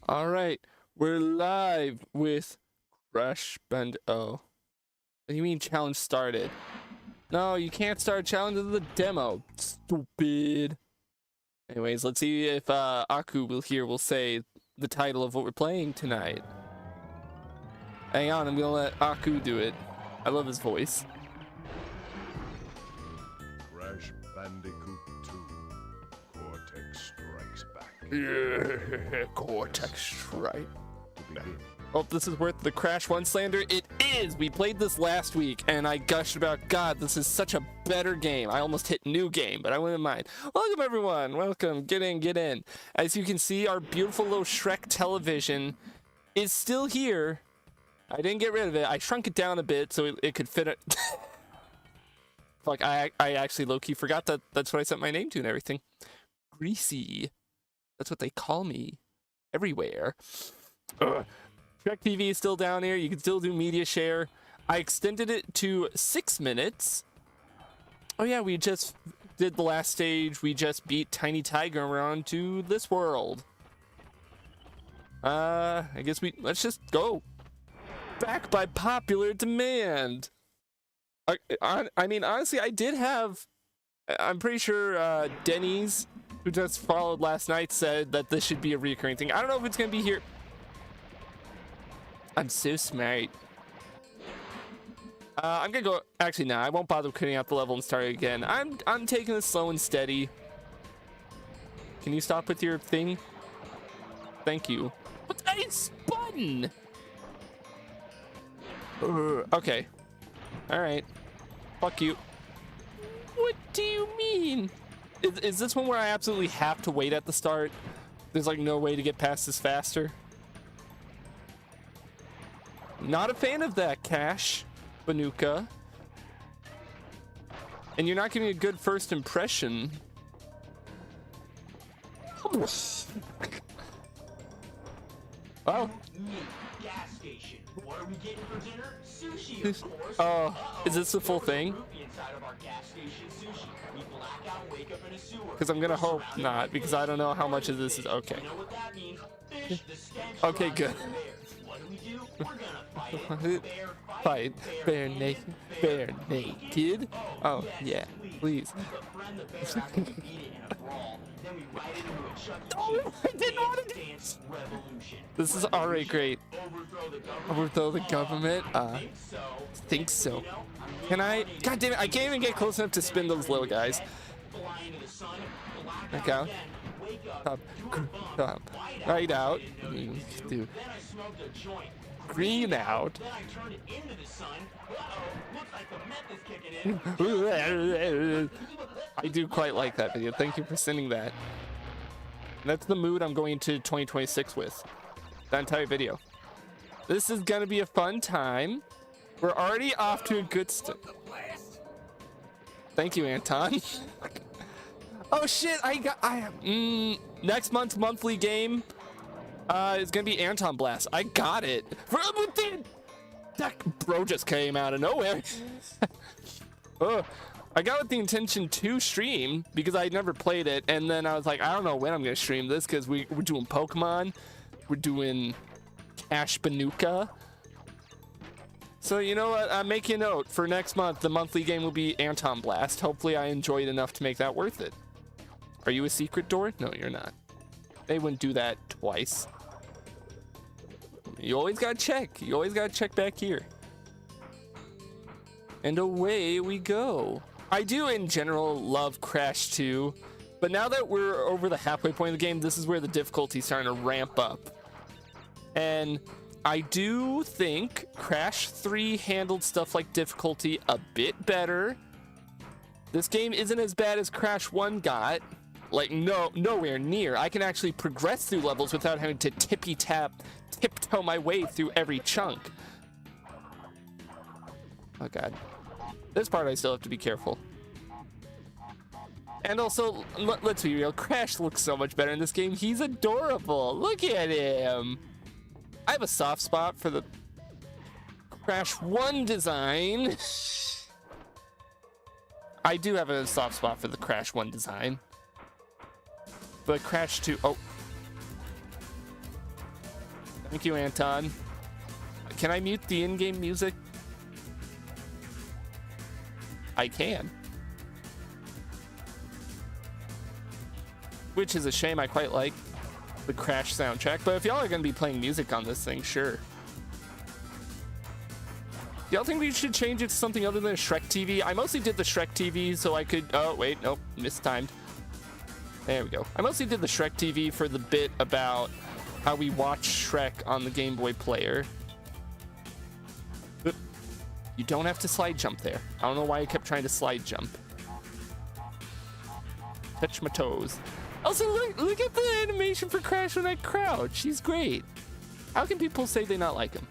All right, we're live with Crash Band. Oh, what do you mean challenge started? No, you can't start a challenge of the demo. Stupid. Anyways, let's see if Aku will say the title of what we're playing tonight. Hang on, I'm gonna let Aku do it. I love his voice. Crash Bandicoot 2. Cortex Strikes Back. Yeah, Cortex Strike. To begin, Hope this is worth the Crash 1 slander. It is! We played this last week, and I gushed about, God, this is such a better game. I almost hit new game, but I wouldn't mind. Welcome, everyone. Welcome. Get in, get in. As you can see, our beautiful little Shrek television is still here. I didn't get rid of it. I shrunk it down a bit so it could fit it. Fuck, I actually low-key forgot that that's what I set my name to and everything. Greasy. That's what they call me. Everywhere. Ugh. Trek TV is still down here. You can still do media share. I extended it to 6 minutes. Oh yeah, we just did the last stage. We just beat Tiny Tiger around to this world. I guess let's just go. Back by popular demand. I mean, honestly, I did have... I'm pretty sure Denny's, who just followed last night, said that this should be a recurring thing. I don't know if it's going to be here. I'm so smart. I'm gonna go. Actually, no, I won't bother cutting out the level and start again. I'm taking this slow and steady. Can you stop with your thing? Thank you. What nice button? Okay. All right. Fuck you. What do you mean? Is this one where I absolutely have to wait at the start? There's like no way to get past this faster. Not a fan of that, Cash Banuka. And you're not giving a good first impression. Well. Gas station. What are we getting for dinner? Sushi, of course. Oh, is this the full thing? Because I'm gonna hope not, because I don't know how much of this is okay. You know what that means? Fish, the stench Okay, rises good. in there. What do we do? We're gonna Fight bear naked. Bear naked. Oh yeah, please. Oh, I didn't want to do this. This is already great. Overthrow the government. Think so. Can I? God damn it! I can't even get close enough to spin those little guys. Back out. Up. Right out. Dude. Green out. I do quite like that video. Thank you for sending that. That's the mood I'm going into 2026 with. That entire video. This is gonna be a fun time. We're already off to a good start. Thank you, Anton. Oh shit! Next month's monthly game is gonna be Anton Blast. I got it. That bro just came out of nowhere. Oh, I got with the intention to stream because I never played it, and then I was like, I don't know when I'm gonna stream this because we're doing Pokemon, we're doing Cash Banuka. So you know what? I'm making a note for next month. The monthly game will be Anton Blast. Hopefully, I enjoy it enough to make that worth it. Are you a secret door? No, you're not. They wouldn't do that twice. You always gotta check. You always gotta check back here. And away we go. I do, in general, love Crash 2. But now that we're over the halfway point of the game, this is where the difficulty's starting to ramp up. And I do think Crash 3 handled stuff like difficulty a bit better. This game isn't as bad as Crash 1 got. Like, nowhere near. I can actually progress through levels without having to tiptoe my way through every chunk. Oh god. This part I still have to be careful. And also, let's be real, Crash looks so much better in this game. He's adorable. Look at him. I have a soft spot for the Crash 1 design. I do have a soft spot for the Crash 1 design. But Crash 2, oh. Thank you, Anton. Can I mute the in-game music? I can. Which is a shame. I quite like the Crash soundtrack, but if y'all are gonna be playing music on this thing, sure. Y'all think we should change it to something other than a Shrek TV? I mostly did the Shrek TV so I could... Oh, wait, nope, mistimed. There we go. I mostly did the Shrek TV for the bit about how we watch Shrek on the Game Boy player. You don't have to slide jump there. I don't know why I kept trying to slide jump. Touch my toes. Also, look at the animation for Crash when I crouch. He's great. How can people say they not like him?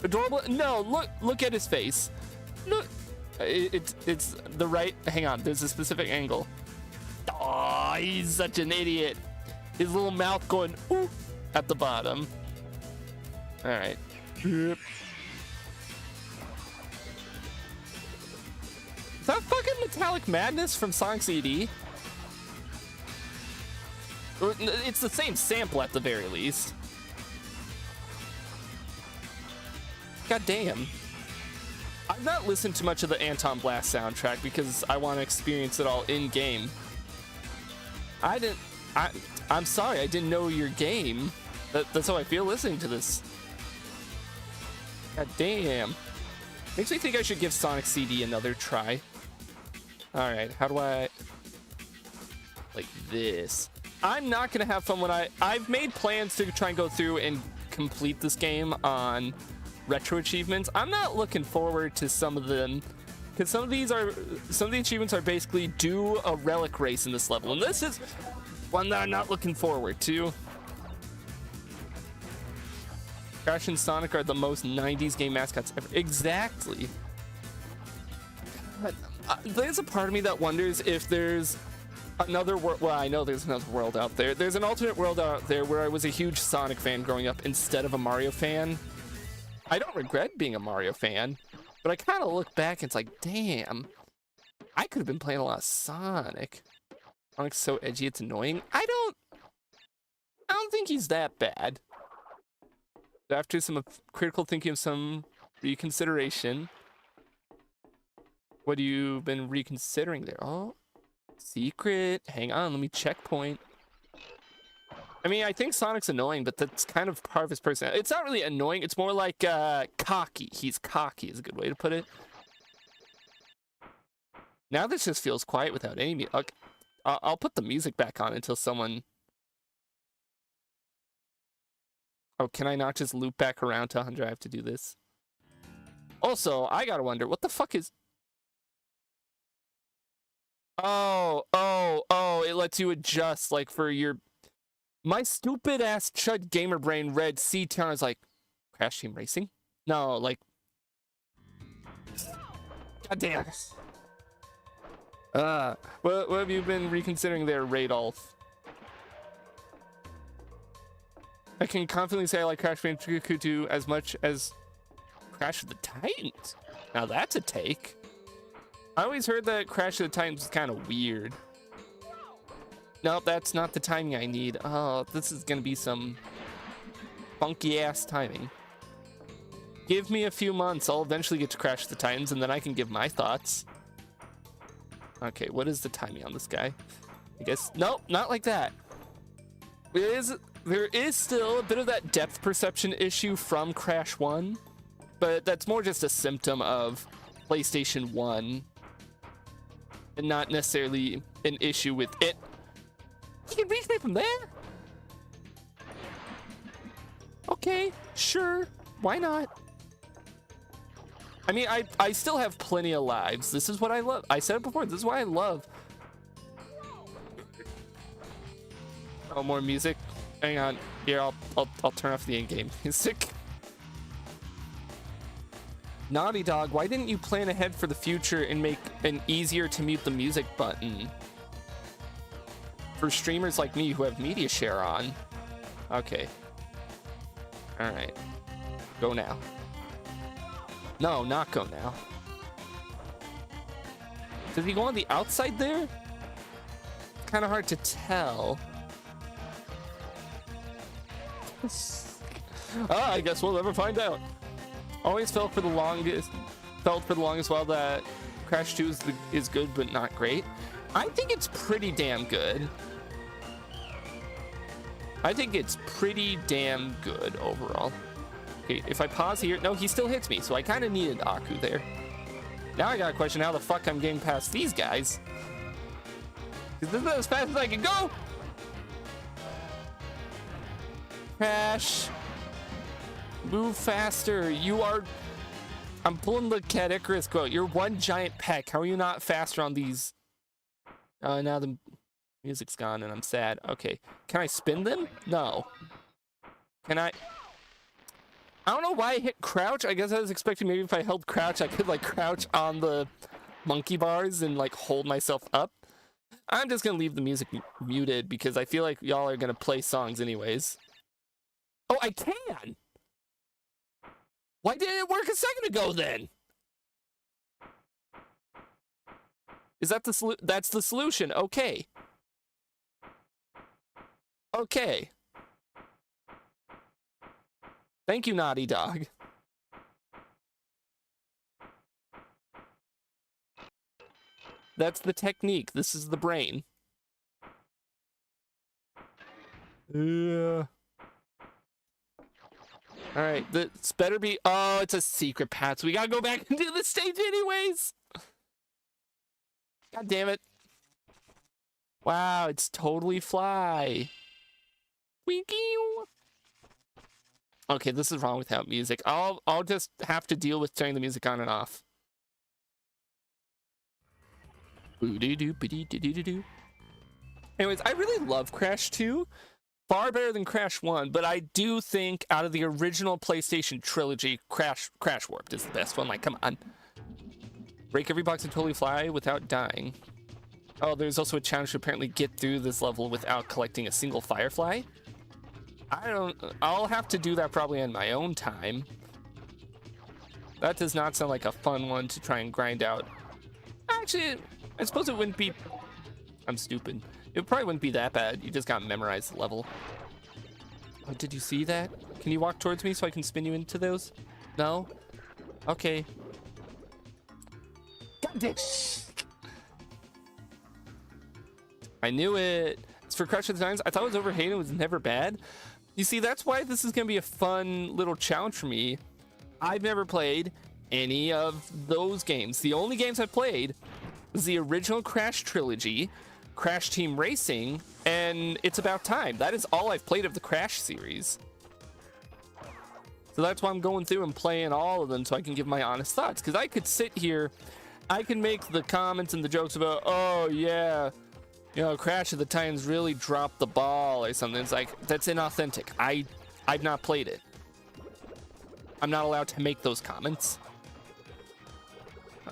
Adorable? No, look at his face. Look, it's the right. Hang on, there's a specific angle. Oh, he's such an idiot. His little mouth going ooh at the bottom. All right. Is that fucking Metallic Madness from Sonic CD? It's the same sample at the very least. God damn. I've not listened to much of the Anton Blast soundtrack because I want to experience it all in game. I'm sorry, I didn't know your game. That's how I feel listening to this. God damn. Makes me think I should give Sonic CD another try. Alright, how do I... Like this. I'm not gonna have fun when I've made plans to try and go through and complete this game on retro achievements. I'm not looking forward to some of them because some of the achievements are basically do a relic race in this level, and this is one that I'm not looking forward to. Crash and Sonic are the most 90s game mascots ever. Exactly. But, there's a part of me that wonders if there's another world. Well, I know there's another world out there. There's an alternate world out there where I was a huge Sonic fan growing up instead of a Mario fan. I don't regret being a Mario fan, but I kind of look back and it's like, damn, I could have been playing a lot of Sonic. Sonic's so edgy, it's annoying. I don't think he's that bad. After some critical thinking of some reconsideration. What have you been reconsidering there? Oh, secret. Hang on, let me checkpoint. I mean, I think Sonic's annoying, but that's kind of part of his personality. It's not really annoying. It's more like cocky. He's cocky is a good way to put it. Now this just feels quiet without any music. Okay. I'll put the music back on until someone... Oh, can I not just loop back around to 100? I have to do this. Also, I gotta wonder, what the fuck is... Oh, it lets you adjust, like, for your... My stupid-ass Chud gamer brain read C-Town as, like, Crash Team Racing? No, like... God damn it. What have you been reconsidering there, Radolf? I can confidently say I like Crash Bandicoot 2 as much as Crash of the Titans. Now that's a take. I always heard that Crash of the Titans was kind of weird. Nope, that's not the timing I need. Oh, this is gonna be some funky ass timing. Give me a few months, I'll eventually get to Crash of the Titans and then I can give my thoughts. Okay, what is the timing on this guy? I guess, nope, not like that. There is still a bit of that depth perception issue from Crash 1, but that's more just a symptom of PlayStation 1 and not necessarily an issue with it. You can reach me from there? Okay, sure, why not? I mean, I still have plenty of lives. This is what I love. I said it before, this is what I love. Oh, more music. Hang on. Here, I'll turn off the in-game music. Naughty Dog, why didn't you plan ahead for the future and make an easier to mute the music button? For streamers like me who have media share on. Okay. Alright. Go now. No, not go now. Did he go on the outside there? Kind of hard to tell. I guess we'll never find out. Always felt for the longest while that Crash 2 is good but not great. I think it's pretty damn good. I think it's pretty damn good overall. Okay, if I pause here, no, he still hits me, so I kind of needed Aku there. Now I gotta question how the fuck I'm getting past these guys. Because this is as fast as I can go. Crash. Move faster. You are... I'm pulling the Cat Icarus quote. You're one giant peck. How are you not faster on these? Now the music's gone and I'm sad. Okay. Can I spin them? No. Can I don't know why I hit crouch. I guess I was expecting maybe if I held crouch, I could like crouch on the monkey bars and like hold myself up. I'm just gonna leave the music muted because I feel like y'all are gonna play songs anyways. Oh, I can! Why didn't it work a second ago then? Is that the that's the solution? Okay. Okay. Thank you, Naughty Dog. That's the technique. This is the brain. Yeah. All right, this better be... Oh, it's a secret path, so we gotta go back and do the stage anyways. God damn it. Wow, it's totally fly. Winky. Okay, this is wrong without music. I'll just have to deal with turning the music on and off. Anyways, I really love Crash 2. Far better than Crash 1, but I do think out of the original PlayStation trilogy, Crash Warped is the best one. Like, come on. Break every box and totally fly without dying. Oh, there's also a challenge to apparently get through this level without collecting a single Firefly. I'll have to do that probably in my own time. That does not sound like a fun one to try and grind out. Actually, I suppose it wouldn't be... I'm stupid. It probably wouldn't be that bad. You just gotta memorize the level. Oh, did you see that? Can you walk towards me so I can spin you into those? No? Okay. God damn. I knew it. It's for Crash of the Nines. I thought it was overhated. It was never bad. You see, that's why this is gonna be a fun little challenge for me. I've never played any of those games. The only games I've played is the original Crash trilogy, Crash Team Racing, and It's About Time. That is all I've played of the Crash series. So that's why I'm going through and playing all of them so I can give my honest thoughts. Because I could sit here, I can make the comments and the jokes about, oh yeah, you know, Crash of the Titans really dropped the ball or something. It's like, that's inauthentic. I've not played it. I'm not allowed to make those comments.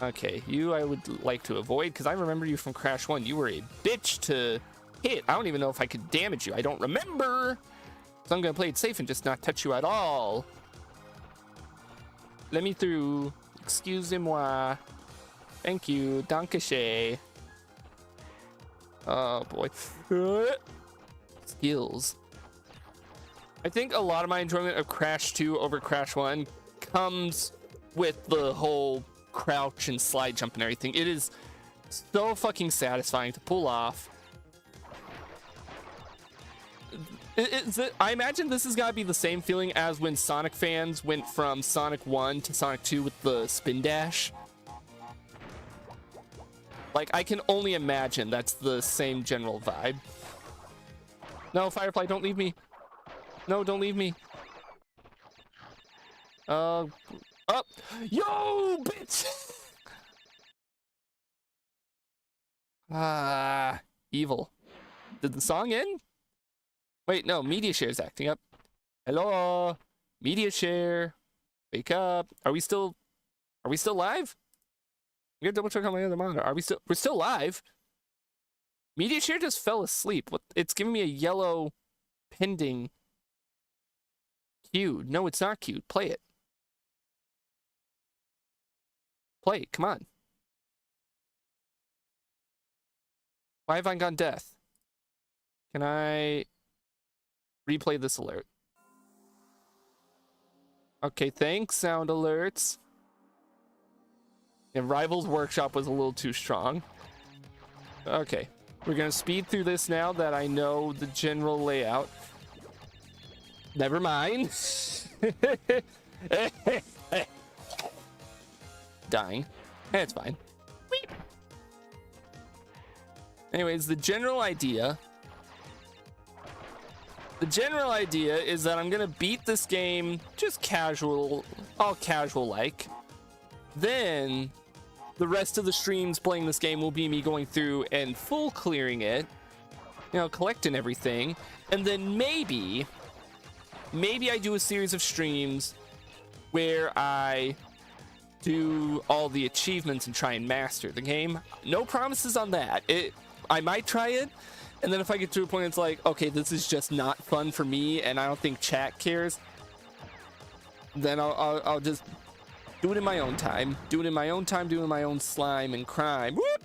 Okay, you I would like to avoid, because I remember you from Crash 1. You were a bitch to hit. I don't even know if I could damage you. I don't remember. So I'm going to play it safe and just not touch you at all. Let me through. Excusez-moi. Thank you. Dankeschön. Oh, boy. Skills. I think a lot of my enjoyment of Crash 2 over Crash 1 comes with the whole crouch and slide jump and everything. It is so fucking satisfying to pull off. I imagine this has got to be the same feeling as when Sonic fans went from Sonic 1 to Sonic 2 with the spin dash. Like, I can only imagine that's the same general vibe. No, Firefly, don't leave me. No, don't leave me. Up. Yo, bitch! Evil. Did the song end? Wait, no, Media Share's acting up. Hello? Media Share. Wake up. Are we still live? I'm gonna double check on my other monitor. We're still live. Media Share just fell asleep. What? It's giving me a yellow pending. Queued. No, it's not queued. Play it. Play it. Come on. Why have I gone death? Can I replay this alert? Okay, thanks, sound alerts. And Rivals Workshop was a little too strong. Okay, we're gonna speed through this now that I know the general layout. Never mind. Dying. It's fine. Weep. Anyways, the general idea is that I'm gonna beat this game just casual, all casual like. Then the rest of the streams playing this game will be me going through and full clearing it, you know, collecting everything, and then maybe I do a series of streams where I do all the achievements and try and master the game. No promises on that. I might try it, and then if I get to a point it's like, okay, this is just not fun for me and I don't think chat cares, then I'll just do it in my own time. Do it in my own time, doing my own slime and crime. Whoop!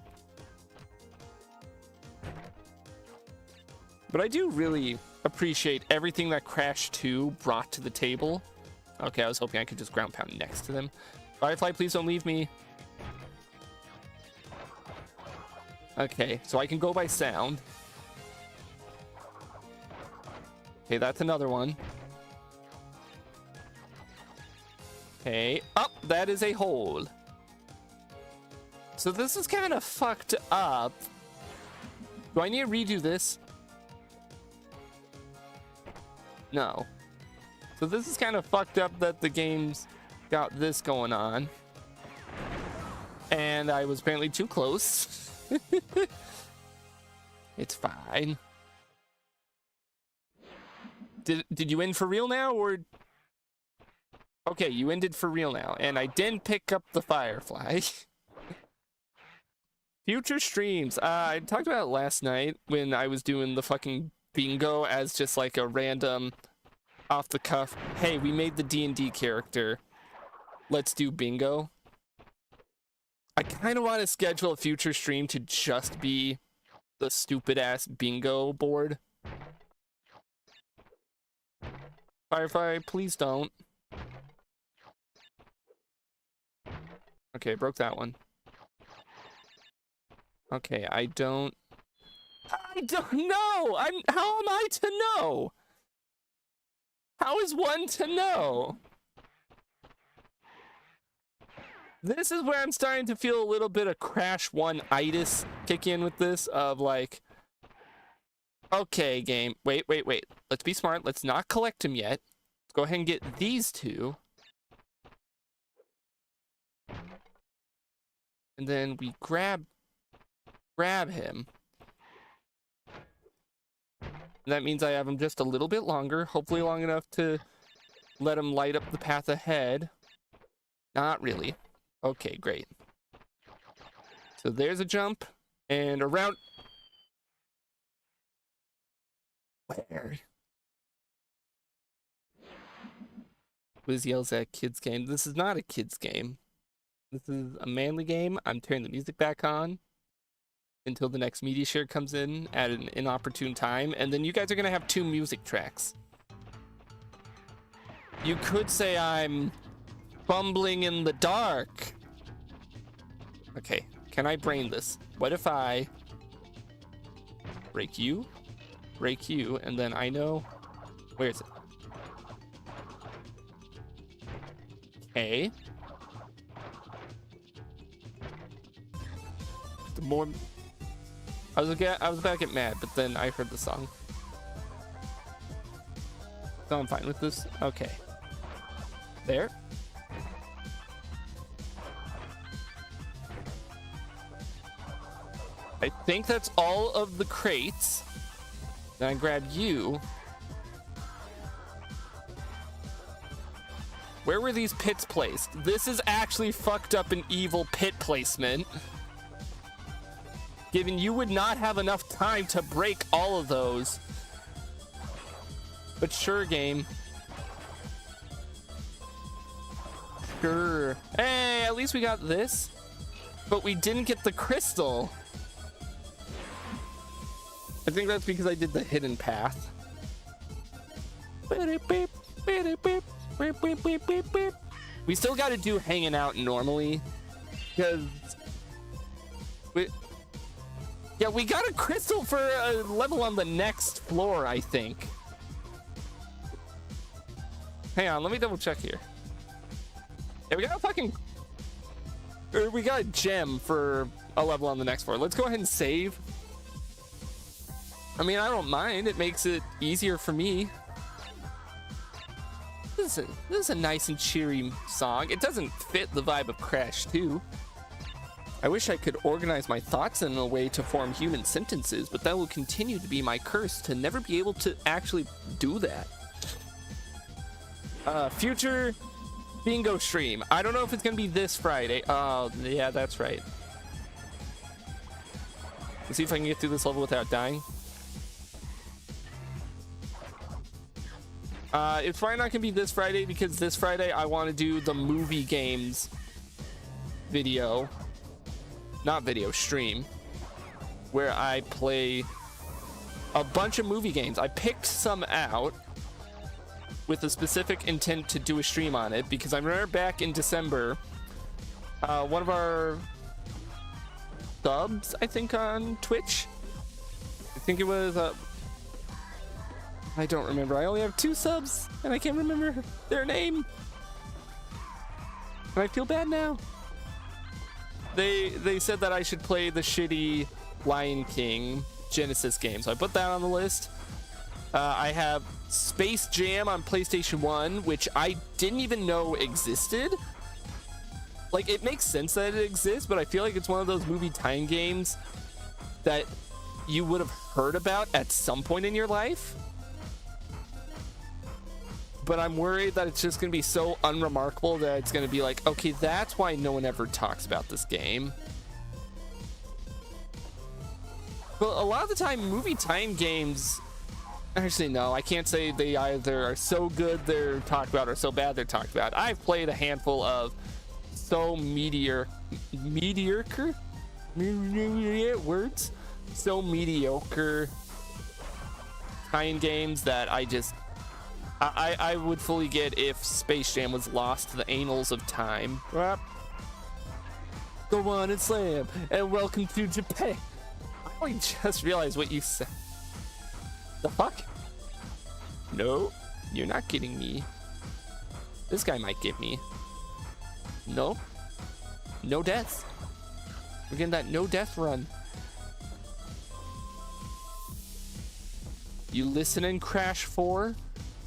But I do really appreciate everything that Crash 2 brought to the table. Okay, I was hoping I could just ground pound next to them. Firefly, please don't leave me. Okay, so I can go by sound. Okay, that's another one. Okay, up, that is a hole. So this is kind of fucked up. Do I need to redo this? No. So this is kind of fucked up that the game's got this going on. And I was apparently too close. It's fine. Did you end for real now, or? Okay, you ended for real now, and I didn't pick up the Firefly. Future streams. I talked about it last night when I was doing the fucking bingo as just like a random off the cuff. Hey, we made the D&D character. Let's do bingo. I kind of want to schedule a future stream to just be the stupid ass bingo board. Firefly, please don't. Okay, broke that one. Okay, I don't know. How am I to know? How is one to know? This is where I'm starting to feel a little bit of Crash 1-itis kick in with this, of like, okay, game, wait. Let's be smart. Let's not collect him yet. Let's go ahead and get these two. And then we grab him. And that means I have him just a little bit longer, hopefully long enough to let him light up the path ahead. Not really. Okay, great. So there's a jump, and around... Where? Wiz yells at kids game. This is not a kids game. This is a manly game. I'm turning the music back on until the next media share comes in at an inopportune time, and then you guys are gonna have 2 music tracks. You could say I'm fumbling in the dark. Okay, can I brain this? What if I break you, and then I know... Where is it? Okay. The more... I was about to get mad, but then I heard the song. So I'm fine with this. Okay. There. I think that's all of the crates. Then I grab you. Where were these pits placed? This is actually fucked up and evil pit placement. Given you would not have enough time to break all of those. But sure, game. Sure. Hey, at least we got this. But we didn't get the crystal. I think that's because I did the hidden path. Beep, beep, beep, beep, beep. We still got to do hanging out normally, because we got a crystal for a level on the next floor, I think. Hang on, let me double check here. Yeah, we got a fucking... we got a gem for a level on the next floor. Let's go ahead and save. I mean, I don't mind. It makes it easier for me. This is a nice and cheery song. It doesn't fit the vibe of Crash 2. I wish I could organize my thoughts in a way to form human sentences, but that will continue to be my curse, to never be able to actually do that. Future bingo stream. I don't know if it's gonna be this Friday. Oh, yeah, that's right. Let's see if I can get through this level without dying. It's probably not gonna be this Friday, because this Friday I want to do the movie games video. Not video, stream, where I play a bunch of movie games. I picked some out with a specific intent to do a stream on it, because I remember back in December, one of our subs, I think, on Twitch, I think it was, I don't remember. I only have 2 subs, and I can't remember their name. And I feel bad now. They said that I should play the shitty Lion King Genesis game, so I put that on the list. I have Space Jam on PlayStation 1, which I didn't even know existed. Like, it makes sense that it exists, but I feel like it's one of those movie time games that you would have heard about at some point in your life. But I'm worried that it's just going to be so unremarkable that it's going to be like, okay, that's why no one ever talks about this game. But a lot of the time, movie time games... Actually, no, I can't say they either are so good they're talked about or so bad they're talked about. I've played a handful of so mediocre words? So mediocre tie-in games that I would fully get if Space Jam was lost to the annals of time. Go on and slam, and welcome to Japan. I only just realized what you said. The fuck? No, you're not getting me. This guy might get me. No. No death. We're getting that no death run. You listening, Crash 4?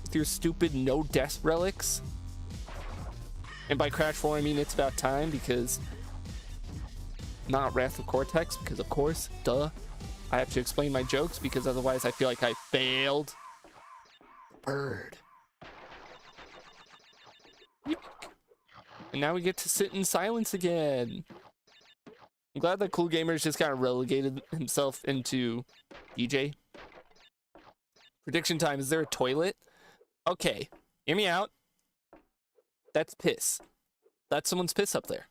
With your stupid no death relics? And by Crash 4 I mean it's about time, because not Wrath of Cortex, because of course, duh, I have to explain my jokes, because otherwise I feel like I failed. Bird. And now we get to sit in silence again. I'm glad that Cool Gamers just kind of relegated himself into DJ. Prediction time. Is there a toilet? Okay, hear me out. That's piss. That's someone's piss up there.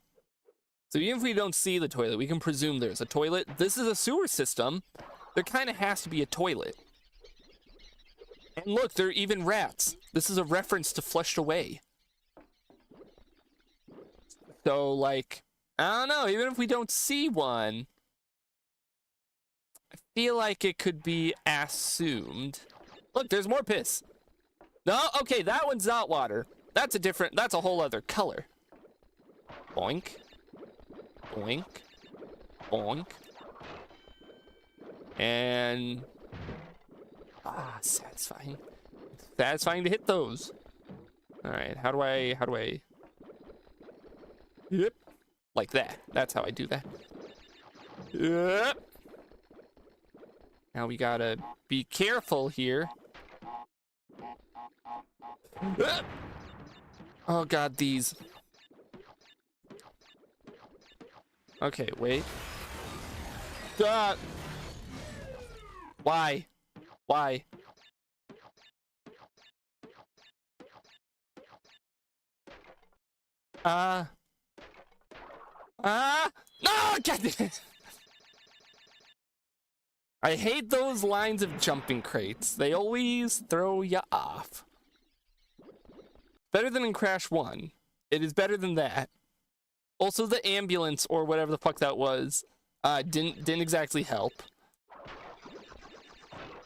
So even if we don't see the toilet, we can presume there's a toilet. This is a sewer system. There kind of has to be a toilet. And look, there are even rats. This is a reference to Flushed Away. So, like, I don't know, even if we don't see one, I feel like it could be assumed. Look, there's more piss. No, okay, that one's not water. That's a whole other color. Boink. Boink. Boink. And... satisfying. Satisfying to hit those. Alright, how do I... Yep. Like that. That's how I do that. Yep. Now we gotta be careful here. Oh god, these. Okay, wait. Why? Why? No! God damn it. I hate those lines of jumping crates. They always throw you off. better than in Crash 1. It is better than that. Also, the ambulance or whatever the fuck that was didn't exactly help.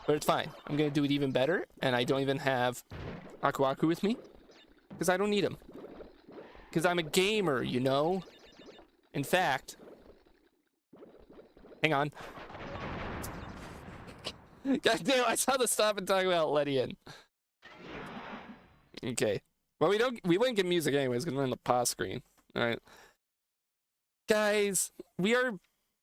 But it's fine. I'm gonna do it even better, and I don't even have Aku Aku with me because I don't need him. Because I'm a gamer, you know. In fact, hang on. God damn! I saw the stop and talk about Ledian. Okay. Well, we wouldn't get music anyways because we're in the pause screen. All right, guys, we are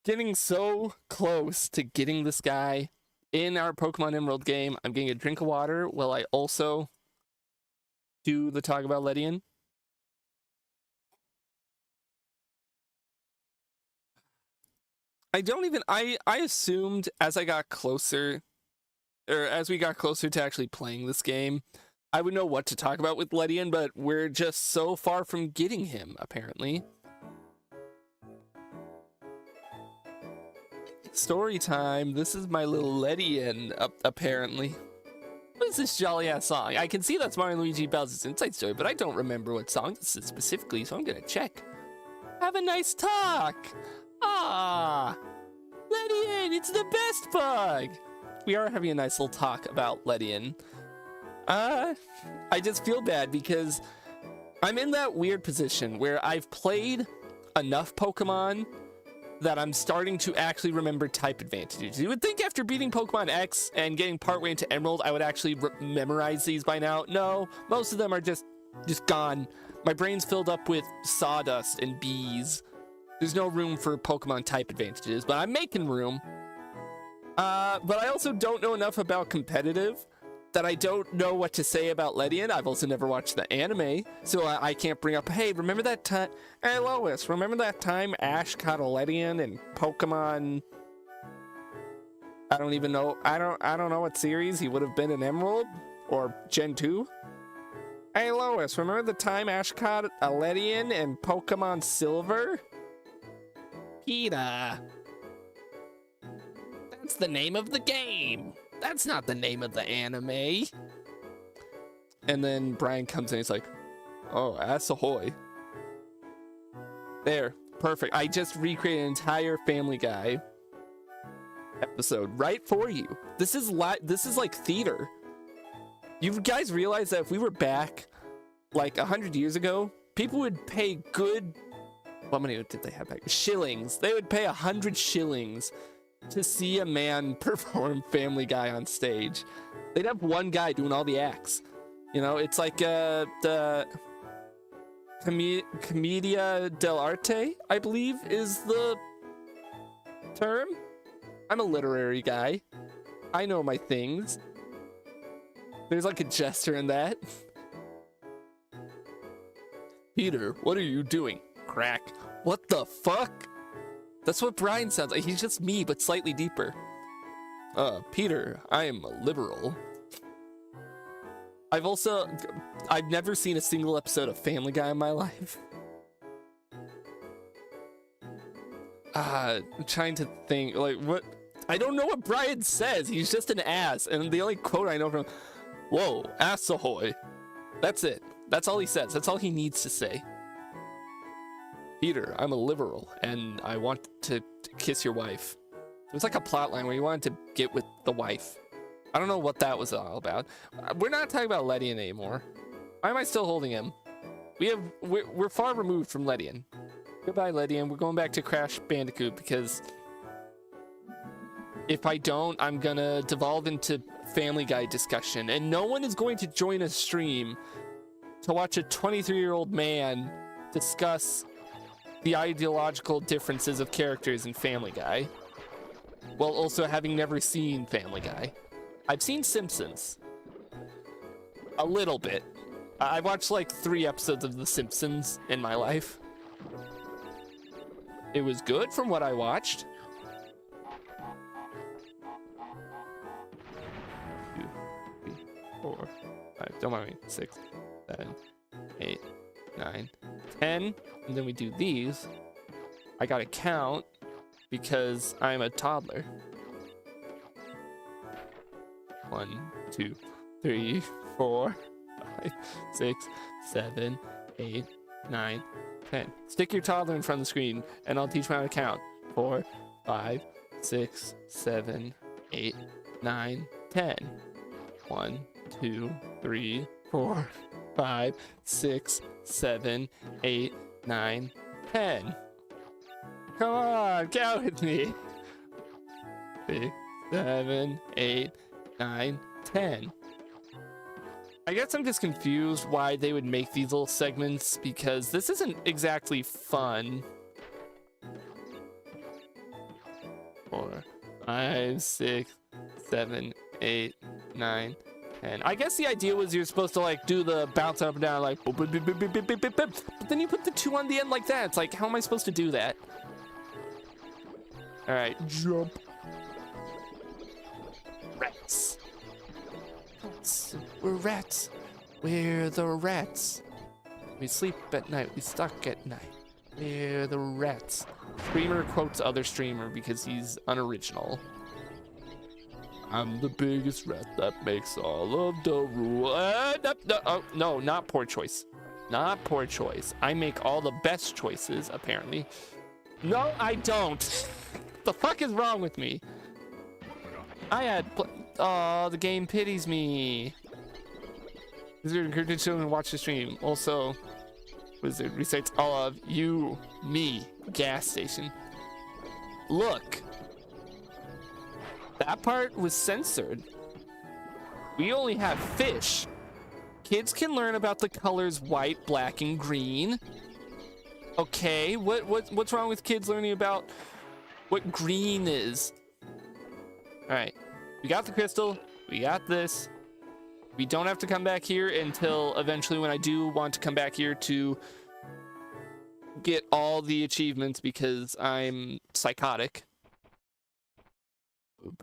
getting so close to getting this guy in our Pokemon Emerald game. I'm getting a drink of water while I also do the talk about Ledian. I assumed as I got closer, or as we got closer to actually playing this game, I would know what to talk about with Ledian, but we're just so far from getting him, apparently. Story time. This is my little Ledian, apparently. What is this jolly-ass song? I can see that's Mario and Luigi Bowser's Inside Story, but I don't remember what song this is specifically, so I'm gonna check. Have a nice talk! Ah! Ledian, it's the best bug! We are having a nice little talk about Ledian. I just feel bad because I'm in that weird position where I've played enough Pokemon that I'm starting to actually remember type advantages. You would think after beating Pokemon X and getting partway into Emerald, I would actually memorize these by now. No, most of them are just gone. My brain's filled up with sawdust and bees. There's no room for Pokemon type advantages, but I'm making room. But I also don't know enough about competitive that I don't know what to say about Ledian. I've also never watched the anime, so I can't bring up, hey, remember that time? Hey, Lois, remember that time Ash caught a Ledian in Pokemon? I don't even know. I don't know what series he would have been in Emerald or Gen 2. Hey, Lois, remember the time Ash caught a Ledian in Pokemon Silver? PETA. That's the name of the game. That's not the name of the anime. And then Brian comes in, he's like, oh, ass ahoy. There, perfect. I just recreated an entire Family Guy episode right for you. This is like theater. You guys realize that if we were back like 100 years ago, people would pay good, what money did they have back? Shillings. They would pay 100 shillings to see a man perform Family Guy on stage. They'd have one guy doing all the acts. You know, it's like the Commedia dell'arte, I believe, is the term. I'm a literary guy. I know my things. There's like a gesture in that. Peter, what are you doing? Crack. What the fuck? That's what Brian sounds like. He's just me, but slightly deeper. Peter, I am a liberal. I've never seen a single episode of Family Guy in my life. I'm trying to think, like, what? I don't know what Brian says. He's just an ass. And the only quote I know from him, whoa, ass ahoy. That's it. That's all he says. That's all he needs to say. Peter, I'm a liberal, and I want to kiss your wife. It was like a plot line where you wanted to get with the wife. I don't know what that was all about. We're not talking about Ledian anymore. Why am I still holding him? We're far removed from Ledian. Goodbye, Ledian. We're going back to Crash Bandicoot because if I don't, I'm gonna devolve into Family Guy discussion, and no one is going to join a stream to watch a 23-year-old man discuss the ideological differences of characters in Family Guy, while also having never seen Family Guy. I've seen Simpsons. A little bit. I watched like 3 episodes of The Simpsons in my life. It was good from what I watched. 2, 3, 4, 5, don't mind me, 6, 7, 8, 9, 10, and then we do these. I gotta count because I'm a toddler. 1, 2, 3, 4, 5, 6, 7, 8, 9, 10. Stick your toddler in front of the screen, and I'll teach him how to count. 4, 5, 6, 7, 8, 9, 10. 1, 2, 3, 4, 5, 6, 7, 8, 9, 10. Come on, count with me. 6, 7, 8, 9, 10. I guess I'm just confused why they would make these little segments, because this isn't exactly fun. 4, 5, 6, 7, 8, 9, 10. I guess the idea was you're supposed to like do the bounce up and down like, but then you put the 2 on the end like that. It's like, how am I supposed to do that? All right, jump. Rats. We're rats. We're the rats. We sleep at night. We stuck at night. We're the rats. Streamer quotes other streamer because he's unoriginal. I'm the biggest rat that makes all of the rules. No, not poor choice. Not poor choice. I make all the best choices, apparently. No, I don't. The fuck is wrong with me? I had... Oh, the game pities me. Wizard encourages children to watch the stream. Also, Wizard recites all of you, me, gas station. Look. That part was censored. We only have fish. Kids can learn about the colors white, black, and green. Okay, what's wrong with kids learning about what green is? All right, we got the crystal. We got this. We don't have to come back here until eventually when I do want to come back here to get all the achievements because I'm psychotic. I'm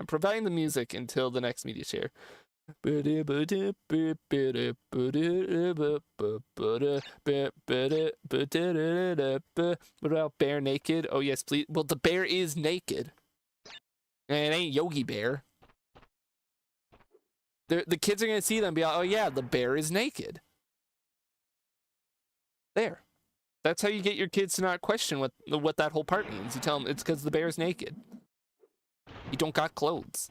providing the music until the next media share. What about bear naked? Oh yes, please. Well, the bear is naked. And it ain't Yogi Bear. The kids are gonna see them and be like, oh yeah, the bear is naked. There. That's how you get your kids to not question what that whole part means. You tell them it's because the bear is naked. You don't got clothes.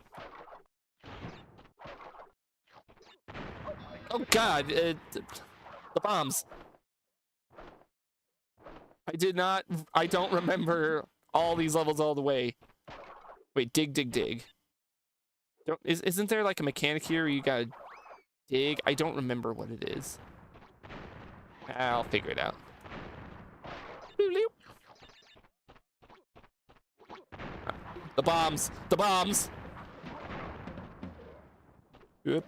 Oh god, the bombs. I don't remember all these levels all the way. Wait, dig. Isn't there like a mechanic here where you gotta dig? I don't remember what it is. I'll figure it out. The bombs! The bombs! Yep.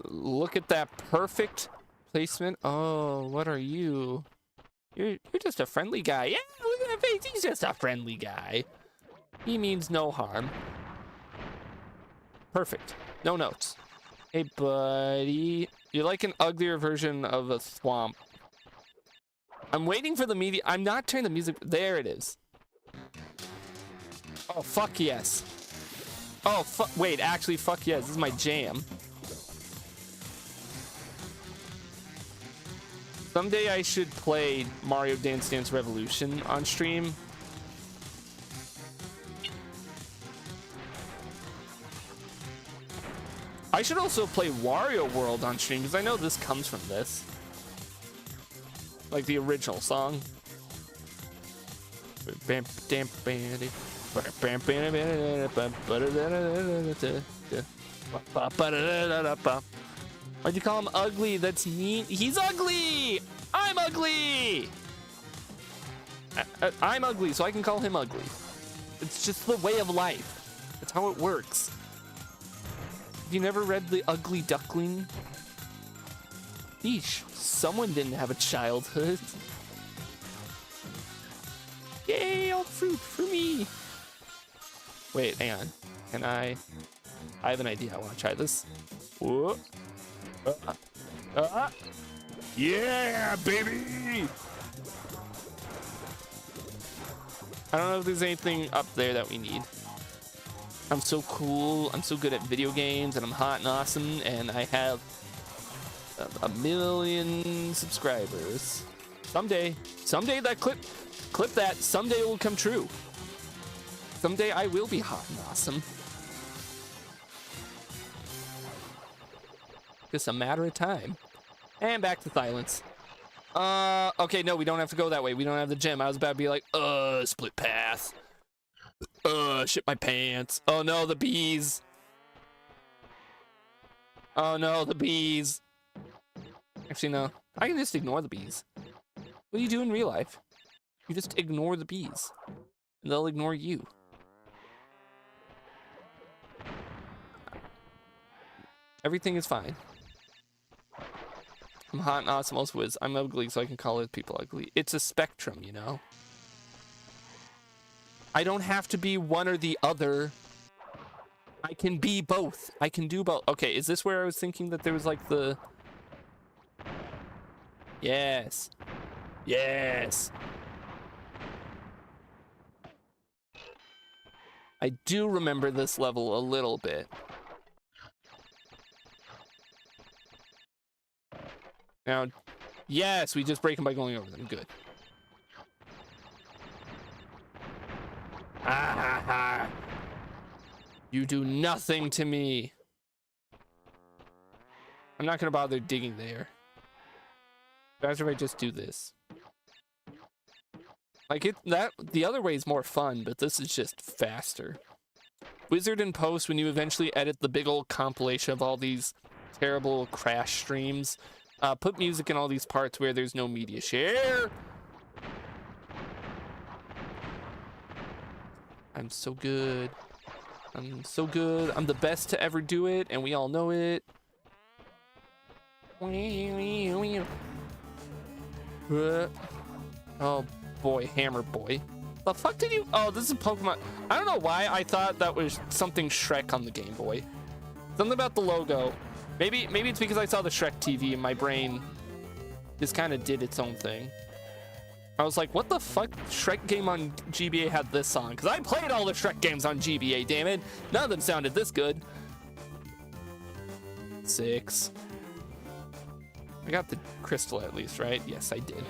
Look at that perfect placement. Oh, what are you? You're just a friendly guy. Yeah, look at that face. He's just a friendly guy. He means no harm. Perfect. No notes. Hey, buddy. You're like an uglier version of a swamp. I'm waiting for the media. I'm not turning the music. There it is. Oh, fuck yes. Oh, wait, actually, fuck yes. This is my jam. Someday I should play Mario Dance Dance Revolution on stream. I should also play Wario World on stream because I know this comes from this. Like the original song. Why'd you call him ugly? That's mean. He's ugly! I'm ugly! I'm ugly, so I can call him ugly. It's just the way of life. That's how it works. Have you never read The Ugly Duckling? Yeesh, someone didn't have a childhood. Yay, all fruit for me! Wait, hang on. Can I have an idea. I want to try this. Whoa. Yeah, baby! I don't know if there's anything up there that we need. I'm so cool. I'm so good at video games, and I'm hot and awesome, and I have a million subscribers. Someday that clip that. Someday it will come true. Someday I will be hot and awesome. Just a matter of time. And back to silence. Okay, no, we don't have to go that way. We don't have the gym. I was about to be like, split path. Shit my pants. Oh no, the bees. Oh no, the bees. Actually, no. I can just ignore the bees. What do you do in real life? You just ignore the bees. And they'll ignore you. Everything is fine. I'm hot and awesome, also is. I'm ugly, so I can call other people ugly. It's a spectrum, you know? I don't have to be one or the other. I can be both. I can do both. Okay, is this where I was thinking that there was like the... Yes. Yes. I do remember this level a little bit. Now, yes, we just break them by going over them. Good. Ah, ha, ha. You do nothing to me. I'm not gonna bother digging there. Better if I just do this. Like the other way is more fun, but this is just faster. Wizard and Post, when you eventually edit the big old compilation of all these terrible crash streams, put music in all these parts where there's no media share. I'm so good. I'm so good. I'm the best to ever do it, and we all know it. Oh boy, Hammer Boy. The fuck did you? Oh, this is a Pokemon. I don't know why I thought that was something Shrek on the Game Boy. Something about the logo. Maybe it's because I saw the Shrek TV and my brain just kind of did its own thing. I was like, what the fuck? Shrek game on GBA had this song? Because I played all the Shrek games on GBA, damn it. None of them sounded this good. 6. I got the crystal at least, right? Yes, I did.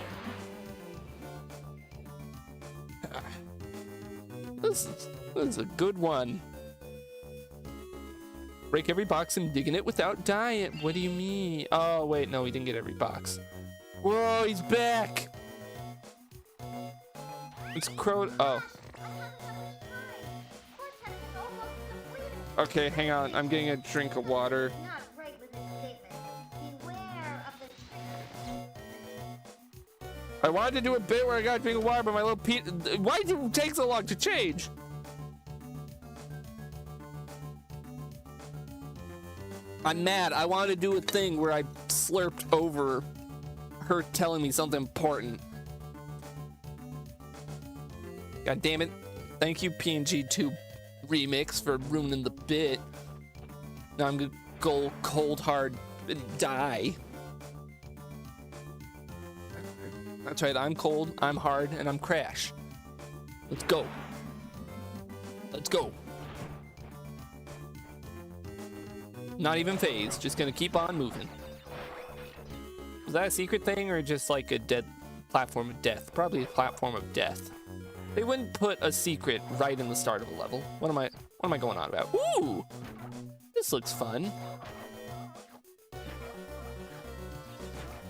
This is a good one. Break every box and dig in it without dying. What do you mean? Oh, wait, no, he didn't get every box. Whoa, he's back. It's Crow. Oh. Okay, hang on. I'm getting a drink of water. I wanted to do a bit where I got a drink of water, but my little Pete. Why did it take so long to change? I'm mad. I wanted to do a thing where I slurped over her telling me something important. God damn it. Thank you, PNG2 Remix, for ruining the bit. Now I'm gonna go cold hard and die. That's right, I'm cold, I'm hard, and I'm Crash. Let's go. Let's go. Not even phased, just gonna keep on moving. Was that a secret thing or just like a dead platform of death? Probably a platform of death. They wouldn't put a secret right in the start of a level. What am I going on about? Ooh! This looks fun.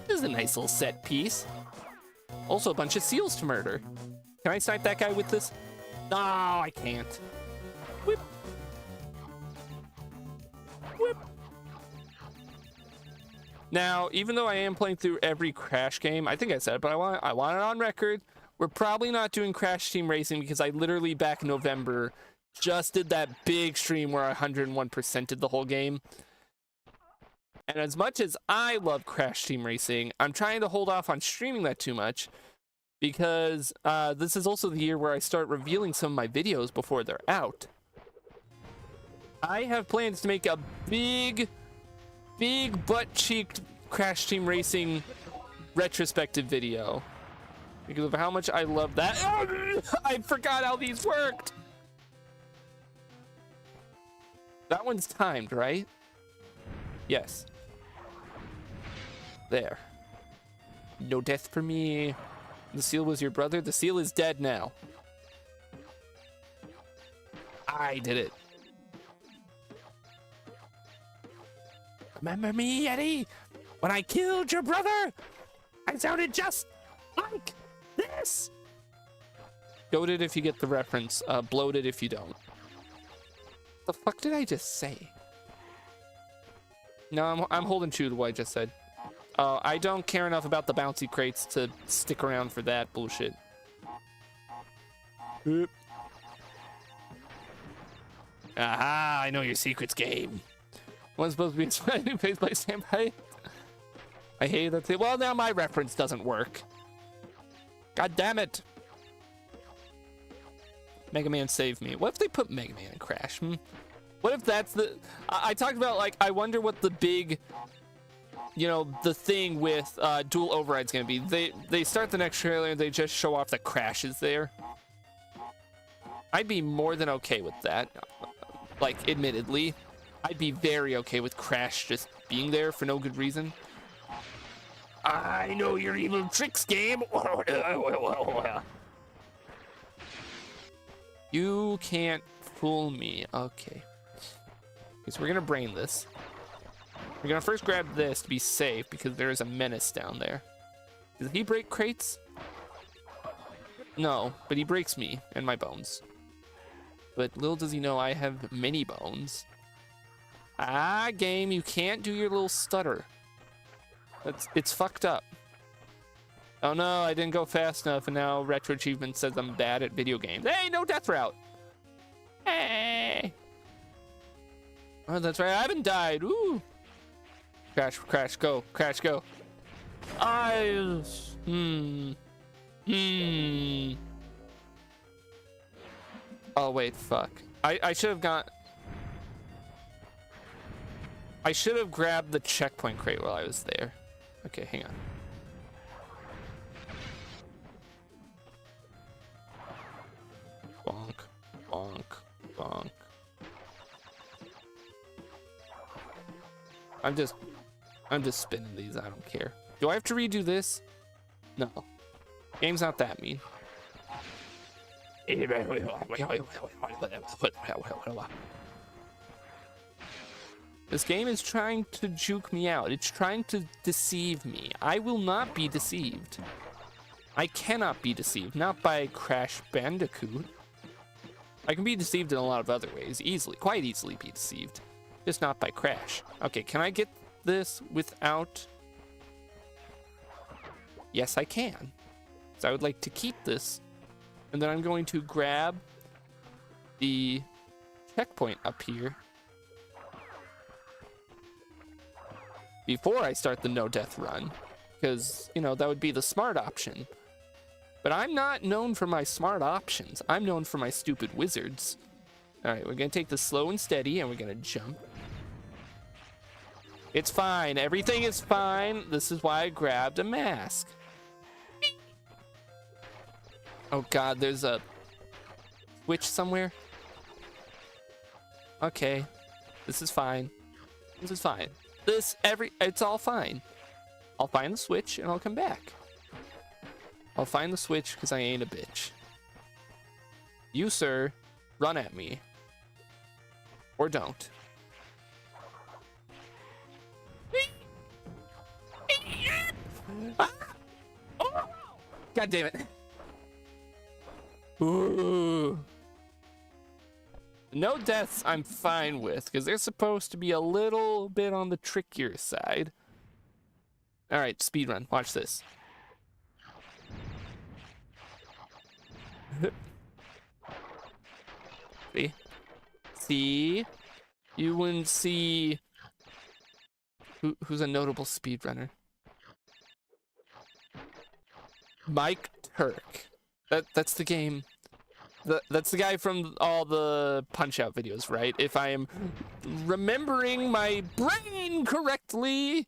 This is a nice little set piece. Also a bunch of seals to murder. Can I snipe that guy with this? No, I can't. Whip. Whip. Now, even though I am playing through every Crash game, I think I said it, but I want it on record. We're probably not doing Crash Team Racing because I literally back in November just did that big stream where I 101%ed the whole game. And as much as I love Crash Team Racing, I'm trying to hold off on streaming that too much because this is also the year where I start revealing some of my videos before they're out. I have plans to make a big butt-cheeked Crash Team Racing retrospective video because of how much I love that. I forgot how these worked. That one's timed, right? Yes. There. No death for me. The seal was your brother. The seal is dead now. I did it. Remember me, Eddie? When I killed your brother, I sounded just like this. Goated if you get the reference. Bloated if you don't. The fuck did I just say? No, I'm holding true to what I just said. I don't care enough about the bouncy crates to stick around for that bullshit. Oop. Aha, I know your secrets, game. One's supposed to be a new face by Senpai. I hate that thing. Well, now my reference doesn't work. God damn it. Mega Man save me. What if they put Mega Man in Crash? What if that's the... I talked about, like, I wonder what the big... You know, the thing with dual override's gonna be. They start the next trailer and they just show off that Crash is there. I'd be more than okay with that. Like, admittedly. I'd be very okay with Crash just being there for no good reason. I know your evil tricks, game. You can't fool me. Okay. So we're gonna brain this. We're gonna first grab this to be safe because there is a menace down there. Does he break crates? No, but he breaks me and my bones. But little does he know I have many bones. Ah, game, you can't do your little stutter. It's fucked up. Oh no, I didn't go fast enough and now Retro Achievement says I'm bad at video games. Hey, no death route. Hey. Oh, that's right, I haven't died. Ooh. Crash, crash, go, crash, go. Oh wait, fuck. I should have got... I should have grabbed the checkpoint crate while I was there. Okay, hang on. Bonk, bonk, bonk. I'm just spinning these, I don't care. Do I have to redo this? No. Game's not that mean. This game is trying to juke me out. It's trying to deceive me. I will not be deceived. I cannot be deceived. Not by Crash Bandicoot. I can be deceived in a lot of other ways. Easily. Quite easily be deceived. Just not by Crash. Okay, can I get this without... Yes, I can. So I would like to keep this. And then I'm going to grab the checkpoint up here before I start the no death run, because, you know, that would be the smart option. But I'm not known for my smart options. I'm known for my stupid wizards. All right, we're gonna take this slow and steady and we're gonna jump. It's fine, everything is fine. This is why I grabbed a mask. Oh God, there's a switch somewhere. Okay, this is fine. This is fine. It's all fine. I'll find the switch and I'll come back. I'll find the switch because I ain't a bitch. You, sir, run at me. Or don't. God damn it. Ooh. No deaths I'm fine with, because they're supposed to be a little bit on the trickier side. Alright, speedrun. Watch this. See? See? You wouldn't see... Who's a notable speedrunner? Mike Turk. That's the game. That's the guy from all the Punch-Out videos, right? If I am remembering my brain correctly.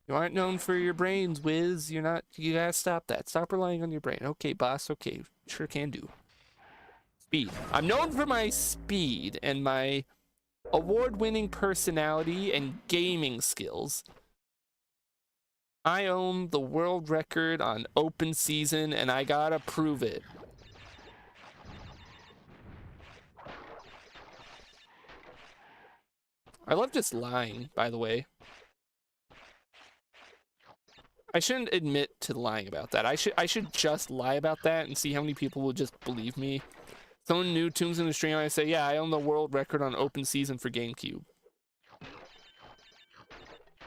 You aren't known for your brains, Wiz. You're not. You gotta stop that. Stop relying on your brain. Okay, boss. Okay, sure can do. Speed. I'm known for my speed and my award-winning personality and gaming skills. I own the world record on open season, and I gotta prove it. I love just lying, by the way. I shouldn't admit to lying about that. I should just lie about that and see how many people will just believe me. Someone new tunes in the stream, I say, yeah, I own the world record on open season for GameCube.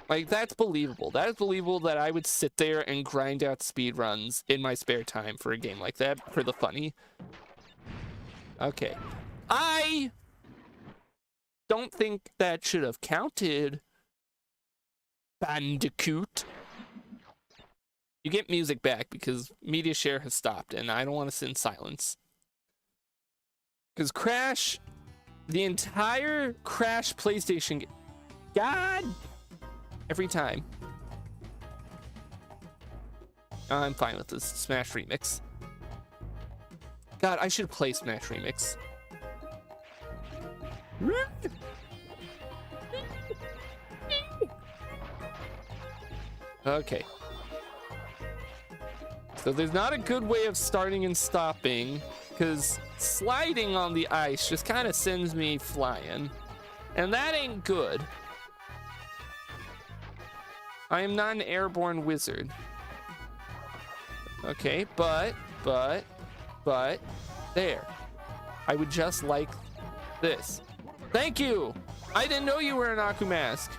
Like, that's believable. That is believable that I would sit there and grind out speed runs in my spare time for a game like that, for the funny. Okay. I don't think that should have counted. Bandicoot. You get music back because media share has stopped, and I don't want to sit in silence. Because Crash, the entire Crash PlayStation game, God, every time. I'm fine with this Smash Remix. God, I should play Smash Remix. Okay. So there's not a good way of starting and stopping, because sliding on the ice just kind of sends me flying. And that ain't good. I am not an airborne wizard. Okay, but, there. I would just like this. Thank you! I didn't know you were an Aku mask.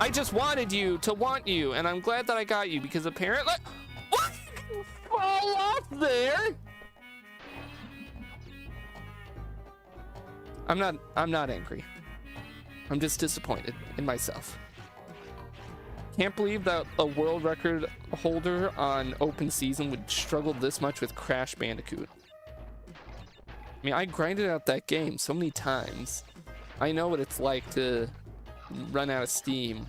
I just wanted you to want you, and I'm glad that I got you, because apparently... What? Fall off there? I'm not angry. I'm just disappointed in myself. Can't believe that a world record holder on open season would struggle this much with Crash Bandicoot. I mean, I grinded out that game so many times. I know what it's like to run out of steam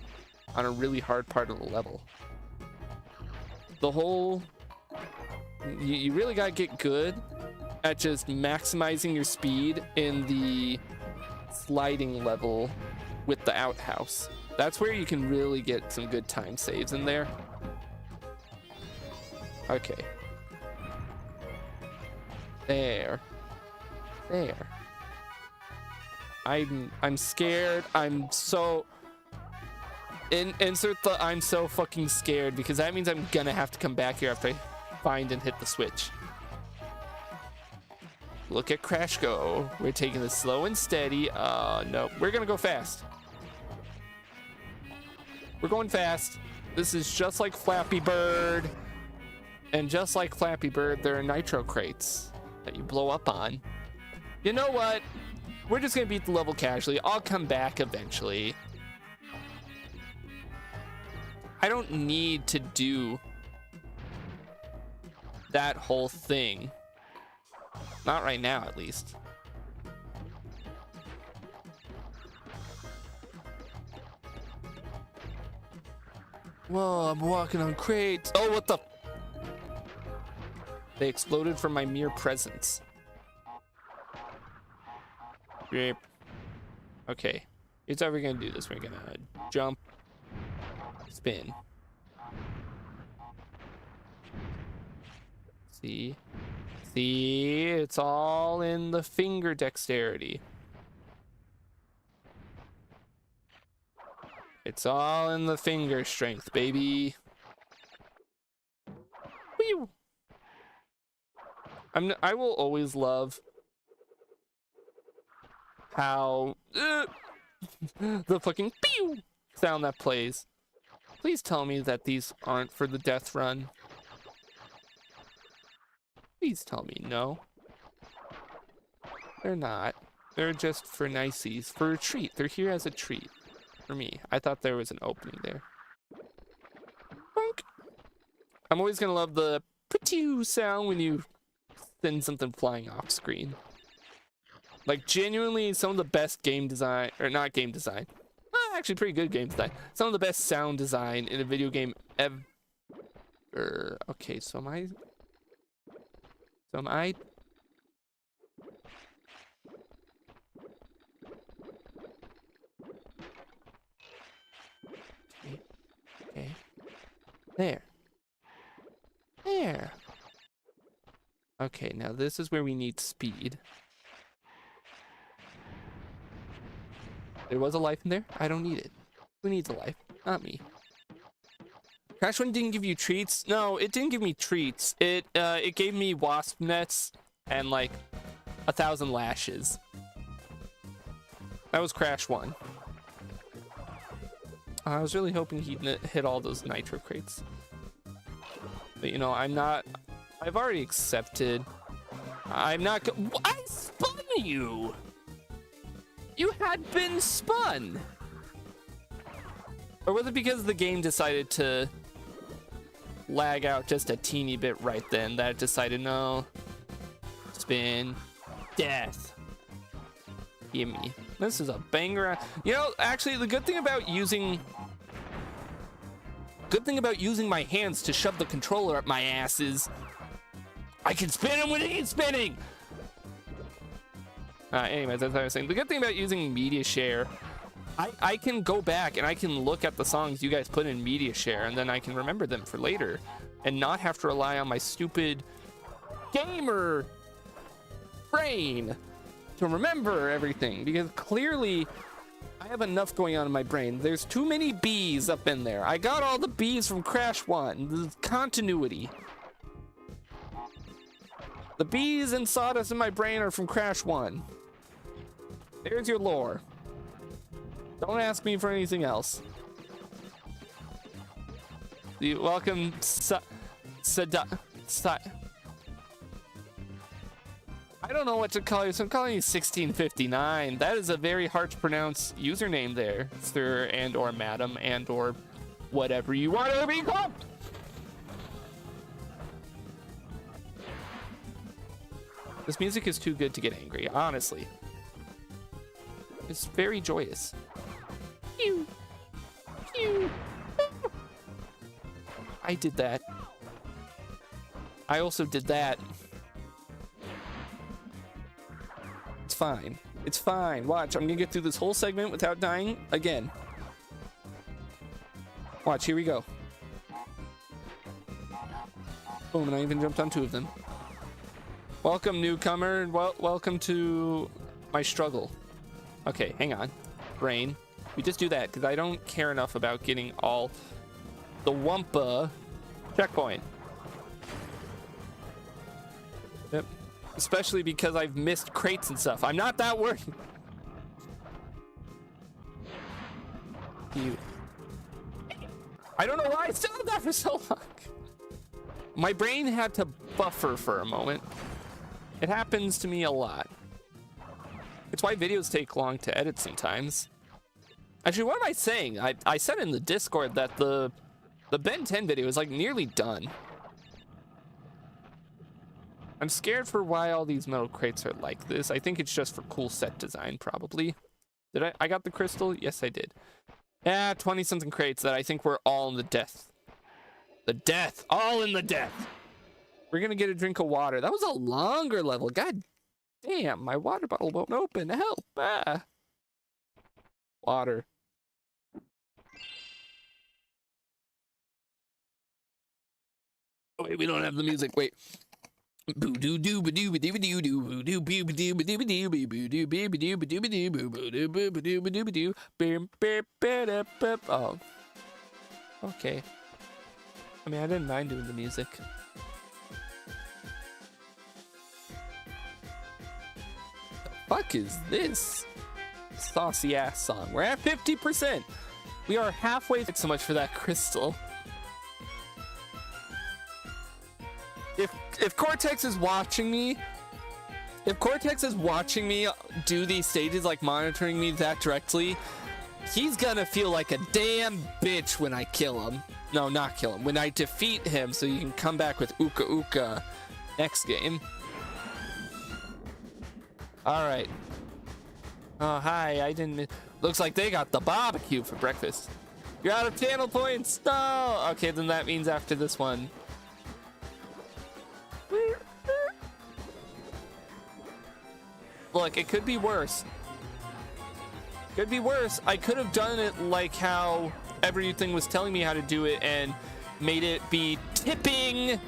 on a really hard part of the level. The whole... You really gotta get good at just maximizing your speed in the sliding level with the outhouse. That's where you can really get some good time saves in there. Okay. There. I'm scared. I'm so... Insert the I'm so fucking scared, because that means I'm gonna have to come back here after I find and hit the switch. Look at Crash go. We're taking this slow and steady. No, we're gonna go fast. We're going fast. This is just like Flappy Bird. And just like Flappy Bird, there are nitro crates that you blow up on. You know what? We're just gonna beat the level casually. I'll come back eventually. I don't need to do that whole thing. Not right now, at least. Whoa, I'm walking on crates. Oh, what the? They exploded from my mere presence. Beep. Okay. Here's how we're gonna do this. We're gonna jump, spin. See? See? It's all in the finger dexterity. It's all in the finger strength, baby. Whew. I will always love how the fucking pew sound that plays. Please tell me that these aren't for the death run. Please tell me no. They're not. They're just for niceties, for a treat. They're here as a treat for me. I thought there was an opening there. Bonk. I'm always gonna love the pew sound when you send something flying off screen. Like, genuinely, some of the best game design, or not game design. actually pretty good game design. Some of the best sound design in a video game ever. Okay, so am I? Okay. There. Okay, now this is where we need speed. There was a life in there. I don't need it. Who needs a life? Not me. Crash 1 didn't give you treats. No, it didn't give me treats. It gave me wasp nets and like 1,000 lashes. That was Crash 1. I was really hoping he'd hit all those nitro crates. But you know, I've already accepted. I spun you! You had been spun! Or was it because the game decided to lag out just a teeny bit right then that it decided, no, spin, death. Gimme. This is a banger. You know, actually, the good thing about using my hands to shove the controller up my ass is I can spin him when he's spinning. Anyways, that's what I was saying. The good thing about using media share, I can go back and I can look at the songs you guys put in media share, and then I can remember them for later and not have to rely on my stupid gamer brain to remember everything, because clearly I have enough going on in my brain. There's too many B's up in there. I got all the B's from Crash 1. The continuity. The B's and sawdust in my brain are from Crash 1. There's your lore. Don't ask me for anything else. Welcome, I don't know what to call you, so I'm calling you 1659. That is a very hard to pronounce username there, sir and or madam and or whatever you want to be called. This music is too good to get angry, honestly. It's very joyous. Pew. Pew. I did that. I also did that. It's fine. It's fine. Watch, I'm gonna get through this whole segment without dying again. Watch, here we go. Boom, and I even jumped on 2 of them. Welcome, newcomer. Welcome to my struggle. Okay, hang on. Brain. We just do that because I don't care enough about getting all the Wumpa checkpoint. Yep. Especially because I've missed crates and stuff. I'm not that worried. I don't know why I still had that for so long. My brain had to buffer for a moment. It happens to me a lot. It's why videos take long to edit sometimes. Actually, what am I saying? I said in the Discord that the Ben 10 video is like nearly done. I'm scared for why all these metal crates are like this. I think it's just for cool set design, probably. Did I got the crystal? Yes, I did. Yeah, 20-something crates that I think were all in the death. The death. All in the death. We're gonna get a drink of water. That was a longer level. God damn, my water bottle won't open. Help. Ah. Water. Oh, wait, we don't have the music. Wait. Oh, okay. I mean, I didn't mind doing the music. The fuck is this saucy ass song? We're at 50%. We are halfway. Thanks so much for that crystal. If Cortex is watching me, do these stages, like monitoring me that directly, he's gonna feel like a damn bitch when I kill him. No, not kill him. When I defeat him, so you can come back with Uka Uka next game. All right. Oh, hi. I didn't. Looks like they got the barbecue for breakfast. You're out of channel points. No. Okay, then that means after this one. Look, it could be worse. Could be worse. I could have done it like how everything was telling me how to do it and made it be tipping.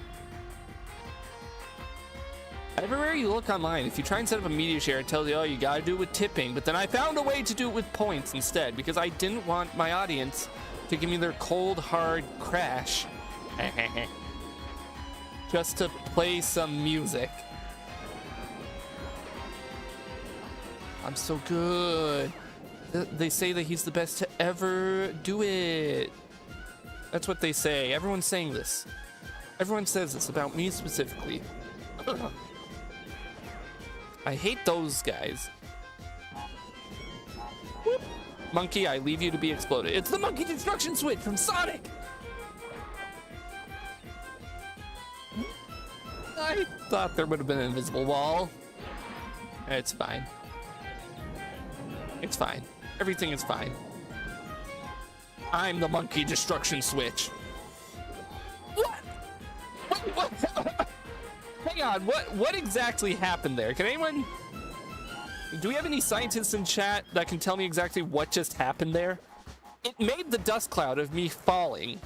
Everywhere you look online, if you try and set up a media share, it tells you, oh, you gotta do it with tipping. But then I found a way to do it with points instead because I didn't want my audience to give me their cold, hard crash. Just to play some music. I'm so good. They say that he's the best to ever do it. That's what they say. Everyone's saying this. Everyone says this about me specifically. I hate those guys. Whoop. Monkey, I leave you to be exploded. It's the monkey destruction switch from Sonic. I thought there would have been an invisible wall. It's fine. It's fine. Everything is fine. I'm the monkey destruction switch. What? Wait, what? Hang on. What exactly happened there? Can anyone... Do we have any scientists in chat that can tell me exactly what just happened there? It made the dust cloud of me falling.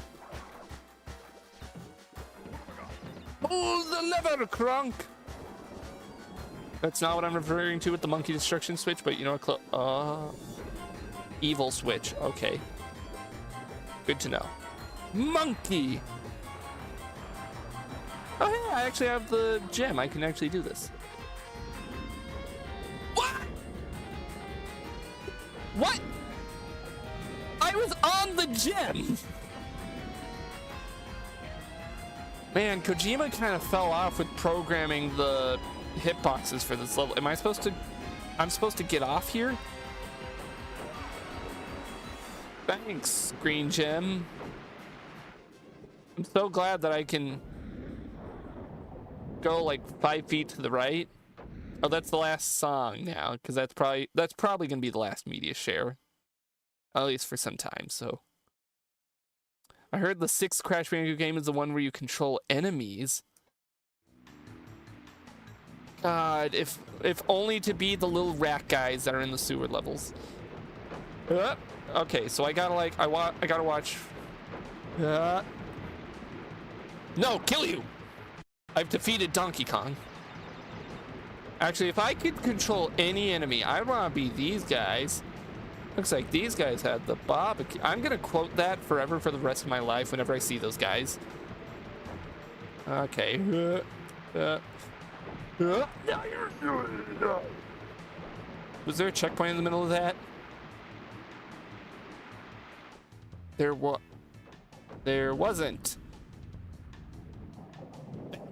Pull the lever, Crunk! That's not what I'm referring to with the monkey destruction switch, but you know what? Evil switch. Okay. Good to know. Monkey! Oh, hey, I actually have the gem. I can actually do this. What? What? I was on the gem! Man, Kojima kind of fell off with programming the hitboxes for this level. Am I supposed to... I'm supposed to get off here? Thanks, Green Gem. I'm so glad that I can go like 5 feet to the right. Oh, that's the last song now, because that's probably gonna be the last media share, at least for some time. So I heard the 6th Crash Bandicoot game is the one where you control enemies. God, if only to be the little rat guys that are in the sewer levels. Okay, so I gotta like I gotta watch. No, kill you! I've defeated Donkey Kong. Actually, if I could control any enemy, I'd want to be these guys. Looks like these guys had the barbecue. I'm gonna quote that forever for the rest of my life whenever I see those guys. Okay. Was there a checkpoint in the middle of that? There wasn't.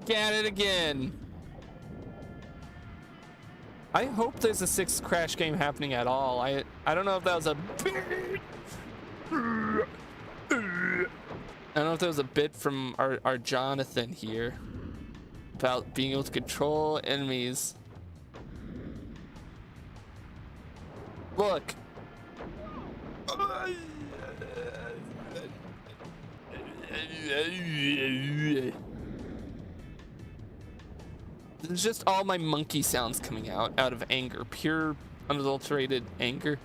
Get it again. I hope there's a 6th Crash game happening at all. I don't know if that was a I don't know if that was a bit from our Jonathan here about being able to control enemies. Look. There's just all my monkey sounds coming out of anger, pure unadulterated anger.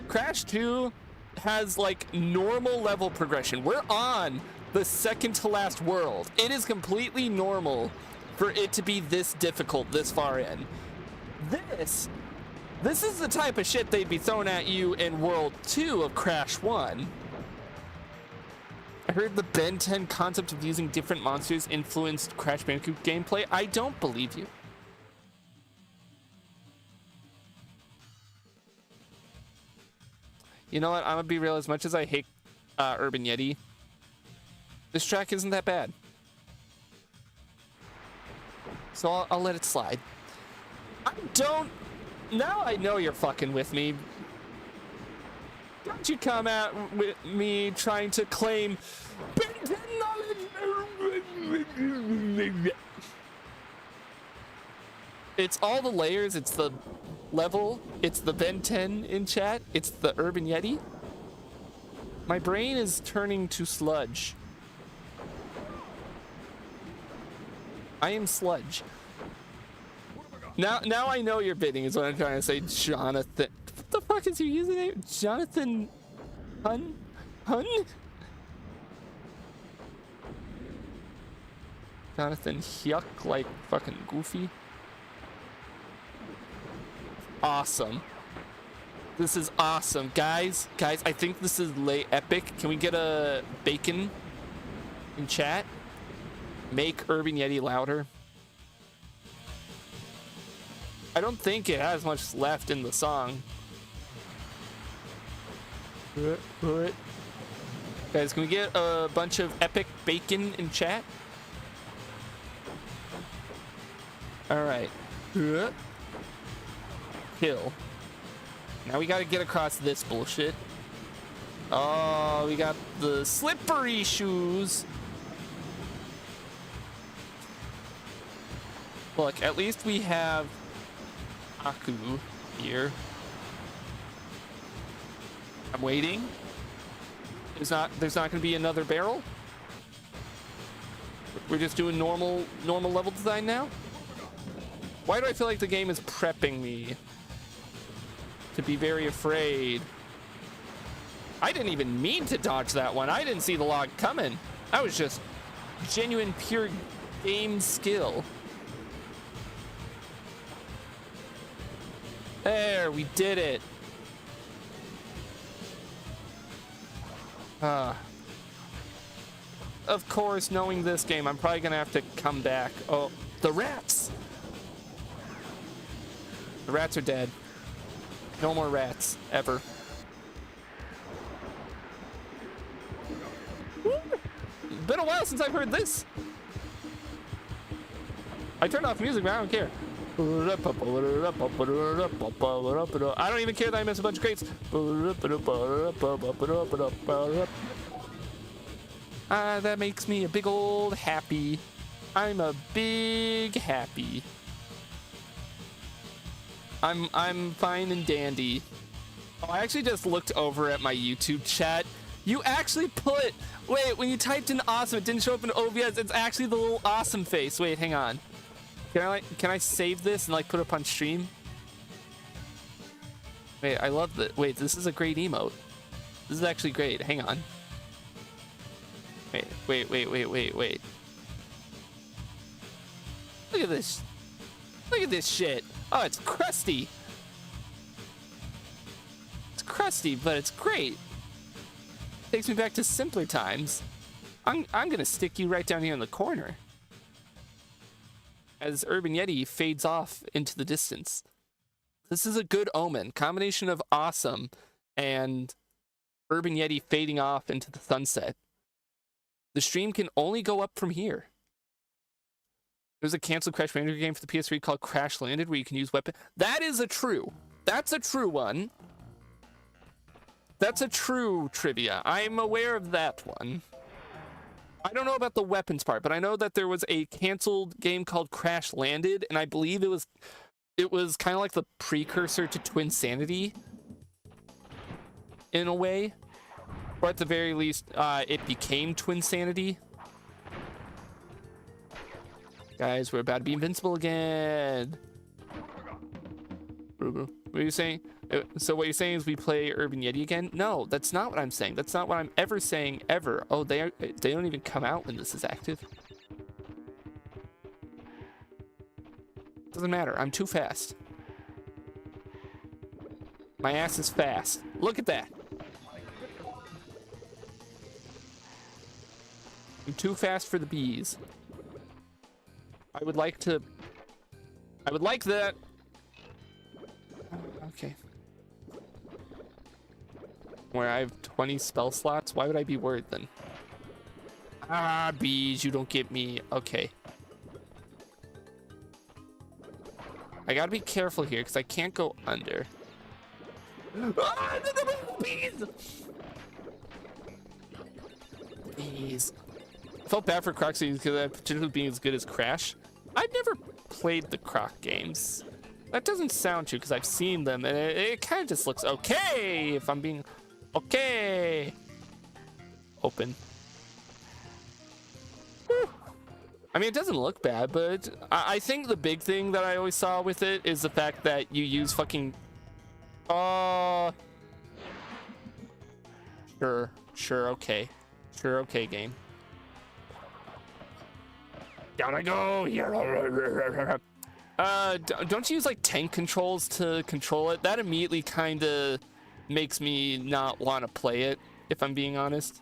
Crash 2 has like normal level progression. We're on the second to last world. It is completely normal for it to be this difficult this far in. This is the type of shit they'd be throwing at you in World 2 of Crash 1. I heard the Ben 10 concept of using different monsters influenced Crash Bandicoot gameplay. I don't believe you. You know what? I'm gonna be real. As much as I hate Urban Yeti, this track isn't that bad. So I'll let it slide. Now I know you're fucking with me. Don't you come at with me trying to claim knowledge. It's all the layers. It's the level. It's the Ben 10 in chat. It's the Urban Yeti. My brain is turning to sludge. I am sludge. Now I know you're bidding is what I'm trying to say, Jonathan. What the fuck is your username? Jonathan Hun? Jonathan Hyuk, like fucking Goofy. Awesome. This is awesome. Guys, I think this is epic. Can we get a bacon in chat? Make Urban Yeti louder. I don't think it has much left in the song. Guys, can we get a bunch of epic bacon in chat? All right. Kill. Now we gotta get across this bullshit. Oh, we got the slippery shoes. Look, at least we have Aku here. I'm waiting. There's not gonna be another barrel. We're just doing normal level design now. Why do I feel like the game is prepping me to be very afraid? I didn't even mean to dodge that one. I didn't see the log coming. That was just genuine, pure game skill. There, we did it. Of course, knowing this game, I'm probably gonna have to come back. Oh, the rats! The rats are dead. No more rats, ever. It's been a while since I've heard this. I turned off music, but I don't care. I don't even care that I missed a bunch of crates. That makes me a big old happy. I'm a big happy. I'm fine and dandy. Oh, I actually just looked over at my YouTube chat. You actually put, wait, when you typed in awesome, it didn't show up in OBS. It's actually the little awesome face. Wait, hang on. Can I save this and like put it up on stream? Wait, I love that. Wait, this is a great emote. This is actually great. Hang on. Wait. Look at this. Look at this shit. Oh, it's crusty. It's crusty, but it's great. Takes me back to simpler times. I'm gonna stick you right down here in the corner as Urban Yeti fades off into the distance. This is a good omen. Combination of awesome and Urban Yeti fading off into the sunset. The stream can only go up from here. There's a canceled Crash Bandicoot game for the PS3 called Crash Landed where you can use weapon. That is a true. That's a true one. That's a true trivia. I'm aware of that one. I don't know about the weapons part, but I know that there was a canceled game called Crash Landed, and I believe it was kind of like the precursor to Twinsanity in a way. Or at the very least, it became Twinsanity. Guys, we're about to be invincible again. What are you saying? So what you're saying is we play Urban Yeti again? No, that's not what I'm saying. That's not what I'm ever saying, ever. Oh, they don't even come out when this is active. Doesn't matter. I'm too fast. My ass is fast. Look at that. I'm too fast for the bees. I would like that. Okay. Where I have 20 spell slots? Why would I be worried then? Ah, bees, you don't get me. Okay. I gotta be careful here because I can't go under. Ah, bees! Bees. I felt bad for Croc because I potentially being as good as Crash. I've never played the Croc games. That doesn't sound true because I've seen them and it kind of just looks okay if I'm being okay. Open. Whew. I mean, it doesn't look bad, but I think the big thing that I always saw with it is the fact that you use fucking... Sure, okay. Sure, okay, game. Down I go! Don't you use like tank controls to control it? That immediately kind of makes me not want to play it, if I'm being honest.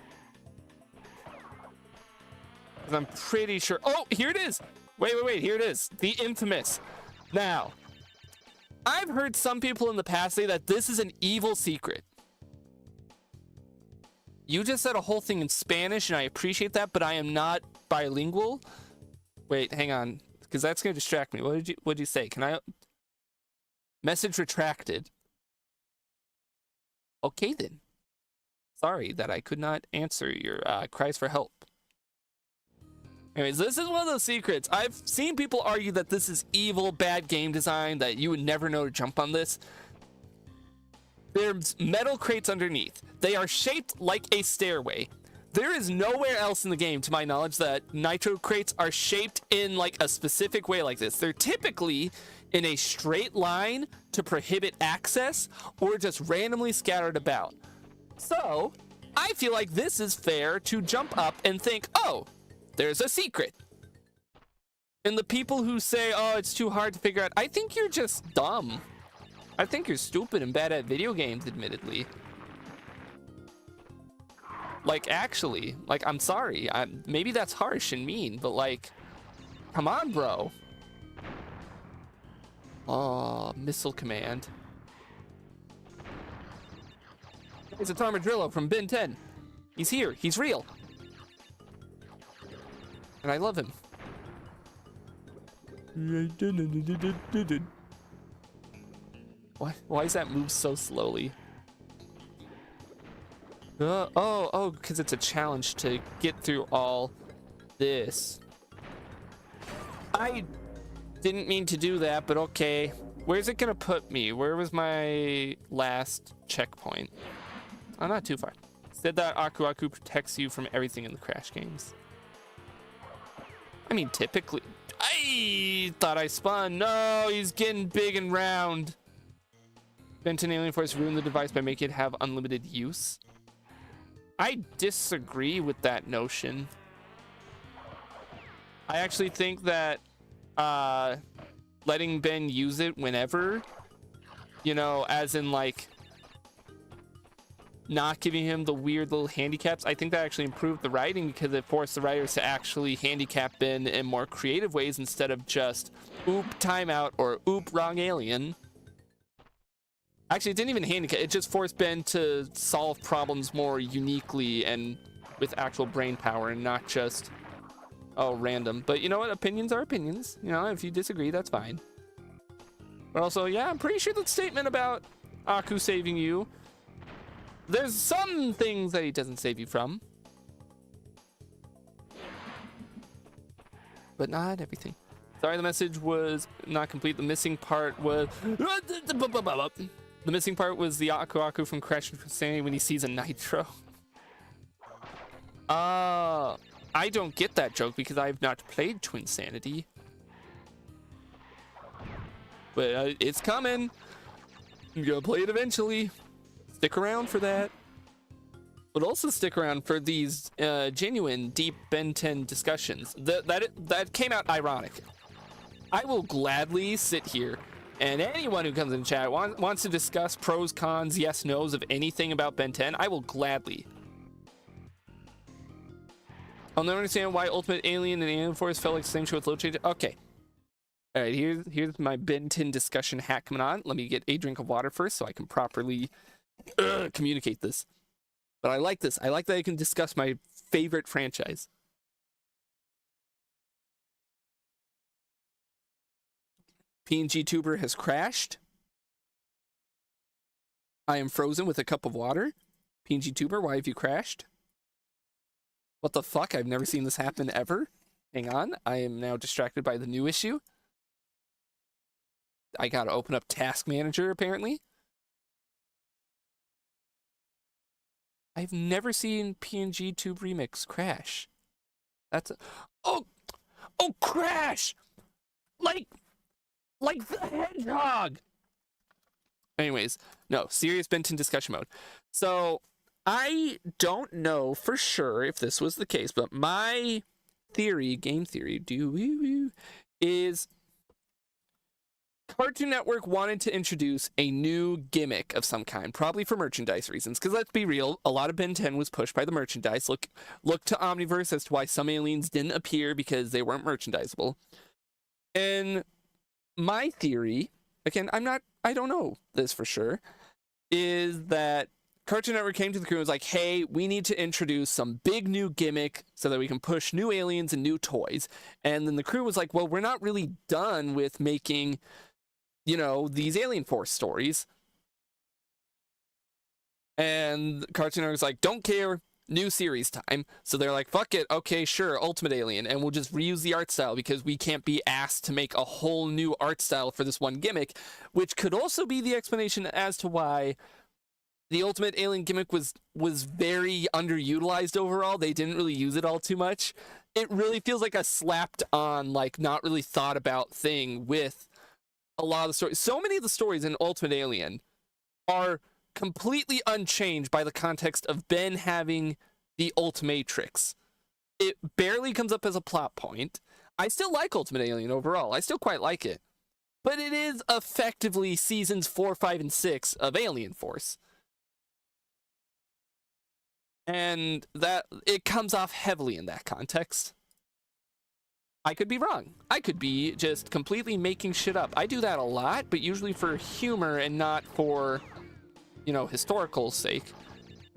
'Cause I'm pretty sure... Oh, here it is! Wait, here it is. The infamous. Now, I've heard some people in the past say that this is an evil secret. You just said a whole thing in Spanish, and I appreciate that, but I am not bilingual. Wait, hang on, because that's going to distract me. What did you say? Can I... Message retracted. Okay, then. Sorry that I could not answer your cries for help. Anyways, this is one of those secrets. I've seen people argue that this is evil, bad game design, that you would never know to jump on this. There's metal crates underneath. They are shaped like a stairway. There is nowhere else in the game, to my knowledge, that nitro crates are shaped in like a specific way like this. They're typically in a straight line to prohibit access or just randomly scattered about. So I feel like this is fair to jump up and think, oh, there's a secret. And the people who say, oh, it's too hard to figure out, I think you're just dumb. I think you're stupid and bad at video games, admittedly. Like, actually, like, I'm sorry. Maybe that's harsh and mean, but like, come on, bro. Oh, missile command. It's a Armadillo from Ben 10. He's here. He's real. And I love him. Why is that move so slowly? Oh, because it's a challenge to get through all this. I didn't mean to do that, but okay. Where's it gonna put me? Where was my last checkpoint? Oh, not too far. Said that Aku Aku protects you from everything in the Crash games. I mean, typically... I thought I spun. No, he's getting big and round. Benton Alien Force ruined the device by making it have unlimited use. I disagree with that notion. I actually think that letting Ben use it whenever, you know, as in like not giving him the weird little handicaps, I think that actually improved the writing because it forced the writers to actually handicap Ben in more creative ways instead of just oop timeout or oop wrong alien. Actually, it didn't even handicap, it just forced Ben to solve problems more uniquely and with actual brain power and not just, oh, random. But you know what? Opinions are opinions. You know, if you disagree, that's fine. But also, yeah, I'm pretty sure that statement about Aku saving you, there's some things that he doesn't save you from. But not everything. Sorry, the message was not complete. The missing part was... The missing part was the Aku Aku from Crash Insanity when he sees a Nitro. I don't get that joke because I have not played Twinsanity. But it's coming. I'm gonna play it eventually. Stick around for that. But also stick around for these genuine deep Ben 10 discussions. That came out ironic. I will gladly sit here, and anyone who comes in chat wants to discuss pros, cons, yes, no's of anything about Ben 10, I will gladly. I'll never understand why Ultimate Alien and Alien Force felt like the same show with little changes. Okay. All right, here's my Ben 10 discussion hack coming on. Let me get a drink of water first so I can properly communicate this. But I like this. I like that I can discuss my favorite franchise. PNG Tuber has crashed. I am frozen with a cup of water. PNG Tuber, why have you crashed? What the fuck? I've never seen this happen ever. Hang on. I am now distracted by the new issue. I gotta open up Task Manager, apparently. I've never seen PNG Tube Remix crash. That's a... Oh, crash! Like the hedgehog! Anyways, no, serious Ben 10 discussion mode. So, I don't know for sure if this was the case, but my theory, game theory, is Cartoon Network wanted to introduce a new gimmick of some kind, probably for merchandise reasons, because let's be real, a lot of Ben 10 was pushed by the merchandise. Look to Omniverse as to why some aliens didn't appear because they weren't merchandisable. And my theory, again, I don't know this for sure, is that Cartoon Network came to the crew and was like, hey, we need to introduce some big new gimmick so that we can push new aliens and new toys. And then the crew was like, well, we're not really done with making, you know, these Alien Force stories. And Cartoon Network was like, don't care, new series time. So they're like, fuck it, okay, sure, Ultimate Alien, and we'll just reuse the art style because we can't be asked to make a whole new art style for this one gimmick, which could also be the explanation as to why the Ultimate Alien gimmick was very underutilized overall. They didn't really use it all too much. It really feels like a slapped on, like, not really thought about thing with a lot of the stories. So many of the stories in Ultimate Alien are completely unchanged by the context of Ben having the Ultimatrix. It barely comes up as a plot point. I still like Ultimate Alien overall. I still quite like it. But it is effectively seasons 4, 5, and 6 of Alien Force. And that it comes off heavily in that context. I could be wrong. I could be just completely making shit up. I do that a lot, but usually for humor and not for, you know, historical sake.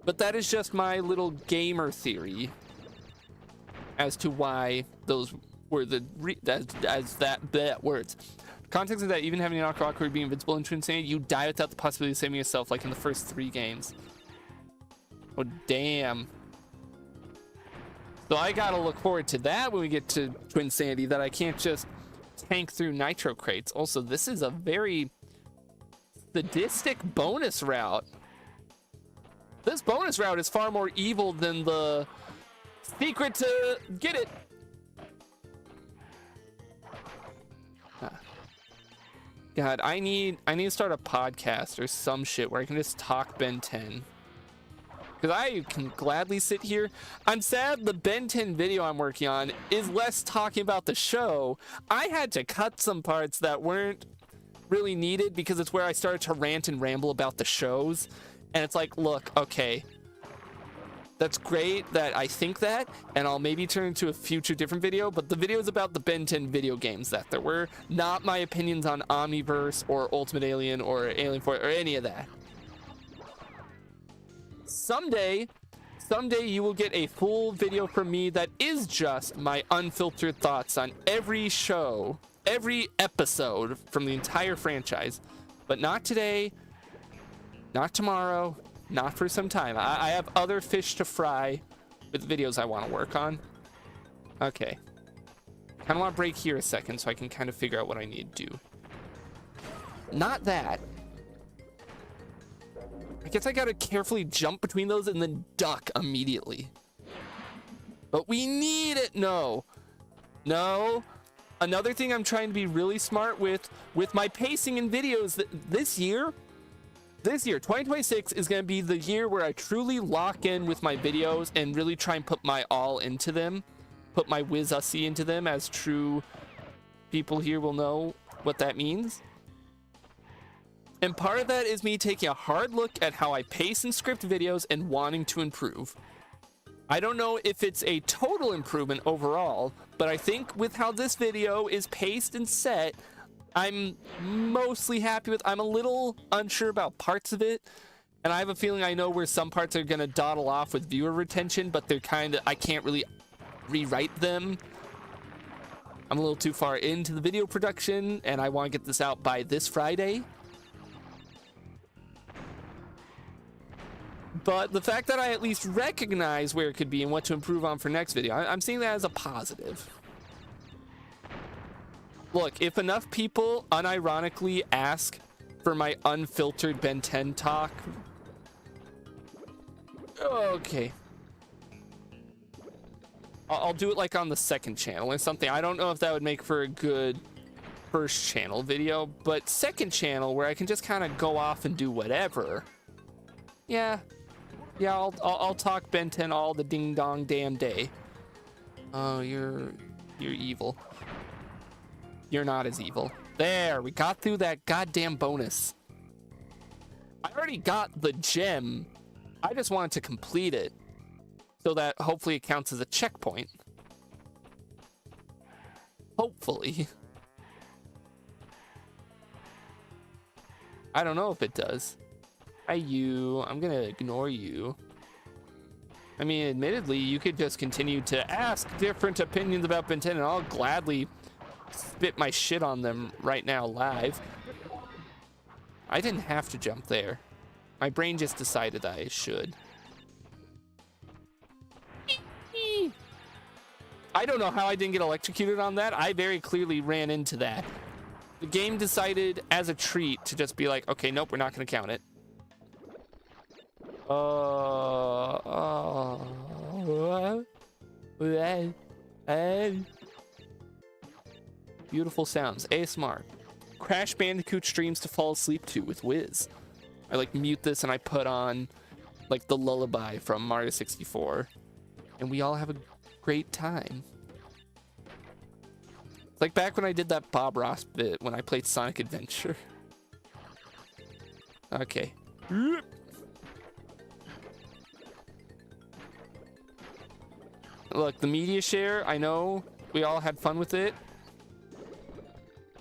But that is just my little gamer theory as to why those were the words. Context of that, even having an Aqua Rock being invincible into insanity, you die without the possibility of saving yourself, like in the first 3 games. Oh, damn. So I gotta look forward to that when we get to Twin Sandy, that I can't just tank through nitro crates. Also, this is a very sadistic bonus route. This bonus route is far more evil than the secret to get it. God, I need to start a podcast or some shit where I can just talk Ben 10. Because I can gladly sit here. I'm sad the Ben 10 video I'm working on is less talking about the show. I had to cut some parts that weren't really needed because it's where I started to rant and ramble about the shows. And it's like, look, okay, that's great that I think that, and I'll maybe turn into a future different video, but the video is about the Ben 10 video games that there were, not my opinions on Omniverse or Ultimate Alien or Alien Force or any of that. Someday you will get a full video from me that is just my unfiltered thoughts on every show, every episode from the entire franchise. But not today, not tomorrow, not for some time. I have other fish to fry with videos I want to work on. Okay. Kind of want to break here a second so I can kind of figure out what I need to do. Not that. I guess I gotta carefully jump between those and then duck immediately. But we need it. No. Another thing I'm trying to be really smart with my pacing in videos, that this year, 2026 is going to be the year where I truly lock in with my videos and really try and put my all into them. Put my whiz-ussy into them, as true people here will know what that means. And part of that is me taking a hard look at how I pace and script videos and wanting to improve. I don't know if it's a total improvement overall, but I think with how this video is paced and set, I'm mostly happy with. I'm a little unsure about parts of it, and I have a feeling I know where some parts are going to dawdle off with viewer retention, but they're kind of, I can't really rewrite them. I'm a little too far into the video production, and I want to get this out by this Friday. But the fact that I at least recognize where it could be and what to improve on for next video, I'm seeing that as a positive. Look, if enough people unironically ask for my unfiltered Ben 10 talk, okay, I'll do it like on the second channel or something. I don't know if that would make for a good first channel video, but second channel where I can just kind of go off and do whatever. Yeah, I'll talk Ben 10 all the ding dong damn day. Oh, you're evil. You're not as evil. There, we got through that goddamn bonus. I already got the gem. I just wanted to complete it so that hopefully it counts as a checkpoint. Hopefully. I don't know if it does. Hi, you. I'm gonna ignore you. I mean, admittedly, you could just continue to ask different opinions about Ben 10, and I'll gladly spit my shit on them right now live. I didn't have to jump there. My brain just decided I should. I don't know how I didn't get electrocuted on that. I very clearly ran into that. The game decided as a treat to just be like, okay, nope, we're not going to count it. Beautiful sounds. ASMR. Crash Bandicoot streams to fall asleep to with Wiz. I like mute this and I put on like the lullaby from Mario 64. And we all have a great time. It's like back when I did that Bob Ross bit when I played Sonic Adventure. Okay. Look, the media share, I know we all had fun with it.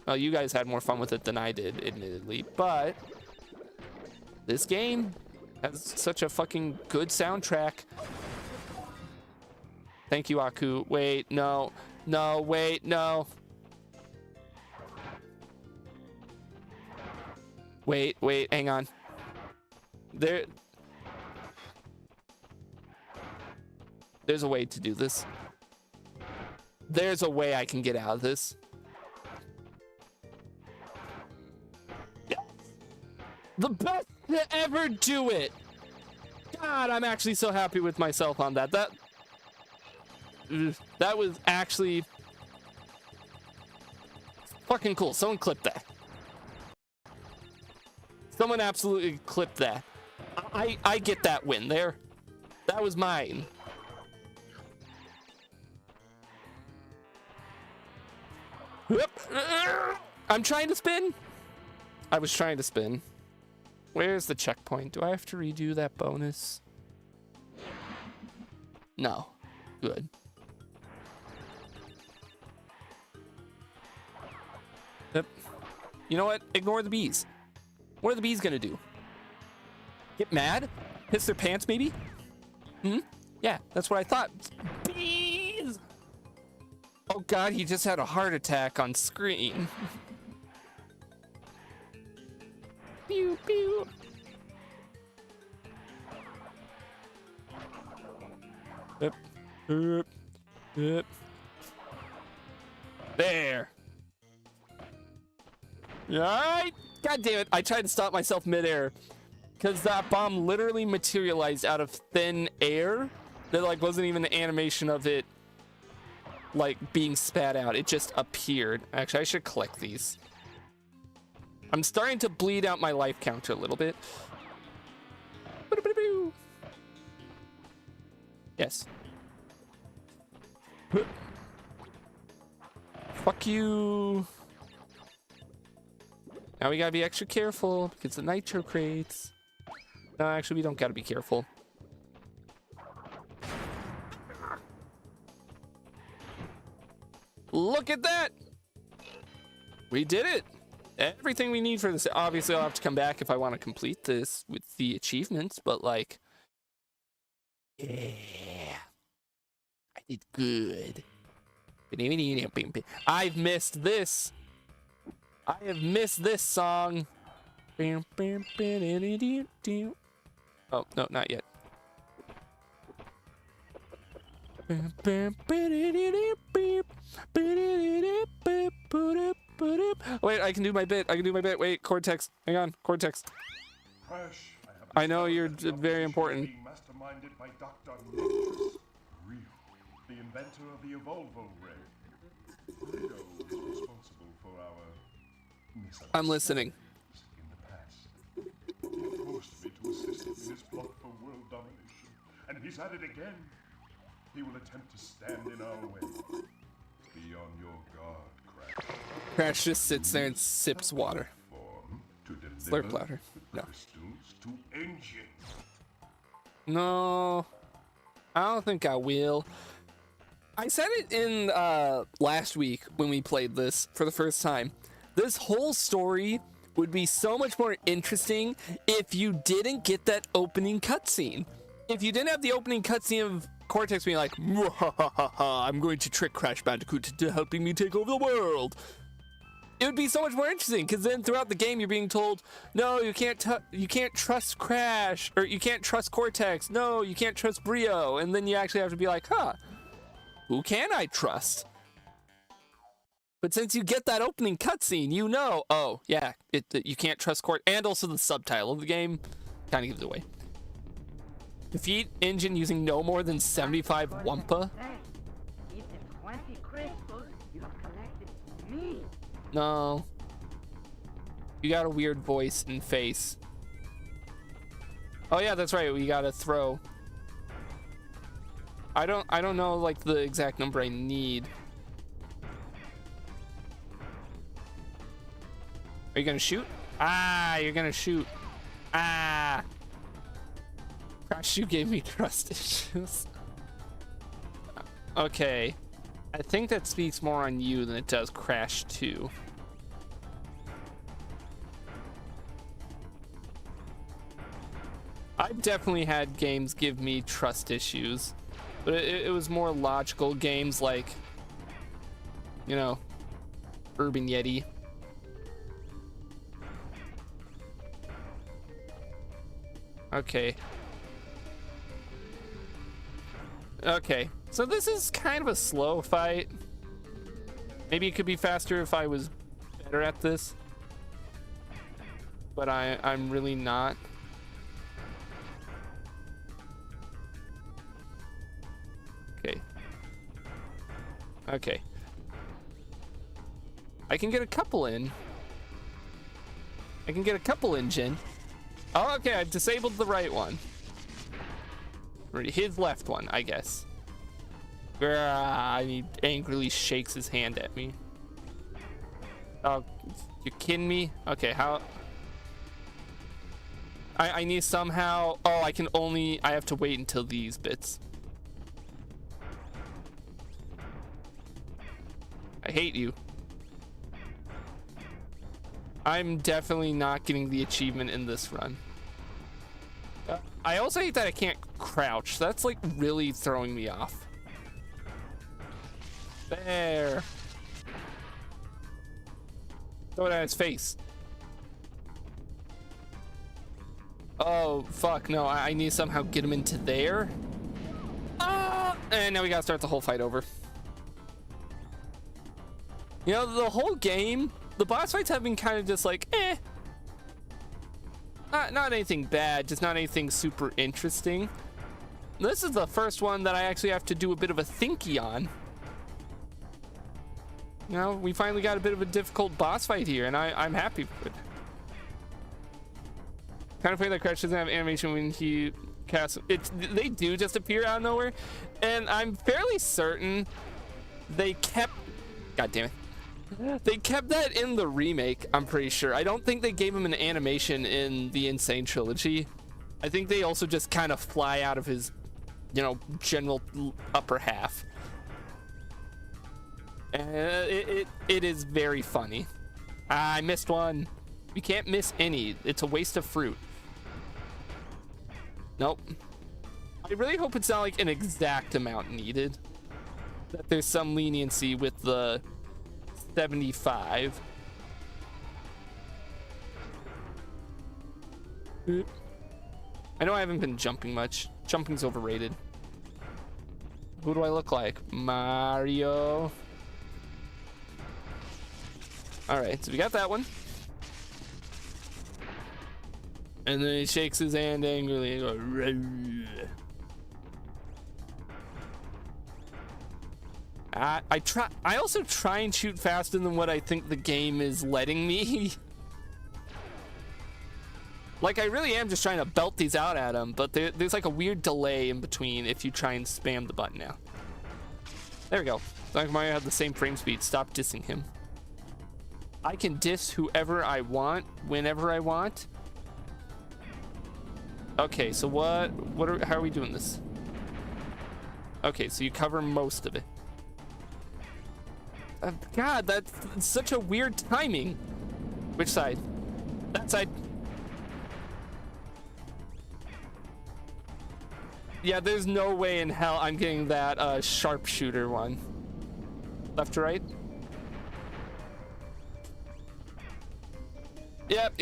Well, you guys had more fun with it than I did, admittedly, but this game has such a fucking good soundtrack. Thank you, Aku. Wait, no. No, wait, no. Wait, hang on. There's a way to do this. There's a way I can get out of this. The best to ever do it. God, I'm actually so happy with myself on that. That was actually fucking cool. Someone clipped that. Someone absolutely clipped that. I get that win there. That was mine. I'm trying to spin. I was trying to spin. Where's the checkpoint? Do I have to redo that bonus? No. Good. Yep. You know what? Ignore the bees. What are the bees gonna do? Get mad? Piss their pants, maybe? Yeah, that's what I thought. Bees! Oh god, he just had a heart attack on screen. Pew, pew. Yep. Yep. Yep. There. Alright. God damn it. I tried to stop myself midair because that bomb literally materialized out of thin air. There like wasn't even an animation of it like being spat out. It just appeared. Actually, I should collect these. I'm starting to bleed out my life counter a little bit. Yes. Fuck you. Now we gotta be extra careful because the nitro crates. No, actually, we don't gotta be careful. Look at that! We did it! Everything we need for this. Obviously, I'll have to come back if I want to complete this with the achievements, but like, yeah, I did good. I've missed this. I have missed this song. Oh, no, not yet. Wait, I can do my bit. I can do my bit. Wait, Cortex. Hang on, Cortex. Crash, I know you're discovered very that important. being masterminded by Dr. Rio, the inventor of the Evolvo ray. Rio is responsible for our I'm listening. in the past. He forced me to assist him in his plot for world domination, and he's at it again. He will attempt to stand in our way. Be on your guard, Crash. Crash just sits there and sips water. Form to Slurp deliver louder. the No. crystals to Engine. No, I don't think I will. I said it in last week when we played this for the first time. This whole story would be so much more interesting if you didn't get that opening cutscene. If you didn't have the opening cutscene of Cortex being like, I'm going to trick Crash Bandicoot to helping me take over the world. It would be so much more interesting, because then throughout the game you're being told, no, you can't trust Crash, or you can't trust Cortex, no, you can't trust Brio, and then you actually have to be like, who can I trust? But since you get that opening cutscene, you know, oh yeah, you can't trust and also the subtitle of the game kind of gives it away. Defeat Engine using no more than 75 Wumpa. Keep the 20 crystals you have collected to me. No. You got a weird voice and face. Oh yeah, that's right. We gotta throw. I don't know like the exact number I need. Are you gonna shoot? Ah, you're gonna shoot. Ah. Crash, you gave me trust issues. Okay. I think that speaks more on you than it does Crash 2. I've definitely had games give me trust issues, but it was more logical games like, you know, Urban Yeti. Okay. Okay, so this is kind of a slow fight. Maybe it could be faster if I was better at this, but I'm really not. Okay. Okay. I can get a couple in. I can get a couple in, Jin. Oh, okay, I've disabled the right one. Or his left one, I guess. He angrily shakes his hand at me. Oh, you kidding me? Okay, how? I need somehow. Oh, I have to wait until these bits. I hate you. I'm definitely not getting the achievement in this run. I also hate that I can't crouch. That's like really throwing me off. There. Throw it at his face. Oh, fuck. No, I need to somehow get him into there. Ah! And now we gotta start the whole fight over. You know, the whole game, the boss fights have been kind of just like, eh. Not anything bad, just not anything super interesting. This is the first one that I actually have to do a bit of a thinky on. You know, we finally got a bit of a difficult boss fight here, and I'm happy with it. Kind of funny that Crash doesn't have animation when he casts. They do just appear out of nowhere, and I'm fairly certain they kept. God damn it. They kept that in the remake, I'm pretty sure. I don't think they gave him an animation in the Insane Trilogy. I think they also just kind of fly out of his, you know, general upper half. It is very funny. I missed one. You can't miss any. It's a waste of fruit. Nope. I really hope it's not like an exact amount needed. That there's some leniency with the 75. I know I haven't been jumping much. Jumping's overrated. Who do I look like? Mario. All right, so we got that one. And then he shakes his hand angrily and goes, "Roar." I also try and shoot faster than what I think the game is letting me. Like, I really am just trying to belt these out at him, but there's like a weird delay in between if you try and spam the button now. There we go. Like Mario had the same frame speed. Stop dissing him. I can diss whoever I want, whenever I want. Okay, so how are we doing this? Okay, so you cover most of it. God, that's such a weird timing. Which side? That side. Yeah, there's no way in hell I'm getting that sharpshooter one. Left to right? Yep.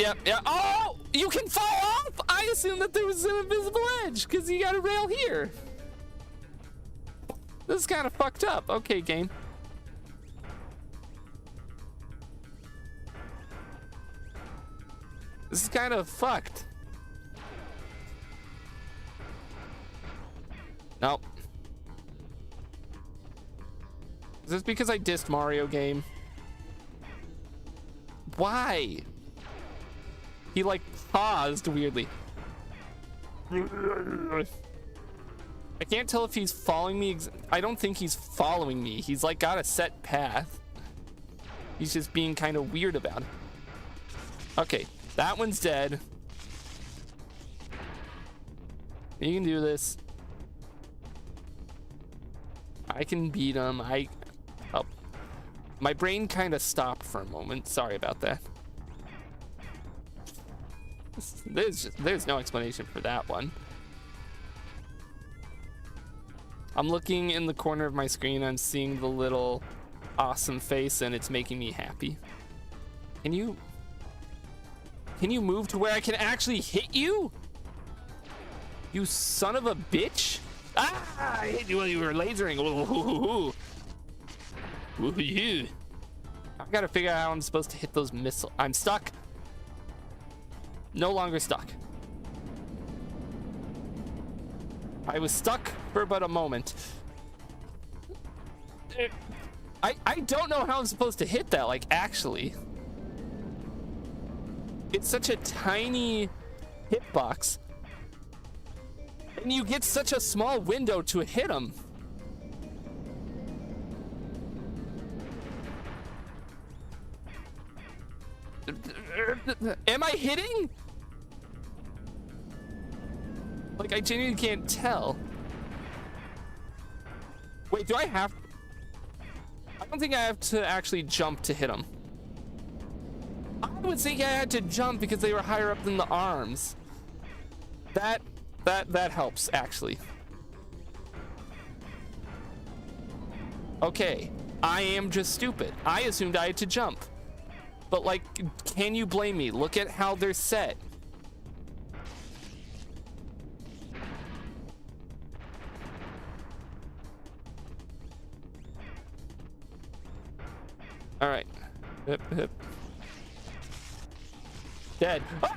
Oh! You can fall off! I assumed that there was an invisible edge because you got a rail here. This is kind of fucked up. Okay, game. This is kind of fucked. Nope. Is this because I dissed Mario game? Why? He like paused weirdly. I can't tell if he's following me. I don't think he's following me. He's like got a set path. He's just being kind of weird about it. Okay, that one's dead. You can do this. I can beat him. Oh, my brain kind of stopped for a moment. Sorry about that. There's no explanation for that one. I'm looking in the corner of my screen. I'm seeing the little awesome face, and it's making me happy. Can you move to where I can actually hit you? You son of a bitch! Ah! I hit you while you were lasering. Ooh. I gotta figure out how I'm supposed to hit those missiles. I'm stuck. No longer stuck. I was stuck for but a moment. I don't know how I'm supposed to hit that, like, actually. It's such a tiny hitbox. And you get such a small window to hit him. Am I hitting? Like, I genuinely can't tell. Wait, do I have... I don't think I have to actually jump to hit him. I would think I had to jump because they were higher up than the arms. That helps, actually. Okay, I am just stupid. I assumed I had to jump. But, like, can you blame me? Look at how they're set. All right. Hip. Dead. Ah!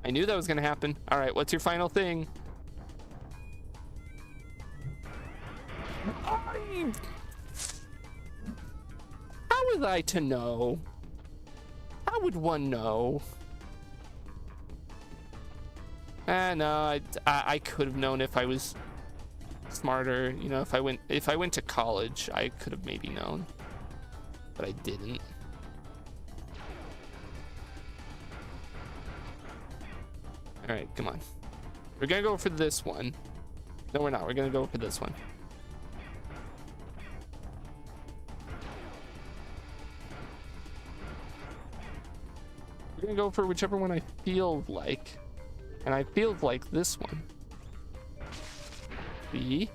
I knew that was gonna happen. All right, what's your final thing? How was I to know? How would one know? No, I could have known if I was smarter. You know, if I went to college, I could have maybe known, but I didn't. All right, come on. We're gonna go for this one. No, we're not. We're gonna go for this one. We're gonna go for whichever one I feel like. And I feel like this one. See?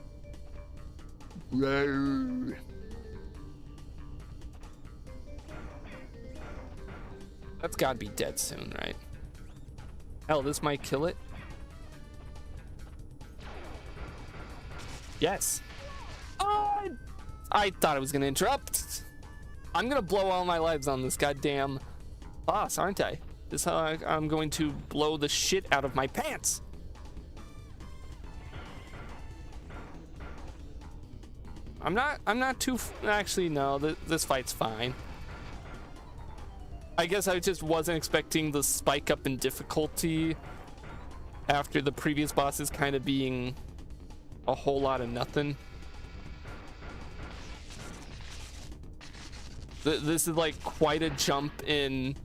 Roar. That's gotta be dead soon, right? Hell, this might kill it. Yes. Oh, I thought it was gonna interrupt. I'm gonna blow all my lives on this goddamn boss, aren't I? This is how I'm going to blow the shit out of my pants. I'm not too, actually, no, this fight's fine. I guess I just wasn't expecting the spike up in difficulty after the previous bosses kind of being a whole lot of nothing. This is like quite a jump in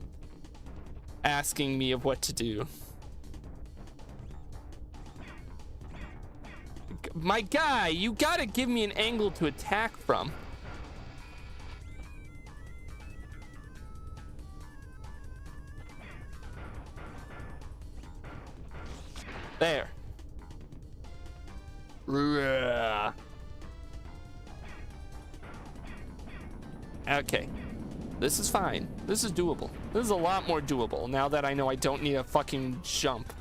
asking me of what to do. My guy, you gotta give me an angle to attack from. There. Okay. This is fine. This is doable. This is a lot more doable now that I know I don't need a fucking jump.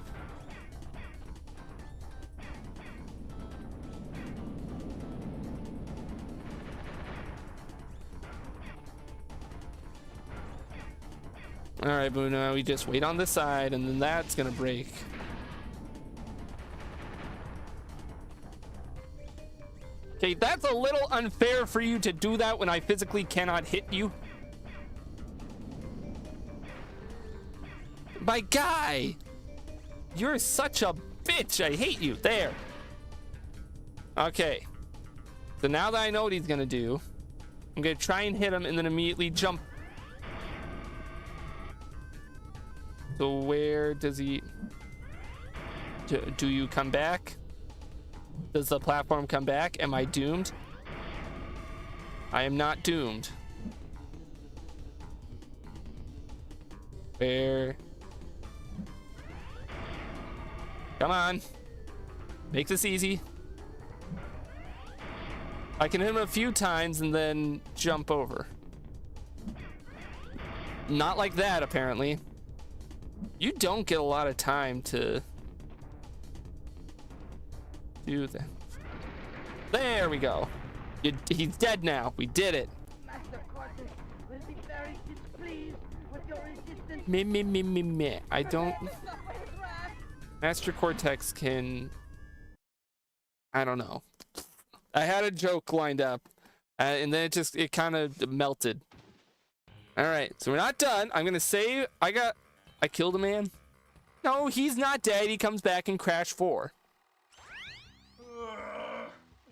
All right, but now we just wait on this side and then that's gonna break. Okay, that's a little unfair for you to do that when I physically cannot hit you. My guy, you're such a bitch. I hate you. There. Okay. So now that I know what he's gonna do, I'm gonna try and hit him and then immediately jump. So where does he... Do you come back? Does the platform come back? Am I doomed? I am not doomed. Where? Come on. Make this easy. I can hit him a few times and then jump over. Not like that, apparently. You don't get a lot of time to do that. There we go. He's dead now. We did it. Master Cortex will be very displeased with your resistance. Me. I don't... Master Cortex can... I don't know. I had a joke lined up, and then it kind of melted. All right, so we're not done. I'm gonna save. I killed a man. No, he's not dead. He comes back in Crash 4.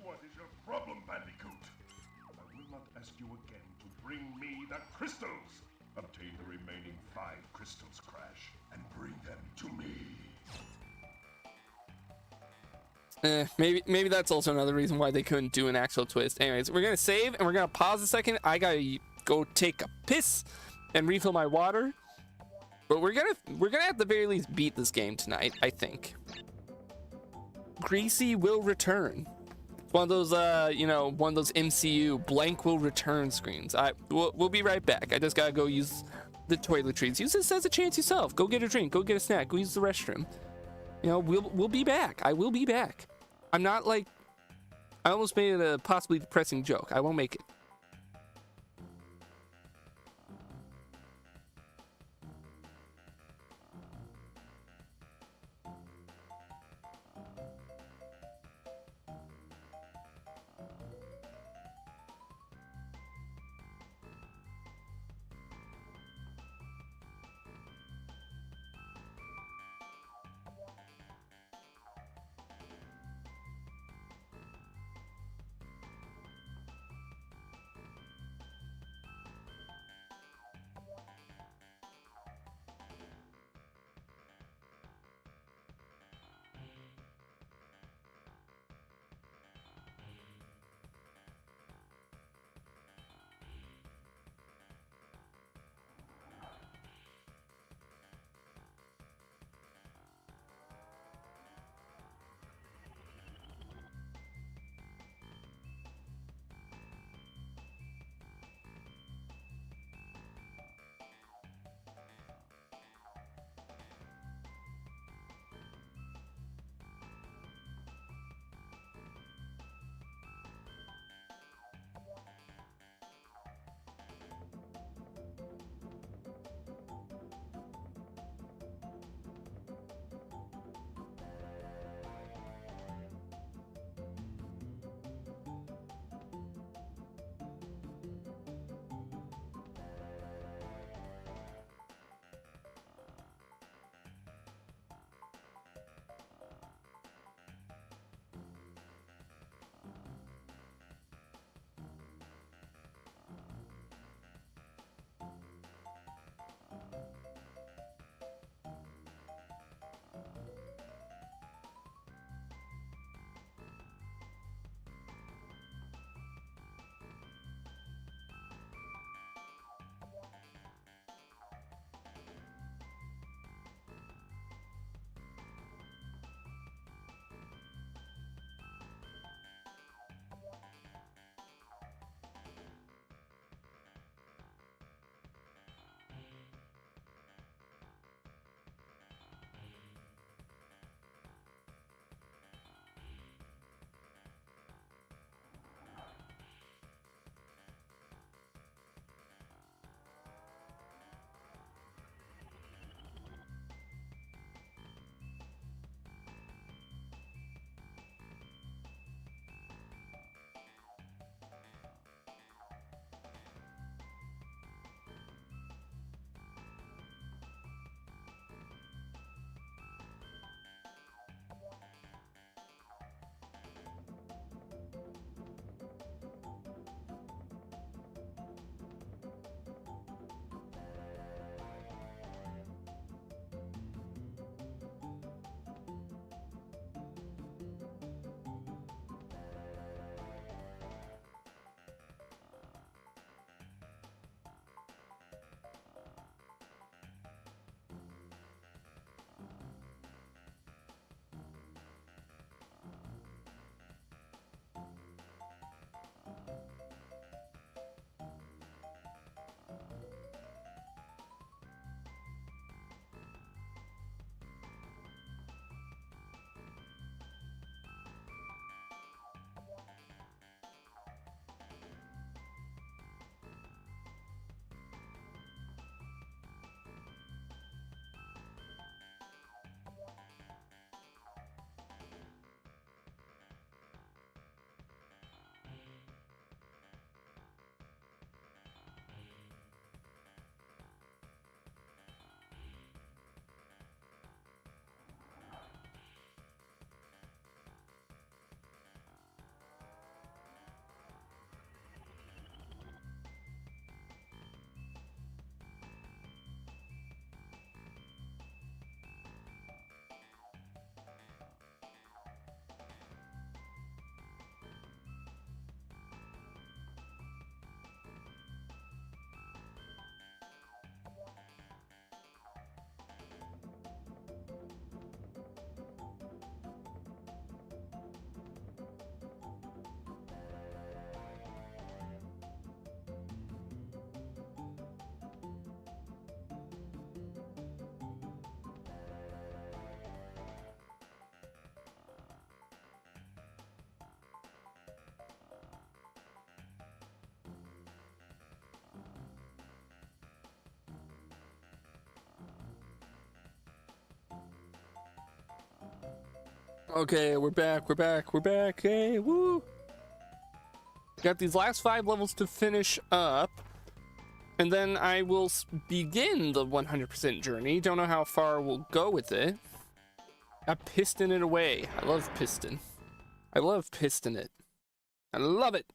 What is your problem, Bandicoot? I will not ask you again to bring me the crystals. Obtain the remaining 5 crystals, Crash, and bring them to me. Maybe that's also another reason why they couldn't do an actual twist. Anyways, we're gonna save and we're gonna pause a second. I gotta go take a piss and refill my water. But we're gonna at the very least beat this game tonight, I think. Greasy will return. One of those one of those MCU blank will return screens. We'll be right back. I just gotta go use the toiletries. Use this as a chance yourself. Go get a drink, go get a snack, go use the restroom. You know, we'll be back. I will be back. I'm not like, I almost made it a possibly depressing joke. I won't make it. Okay, we're back. Hey, woo! Got these last 5 levels to finish up, and then I will begin the 100% journey. Don't know how far we'll go with it. I piston it away. I love piston. I love piston it. I love it.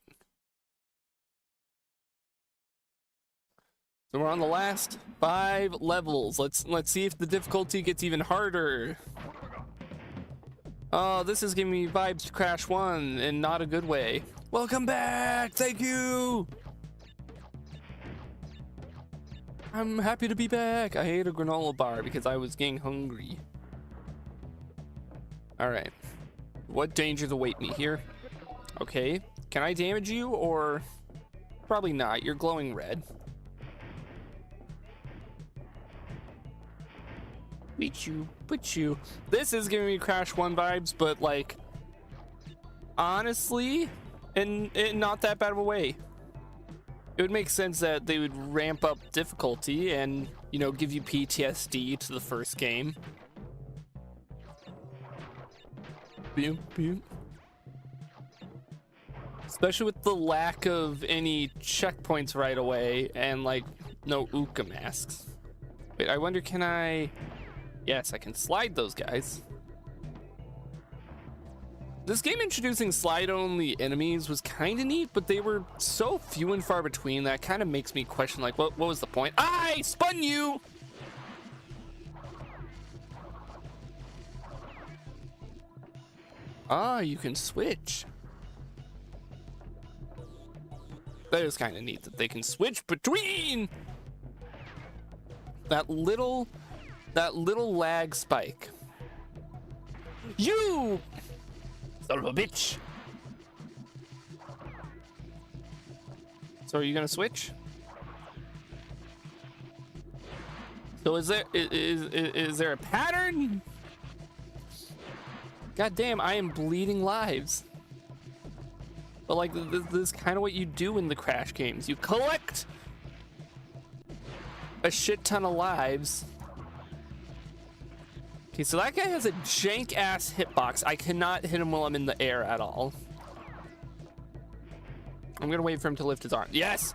So we're on the last 5 levels. Let's see if the difficulty gets even harder. Oh, this is giving me vibes to Crash 1 in not a good way. Welcome back! Thank you! I'm happy to be back. I ate a granola bar because I was getting hungry. Alright. What dangers await me here? Okay. Can I damage you or... Probably not. You're glowing red. Beat you. This is giving me Crash 1 vibes, but like... Honestly, in not that bad of a way. It would make sense that they would ramp up difficulty and, you know, give you PTSD to the first game. Boom. Especially with the lack of any checkpoints right away and like no Uka masks. Wait, I wonder, can I... Yes, I can slide those guys. This game introducing slide-only enemies was kind of neat, but they were so few and far between that kind of makes me question, like, what was the point? I spun you! Ah, you can switch. That is kind of neat that they can switch between that little lag spike. You son of a bitch. So are you gonna switch? So is there a pattern? God damn, I am bleeding lives. But like, this is kind of what you do in the Crash games. You collect a shit ton of lives. Okay, so that guy has a jank ass hitbox. I cannot hit him while I'm in the air at all. I'm gonna wait for him to lift his arm. Yes!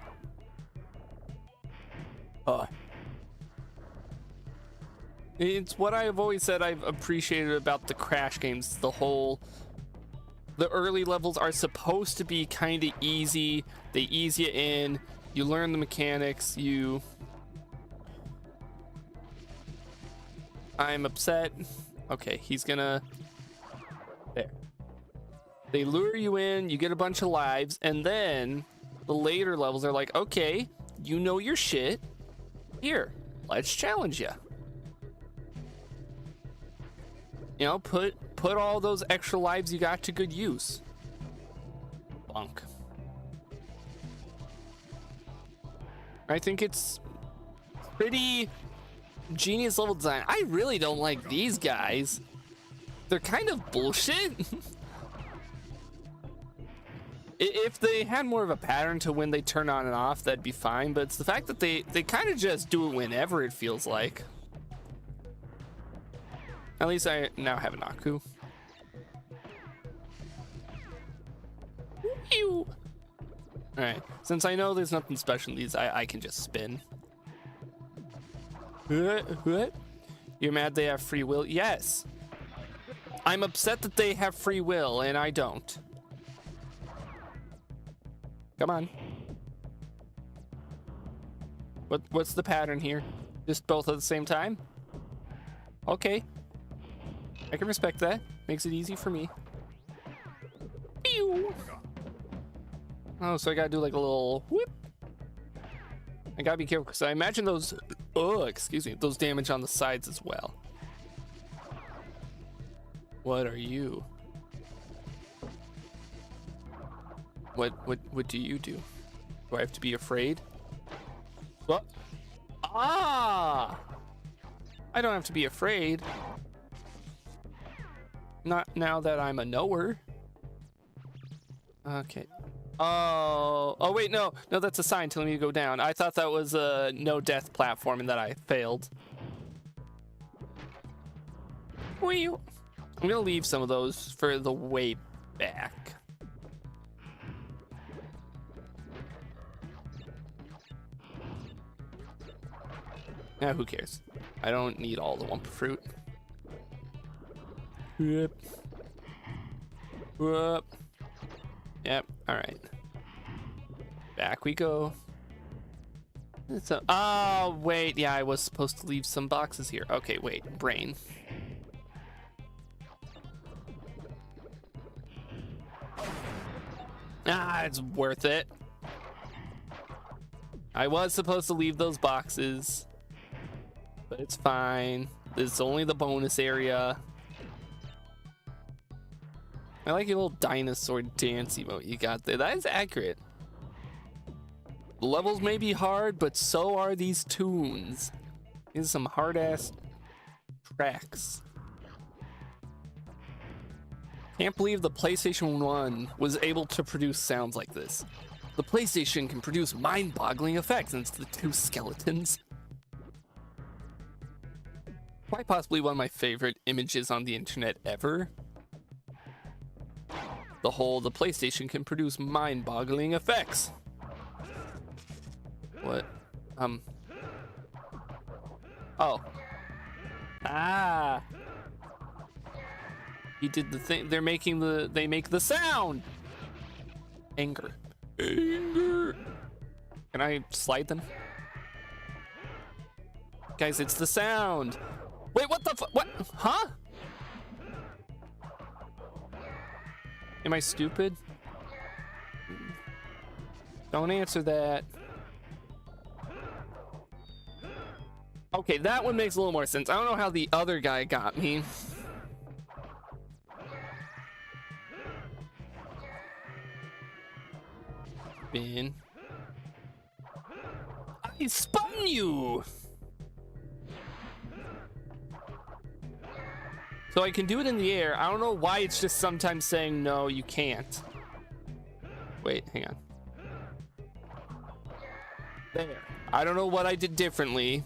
It's what I've always said I've appreciated about the Crash games. The early levels are supposed to be kind of easy. They ease you in. You learn the mechanics. I'm upset. Okay, he's gonna... There. They lure you in, you get a bunch of lives, and then the later levels are like, okay, you know your shit. Here, let's challenge you. You know, put all those extra lives you got to good use. Bonk. I think it's pretty genius level design. I really don't like these guys. They're kind of bullshit. If they had more of a pattern to when they turn on and off, that'd be fine. But it's the fact that they kind of just do it whenever it feels like. At least I now have an Aku. Alright, since I know there's nothing special in these, I can just spin. What? You're mad they have free will? Yes. I'm upset that they have free will and I don't. Come on. What's the pattern here? Just both at the same time? Okay. I can respect that. Makes it easy for me. Pew! Oh, so I gotta do like a little whoop. I gotta be careful because I imagine those, excuse me, those damage on the sides as well. What are you? What do you do? Do I have to be afraid? What? Ah! I don't have to be afraid. Not now that I'm a knower. Okay. Oh wait, no, that's a sign telling me to go down. I thought that was a no death platform and that I failed. Whee! I'm gonna leave some of those for the way back. Yeah, who cares? I don't need all the Wumpa fruit. Yep. Whoop. Yep. All right. Back we go. Oh, wait. Yeah, I was supposed to leave some boxes here. Okay, wait. Brain. Ah, it's worth it. I was supposed to leave those boxes, but it's fine. This is only the bonus area. I like your little dinosaur dance emote you got there. That is accurate. The levels may be hard, but so are these tunes. These are some hard-ass tracks. Can't believe the PlayStation 1 was able to produce sounds like this. The PlayStation can produce mind-boggling effects, and it's the two skeletons. Quite possibly one of my favorite images on the internet ever. The PlayStation can produce mind-boggling effects. What? Oh. Ah. He did the thing. They make the sound. Anger. Anger. Can I slide them? Guys, it's the sound. Wait, what the what? Huh? Am I stupid? Don't answer that. Okay, that one makes a little more sense. I don't know how the other guy got me. Spin. I spun you! So I can do it in the air. I don't know why it's just sometimes saying no, you can't. Wait, hang on. There. I don't know what I did differently,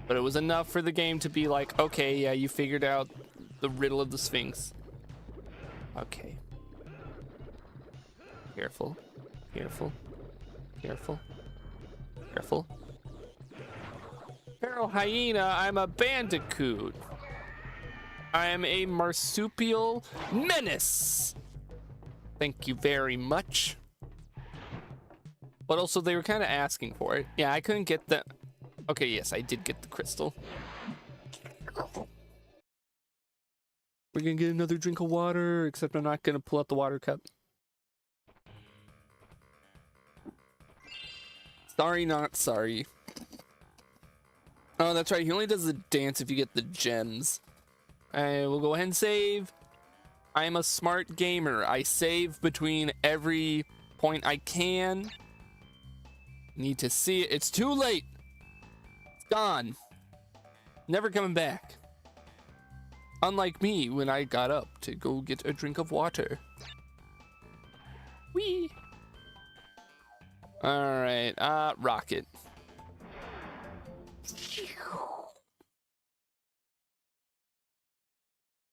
but it was enough for the game to be like, okay, yeah, you figured out the riddle of the Sphinx. Okay. Careful. Careful. Careful. Careful. Feral hyena, I'm a bandicoot. I am a marsupial menace. Thank you very much. But also, they were kind of asking for it. Yeah, I couldn't get that. Okay, yes, I did get the crystal. We're gonna get another drink of water, except I'm not gonna pull out the water cup. Sorry, not sorry. Oh, that's right. He only does the dance if you get the gems. We'll go ahead and save. I am a smart gamer. I save between every point I can. Need to see it. It's too late. It's gone. Never coming back. Unlike me when I got up to go get a drink of water. Whee! Alright, rocket.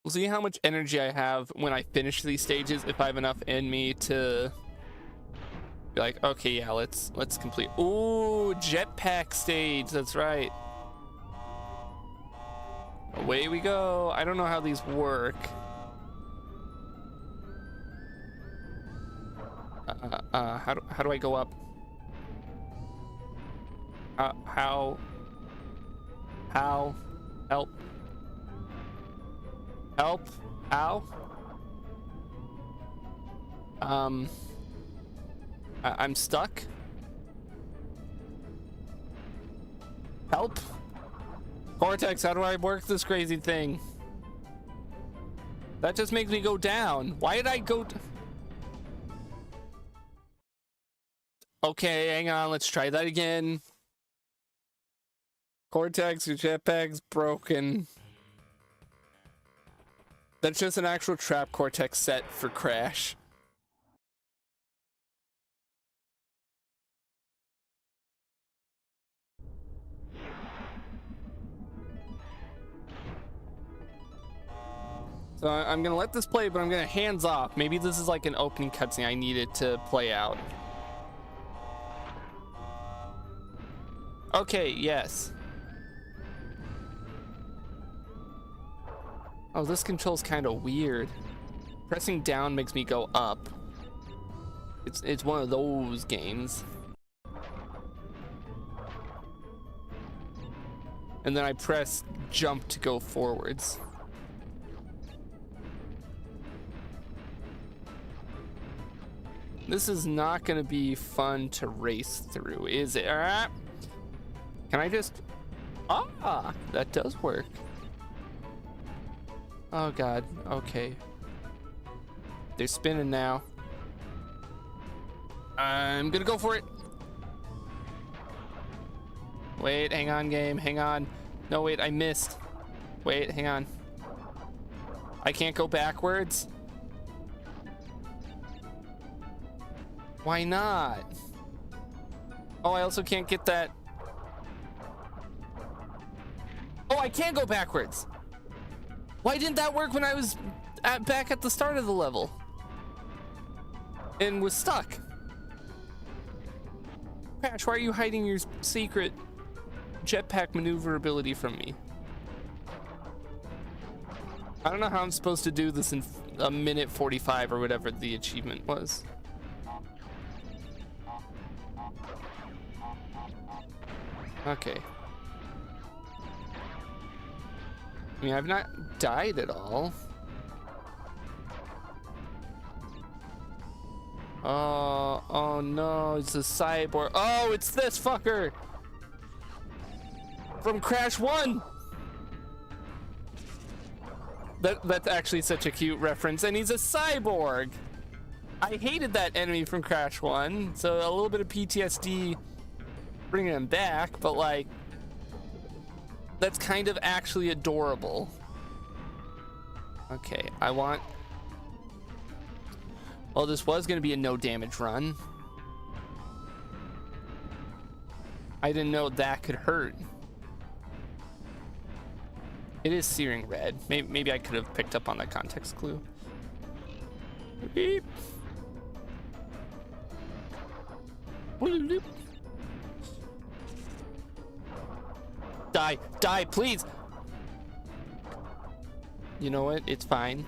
We'll see how much energy I have when I finish these stages, if I have enough in me to be like, okay, yeah, let's complete. Ooh, jetpack stage, that's right. Away we go. I don't know how these work. How do I go up? How? Help. Help? How? I'm stuck. Help? Cortex, how do I work this crazy thing? That just makes me go down. Why did I go? Okay, hang on. Let's try that again. Cortex, your jetpack's broken. That's just an actual trap Cortex set for Crash. So I'm gonna let this play, but I'm gonna hands off. Maybe this is like an opening cutscene I needed to play out. Okay, yes. Oh, this control's kind of weird. Pressing down makes me go up. It's one of those games. And then I press jump to go forwards. This is not gonna be fun to race through, is it? Can I just... Ah, that does work. Oh God, okay. They're spinning now. I'm gonna go for it. Wait, hang on, game, hang on. No, wait, I missed. Wait, hang on. I can't go backwards? Why not? Oh, I also can't get that. Oh, I can go backwards. Why didn't that work when I was back at the start of the level? And was stuck. Crash, why are you hiding your secret jetpack maneuverability from me? I don't know how I'm supposed to do this in a minute 45 or whatever the achievement was. Okay. I mean, I've not died at all. Oh no, it's a cyborg. Oh, it's this fucker from Crash 1. That's actually such a cute reference, and he's a cyborg. I hated that enemy from Crash 1, so a little bit of PTSD bringing him back, but like, that's kind of actually adorable. Okay, I want... Well, this was going to be a no damage run. I didn't know that could hurt. It is searing red. Maybe I could have picked up on that context clue. Beep. Die, die, please. You know what? It's fine.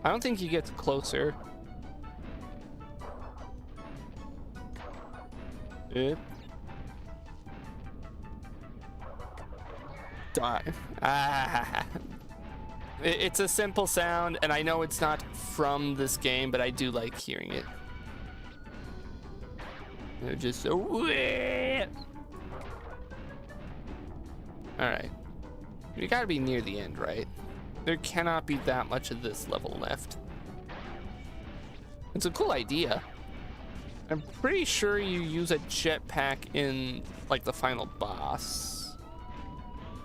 I don't think he gets closer. Die. Ah. It's a simple sound, and I know it's not from this game, but I do like hearing it. They're just so... Alright. We gotta be near the end, right? There cannot be that much of this level left. It's a cool idea. I'm pretty sure you use a jetpack in, like, the final boss.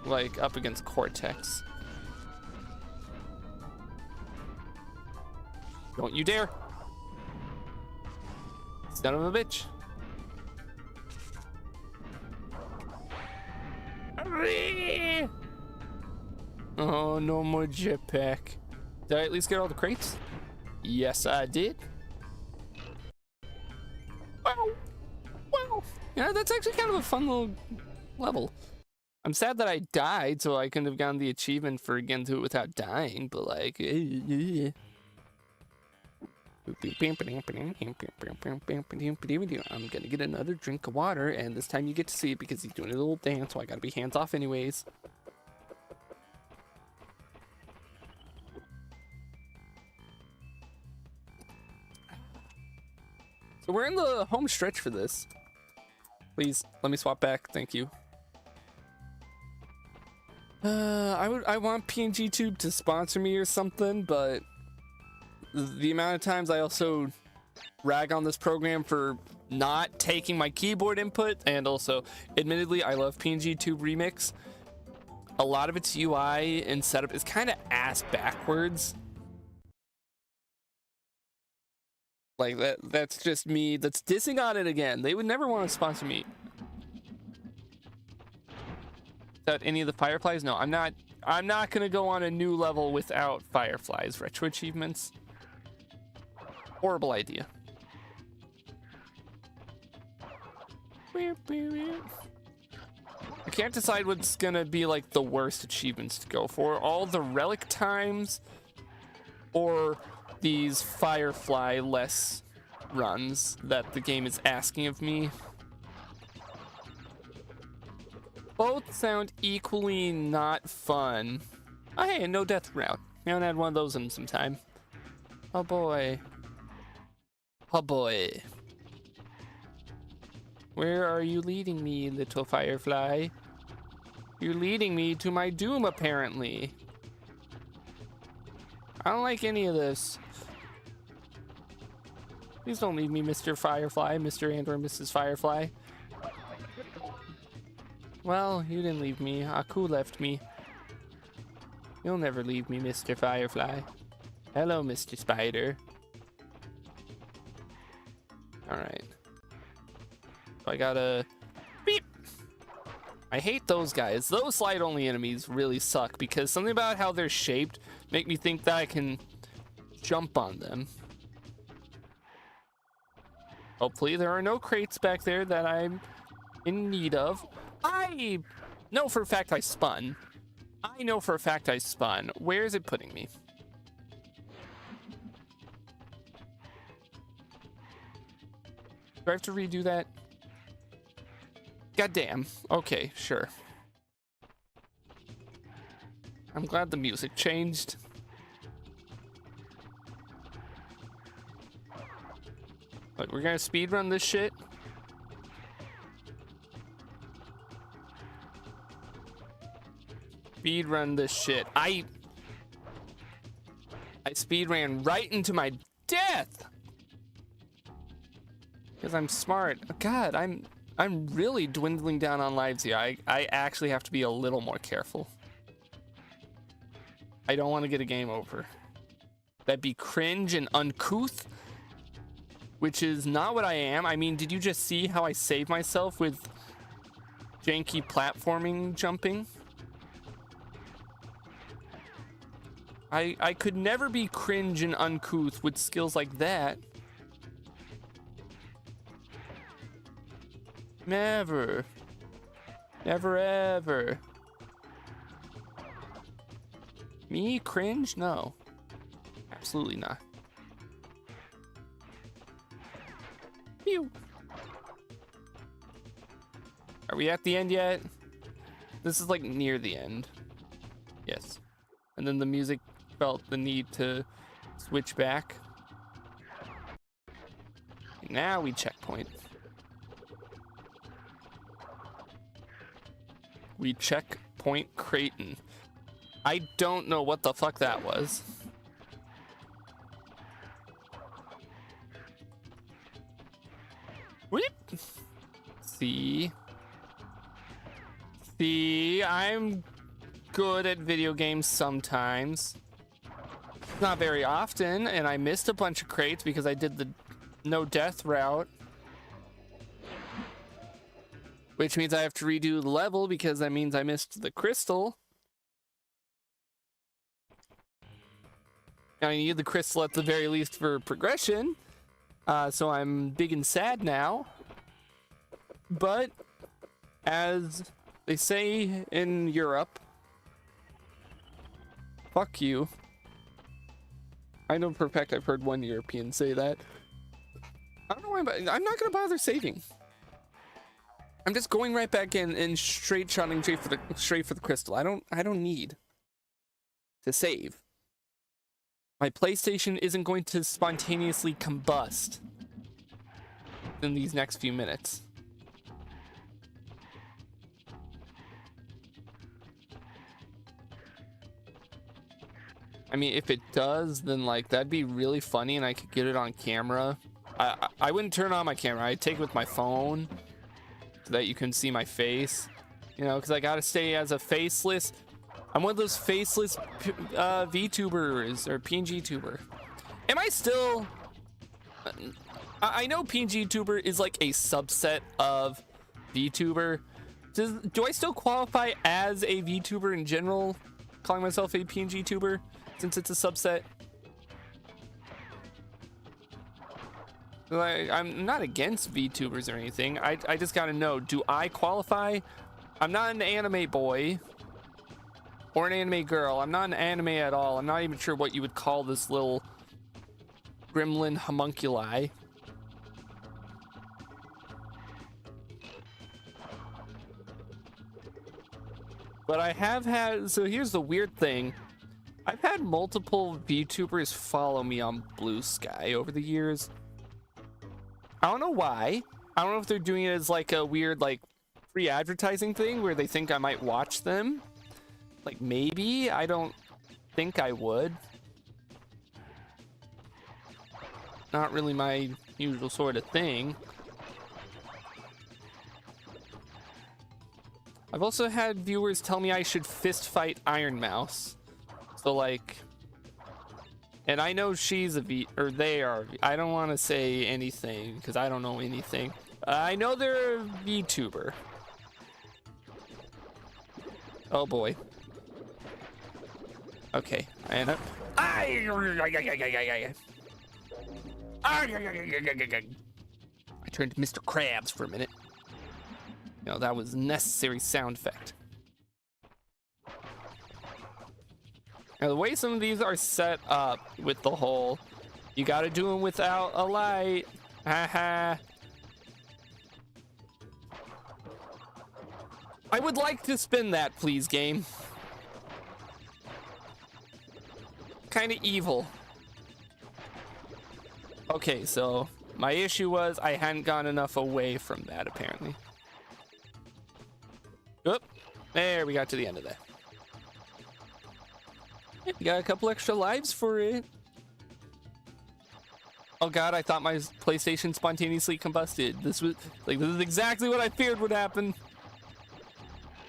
Like, up against Cortex. Don't you dare! Son of a bitch. Oh, no more jetpack. Did I at least get all the crates? Yes, I did. Wow. Wow. Yeah, that's actually kind of a fun little level. I'm sad that I died, so I couldn't have gotten the achievement for getting through it without dying, but like... I'm gonna get another drink of water, and this time you get to see it because he's doing a little dance, so I gotta be hands off anyways. So we're in the home stretch for this. Please, let me swap back, thank you. I want PNG Tube to sponsor me or something, but the amount of times I also rag on this program for not taking my keyboard input, and also, admittedly, I love PNG Tube Remix. A lot of its UI and setup is kind of ass backwards. Like, that's just me. That's dissing on it again. They would never want to sponsor me. Without any of the Fireflies? No, I'm not I'm not gonna go on a new level without Firefly's retro achievements. Horrible idea. I can't decide what's gonna be like the worst achievements to go for. All the relic times or these Firefly less runs that the game is asking of me. Both sound equally not fun. Oh, hey, a no death route. We haven't had one of those in some time. Oh boy. Oh boy. Where are you leading me, little Firefly? You're leading me to my doom, apparently. I don't like any of this. Please don't leave me, Mr. Firefly, Mr. and or Mrs. Firefly. Well, you didn't leave me. Aku left me. You'll never leave me, Mr. Firefly. Hello, Mr. Spider. Alright. So I gotta... Beep! I hate those guys. Those slide-only enemies really suck because something about how they're shaped make me think that I can jump on them. Hopefully there are no crates back there that I'm in need of. I know for a fact I spun. I know for a fact I spun. Where is it putting me? Do I have to redo that? Goddamn. Okay, sure. I'm glad the music changed. Look, we're gonna speedrun this shit. Speedrun this shit. I speedran right into my death because I'm smart. God, I'm really dwindling down on lives here. I actually have to be a little more careful. I don't want to get a game over. That'd be cringe and uncouth, which is not what I am. I mean, did you just see how I saved myself with janky platforming jumping? I could never be cringe and uncouth with skills like that. Never. Never ever. Me cringe? No. Absolutely not. Pew. Are we at the end yet? This is like near the end. Yes. And then the music felt the need to switch back. Now we checkpoint. We checkpoint Creighton. I don't know what the fuck that was. Whip. See, I'm good at video games sometimes. Not very often, and I missed a bunch of crates because I did the no death route. Which means I have to redo the level because that means I missed the crystal. I need the crystal at the very least for progression. So I'm big and sad now. But as they say in Europe, fuck you. I know for a fact I've heard one European say that. I don't know why, but I'm not gonna bother saving. I'm just going right back in and straight shotting straight for the crystal. I don't need to save. My PlayStation isn't going to spontaneously combust in these next few minutes. I mean, if it does, then like that'd be really funny and I could get it on camera. I wouldn't turn on my camera. I'd take it with my phone so that you can see my face, you know, because I gotta stay as a faceless. I'm one of those faceless VTubers or PNG tuber. Am I still? I know PNG tuber is like a subset of VTuber. Do I still qualify as a VTuber in general? calling myself a PNG tuber since it's a subset. Like, I'm not against VTubers or anything. I just gotta know, do I qualify? I'm not an anime boy or an anime girl. I'm not an anime at all. I'm not even sure what you would call this little gremlin homunculi. But I have had, so here's the weird thing. I've had multiple VTubers follow me on Blue Sky over the years. I don't know why. I don't know if they're doing it as like a weird like free advertising thing where they think I might watch them. Like maybe, I don't think I would. Not really my usual sort of thing. I've also had viewers tell me I should fist fight Iron Mouse. So like, and I know she's a V, or they are. I don't want to say anything because I don't know anything. I know they're a VTuber. Oh boy. Okay, and I turned to Mr. Krabs for a minute. You know, that was a necessary sound effect. Now, the way some of these are set up with the whole, you gotta do them without a light. Haha. I would like to spin that, please, game. Kind of evil. Okay, so my issue was I hadn't gone enough away from that, apparently. Oop, there we got to the end of that. We got a couple extra lives for it. Oh god, I thought my PlayStation spontaneously combusted. This is exactly what I feared would happen.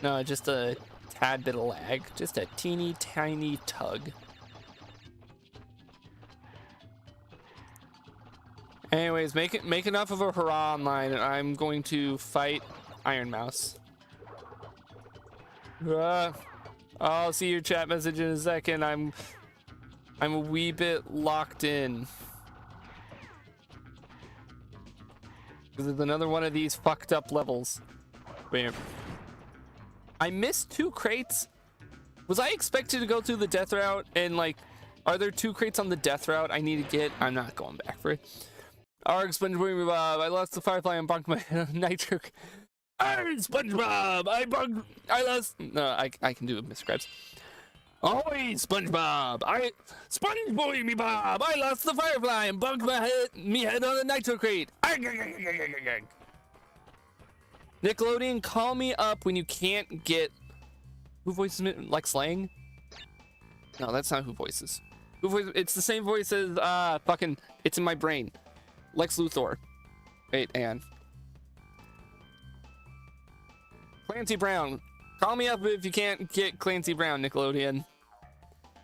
No, just a tad bit of lag. Just a teeny tiny tug. Anyways, make enough of a hurrah online and I'm going to fight Iron Mouse. I'll see your chat message in a second. I'm a wee bit locked in. This is another one of these fucked up levels. Bam. I missed 2 crates. Was I expected to go through the death route and like, are there 2 crates on the death route I need to get? I'm not going back for it. Arg, SpongeBob, I lost the Firefly and bunked my nitro. Arg, SpongeBob, I lost. No, I can do it, Mr. Krabs. Always, SpongeBob, SpongeBoy me Bob, I lost the Firefly and bunked me head on the nitro crate. Nickelodeon, call me up when you can't get. Who voices it? Lex Lang? No, that's not who voices. Who voices? It's the same voice as fucking. It's in my brain. Lex Luthor. Wait, and Clancy Brown. Call me up if you can't get Clancy Brown, Nickelodeon.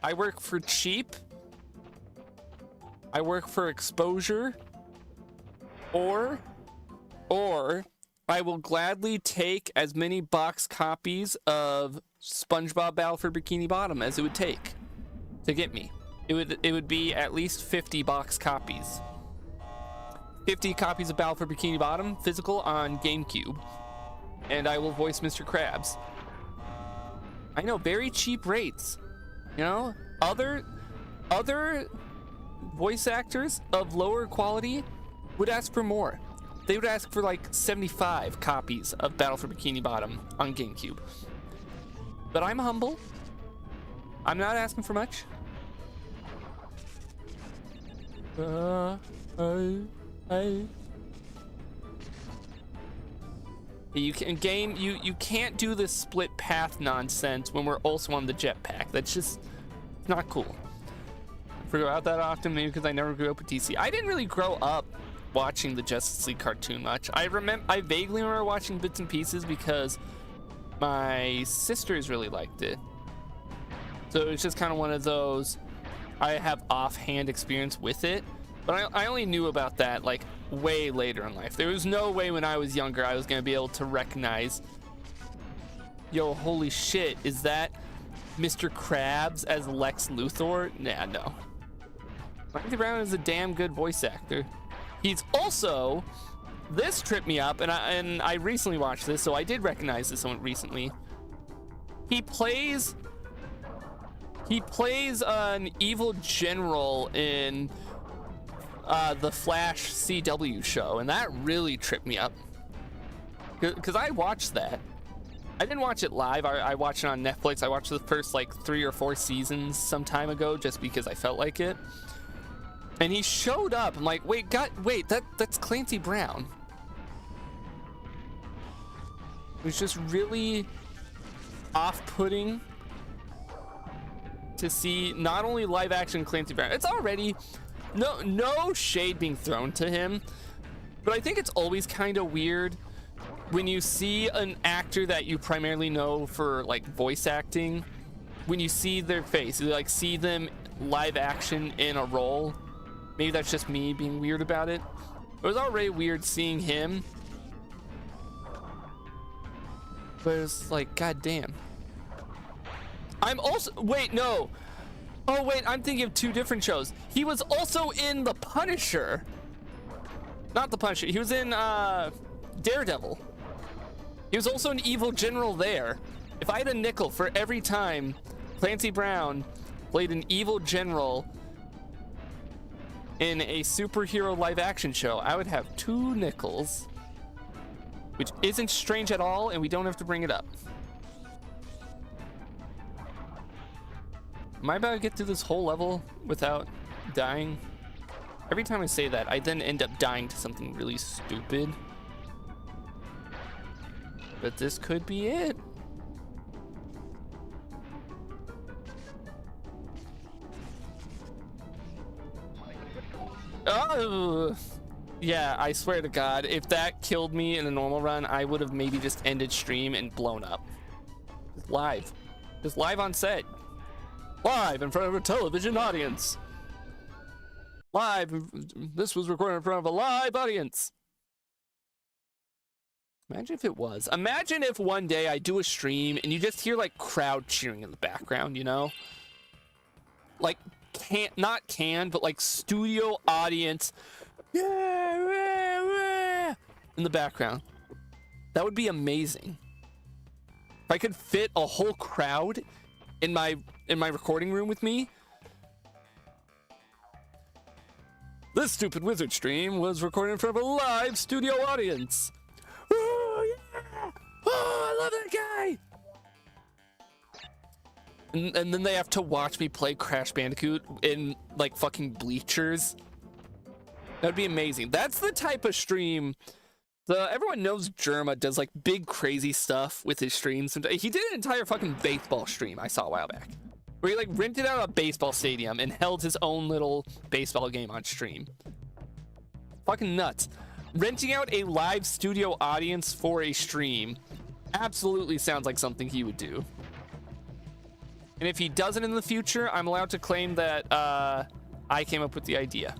I work for cheap. I work for exposure. Or I will gladly take as many box copies of SpongeBob Battle for Bikini Bottom as it would take to get me. It would be at least 50 box copies. 50 copies of Battle for Bikini Bottom, physical on GameCube. And I will voice Mr. Krabs. I know, very cheap rates. You know, other voice actors of lower quality would ask for more. They would ask for like 75 copies of Battle for Bikini Bottom on GameCube. But I'm humble. I'm not asking for much. You can't do this split path nonsense when we're also on the jetpack. That's just not cool. I forget about that often, maybe because I never grew up with DC. I didn't really grow up watching the Justice League cartoon much. I vaguely remember watching bits and pieces because my sisters really liked it. So it's just kind of one of those, I have offhand experience with it, but I only knew about that like way later in life. There was no way when I was younger I was going to be able to recognize, yo, holy shit, is that Mr. Krabs as Lex Luthor? Nah, no. Clancy Brown is a damn good voice actor. He's also, this tripped me up, and I recently watched this, so I did recognize this somewhat recently. He plays an evil general in the Flash CW show, and that really tripped me up. Because I watched that. I didn't watch it live. I watched it on Netflix. I watched the first like 3 or 4 seasons some time ago just because I felt like it. And he showed up. I'm like, wait, that's Clancy Brown. It was just really off-putting to see not only live action Clancy Brown. It's already no shade being thrown to him, but I think it's always kind of weird when you see an actor that you primarily know for like voice acting, when you see their face, you like see them live action in a role. Maybe that's just me being weird about it. It was already weird seeing him, but it's like, god damn. I'm also, wait, no. Oh wait, I'm thinking of 2 different shows. He was also in The Punisher. Not The Punisher, he was in Daredevil. He was also an evil general there. If I had a nickel for every time Clancy Brown played an evil general in a superhero live action show, I would have 2 nickels, which isn't strange at all, and we don't have to bring it up. Am I about to get through this whole level without dying? Every time I say that, I then end up dying to something really stupid. But this could be it. Oh, yeah, I swear to God, if that killed me in a normal run, I would have maybe just ended stream and blown up. Live. Just live on set. Live in front of a television audience. Live. This was recorded in front of a live audience. Imagine if it was. Imagine if one day I do a stream and you just hear like crowd cheering in the background, you know? Like, not canned, but like studio audience. Yeah, in the background. That would be amazing. If I could fit a whole crowd in my recording room with me. This stupid wizard stream was recorded in front of a live studio audience. Oh, yeah! Oh, I love that guy! And then they have to watch me play Crash Bandicoot in, like, fucking bleachers. That'd be amazing. That's the type of stream... everyone knows Germa does, like, big, crazy stuff with his streams. He did an entire fucking baseball stream I saw a while back, where he, like, rented out a baseball stadium and held his own little baseball game on stream. Fucking nuts. Renting out a live studio audience for a stream absolutely sounds like something he would do. And if he does it in the future, I'm allowed to claim that I came up with the idea.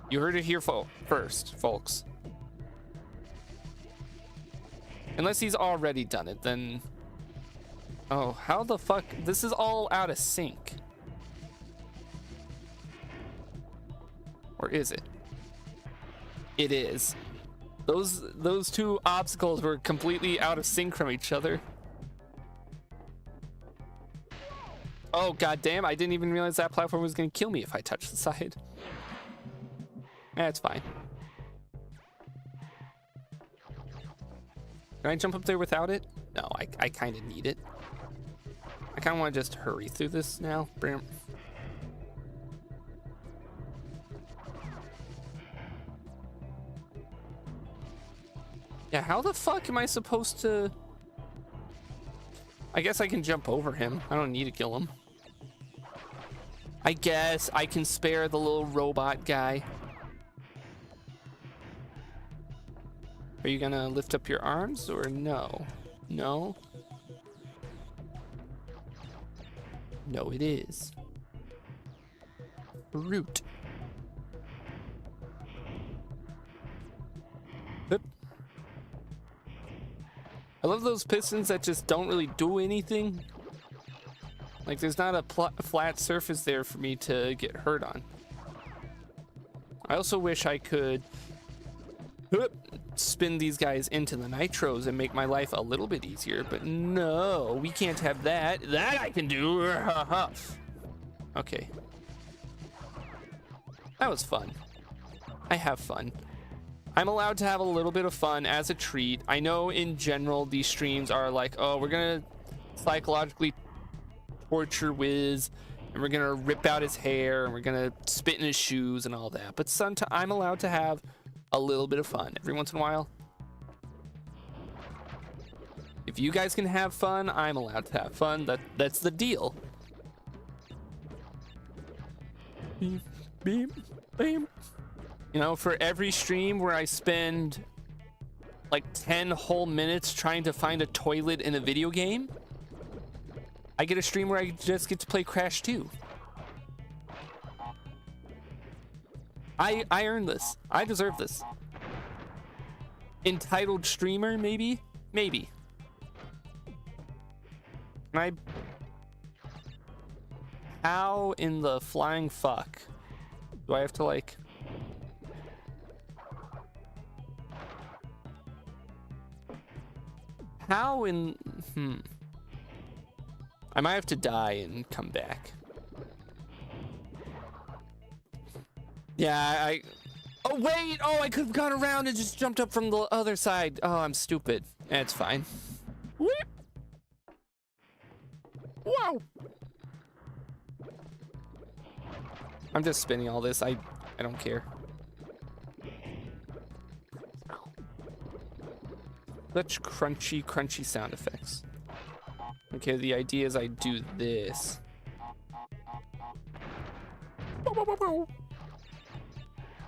You heard it here first, folks. Unless he's already done it, then... Oh, how the fuck? This is all out of sync. Or is it? It is. Those 2 obstacles were completely out of sync from each other. Oh, goddamn, I didn't even realize that platform was going to kill me if I touched the side. That's fine. Can I jump up there without it? No, I kind of need it. I kind of want to just hurry through this now. Bam. Yeah, how the fuck am I supposed to... I guess I can jump over him. I don't need to kill him. I guess I can spare the little robot guy. Are you gonna lift up your arms or no? No? No, it is. Root. Yep. I love those pistons that just don't really do anything. Like, there's not a flat surface there for me to get hurt on. I also wish I could spin these guys into the nitros and make my life a little bit easier, but no, we can't have that. That I can do. Okay. That was fun. I have fun. I'm allowed to have a little bit of fun as a treat. I know in general these streams are like, oh, we're gonna psychologically torture Wiz, and we're gonna rip out his hair, and we're gonna spit in his shoes and all that. But sometimes I'm allowed to have a little bit of fun every once in a while. If you guys can have fun, I'm allowed to have fun. That's the deal. Beep, beep, beep. You know, for every stream where I spend like 10 whole minutes trying to find a toilet in a video game, I get a stream where I just get to play Crash 2. I earned this. I deserve this. Entitled streamer, maybe? Maybe. How in the flying fuck do I have to, like... How in... I might have to die and come back. Yeah, Oh, wait! Oh, I could have gone around and just jumped up from the other side. Oh, I'm stupid. That's fine. Whoop. Wow! I'm just spinning all this. I don't care. Such crunchy, crunchy sound effects. Okay, the idea is I do this.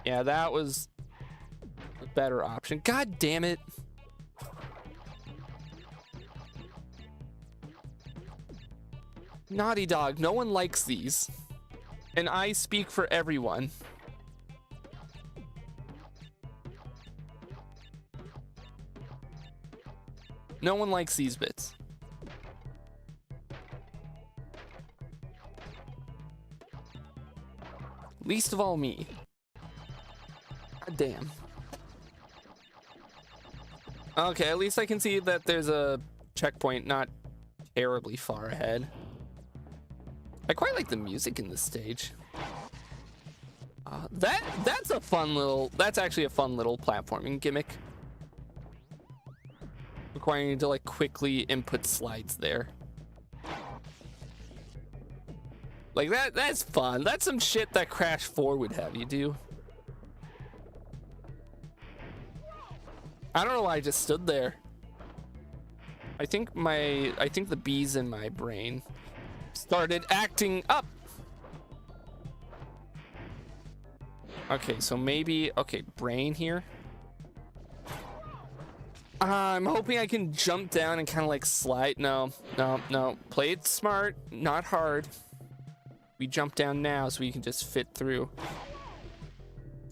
Yeah, that was a better option. God damn it. Naughty Dog, no one likes these. And I speak for everyone. No one likes these bits. Least of all me. God damn. Okay, at least I can see that there's a checkpoint not terribly far ahead. I quite like the music in this stage. That's actually a fun little platforming gimmick. Requiring you to like quickly input slides there. Like that's fun. That's some shit that Crash 4 would have you do. I don't know why I just stood there. I think the bees in my brain started acting up. Okay, so maybe, okay, brain here. I'm hoping I can jump down and kind of like slide. No. Play it smart, not hard. We jump down now so we can just fit through.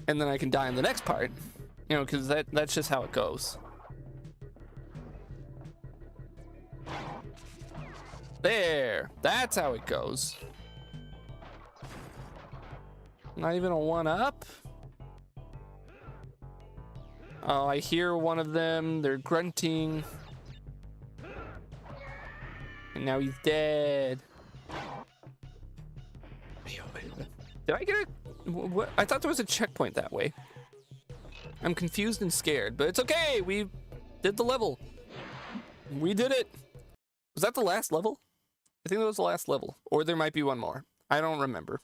And then I can die in the next part. You know, because that's just how it goes. There. That's how it goes. Not even a 1-up. Oh, I hear one of them. They're grunting. And now he's dead. Did I get a... What? I thought there was a checkpoint that way. I'm confused and scared, but it's okay. We did the level. We did it. Was that the last level? I think that was the last level. Or there might be one more. I don't remember.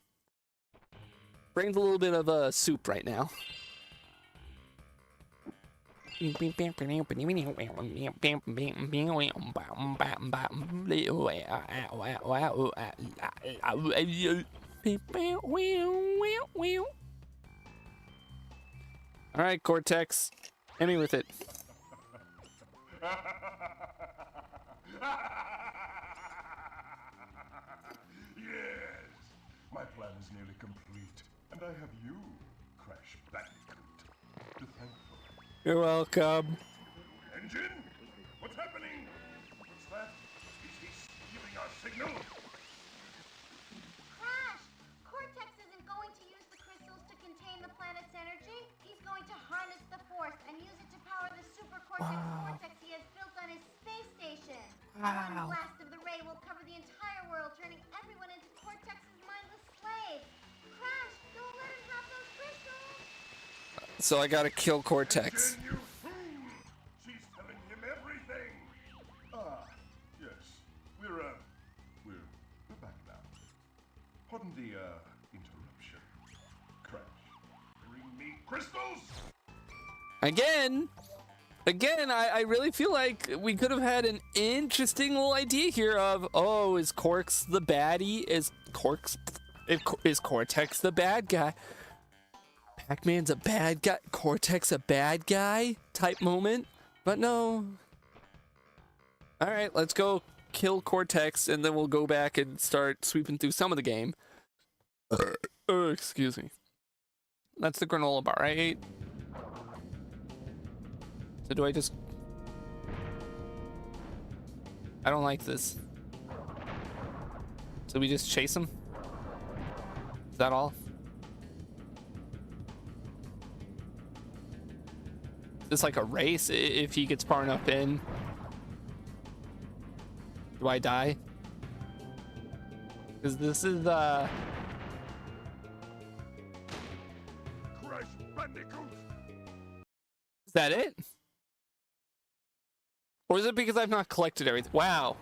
Brain's a little bit of a soup right now. All right, Cortex, hit me with it. Yes, my plan is nearly complete, and I have you, Crash Bandicoot, to thank for it. You're welcome. Engine? What's happening? What's that? Is he stealing our signal? vortex he has built on his space station. Wow. One blast of the ray will cover the entire world, turning everyone into Cortex's mindless slaves. Crash, don't let him have those crystals. So I gotta kill Cortex. Then you fool! She's telling him everything. Ah, yes. We're back now. Pardon the interruption. Crash, bring me crystals. Again, I really feel like we could have had an interesting little idea here of, oh, is Cortex the baddie? Is Cortex the bad guy? Pac-Man's a bad guy, Cortex a bad guy type moment, but no. All right, let's go kill Cortex, and then we'll go back and start sweeping through some of the game. Oh, excuse me. That's the granola bar, right? So do I just... I don't like this. So we just chase him? Is that all? Is this like a race if he gets far enough in? Do I die? Because this is Crash Bandicoot. Is that it? Or is it because I've not collected everything? Wow.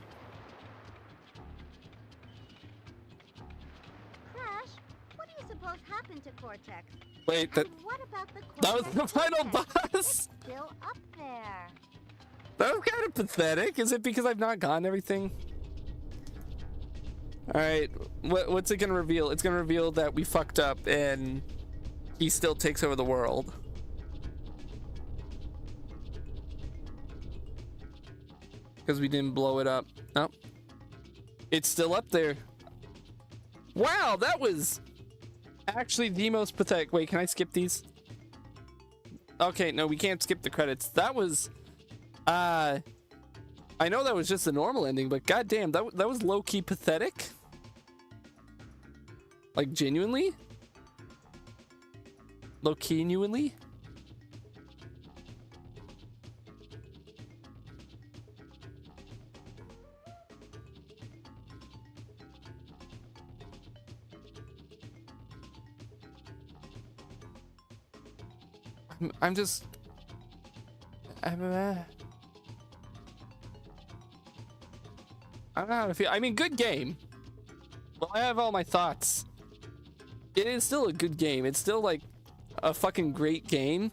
Crash, what do you suppose happened to Cortex? Wait, that And what about the was Cortex the final vortex? boss? It's still up there. That was kind of pathetic. Is it because I've not gotten everything? All right, what's it gonna reveal? It's gonna reveal that we fucked up and he still takes over the world. Because we didn't blow it up. No, it's still up there. Wow, that was actually the most pathetic. Wait, can I skip these? Okay, no, we can't skip the credits. That was I know that was just a normal ending, but goddamn, that was low-key pathetic. Like, genuinely? Low-key-genuinely? I'm just... I don't know how to feel. I mean, good game. Well, I have all my thoughts. It is still a good game. It's still like a fucking great game.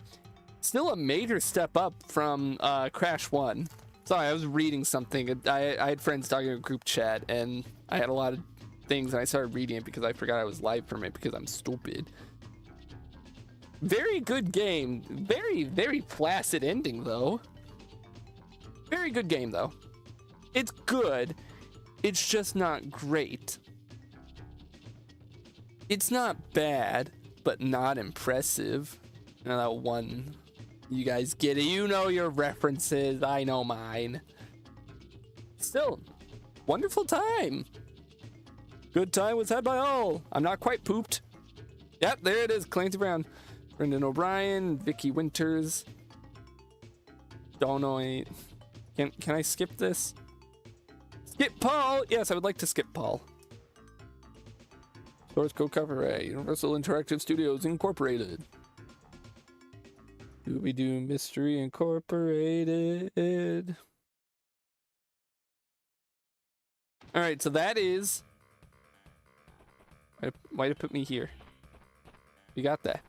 Still a major step up from Crash 1. Sorry, I was reading something. I had friends talking in a group chat, and I had a lot of things, and I started reading it because I forgot I was live from it because I'm stupid. Very good game. Very, very placid ending, though. Very good game, though. It's good. It's just not great. It's not bad, but not impressive. Now that one, you guys get it. You know your references. I know mine. Still, wonderful time. Good time was had by all. I'm not quite pooped. Yep, there it is. Clancy Brown, Brendan O'Brien, Vicky Winters. Don't know. Can I skip this? Skip Paul! Yes, I would like to skip Paul. Source code copyright, Universal Interactive Studios Incorporated. Dooby-Doo Mystery Incorporated. Alright, so that is... Why did it put me here? We got that.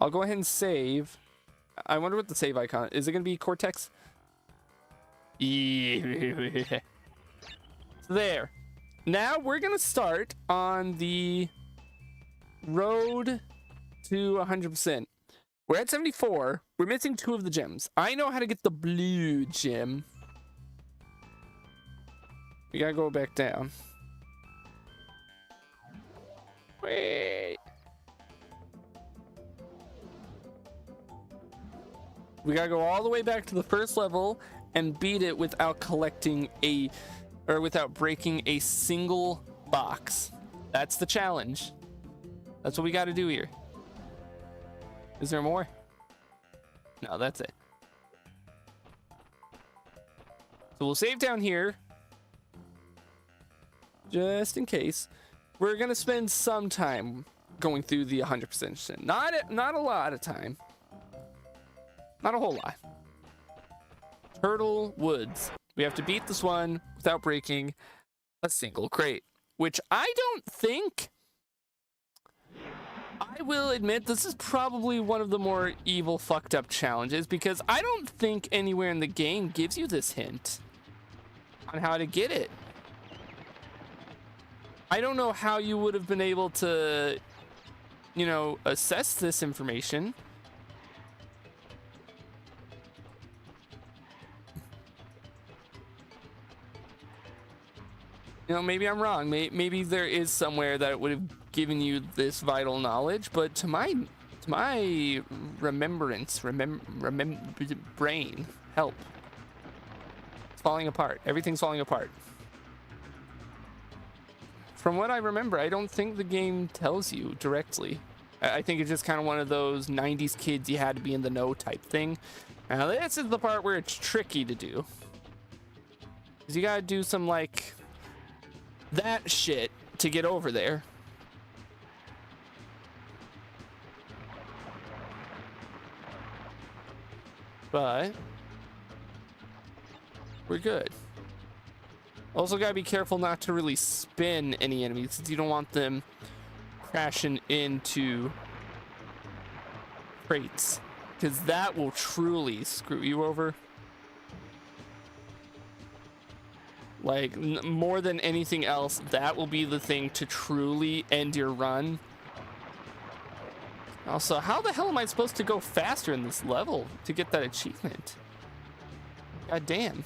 I'll go ahead and save. I wonder what the save icon is. It going to be Cortex? Yeah. There. Now we're gonna start on the road to 100%. We're at 74. We're missing 2 of the gems. I know how to get the blue gem. We gotta go back down. Wait. We gotta go all the way back to the first level and beat it without collecting without breaking a single box. That's the challenge. That's what we got to do here. Is there more? No, that's it. So we'll save down here. Just in case. We're going to spend some time going through the 100%. Not a lot of time. Not a whole lot. Turtle Woods. We have to beat this one without breaking a single crate. Which I don't think... I will admit this is probably one of the more evil fucked up challenges because I don't think anywhere in the game gives you this hint on how to get it. I don't know how you would have been able to, you know, assess this information. You know, maybe I'm wrong. Maybe there is somewhere that it would have given you this vital knowledge, but to my remembrance, brain, help. It's falling apart. Everything's falling apart. From what I remember, I don't think the game tells you directly. I think it's just kind of one of those 90s kids you had to be in the know type thing. Now this is the part where it's tricky to do. Because you gotta do some like that shit to get over there. But we're good. Also gotta be careful not to really spin any enemies since you don't want them crashing into crates, because that will truly screw you over. Like, more than anything else, that will be the thing to truly end your run. Also, how the hell am I supposed to go faster in this level to get that achievement? God damn.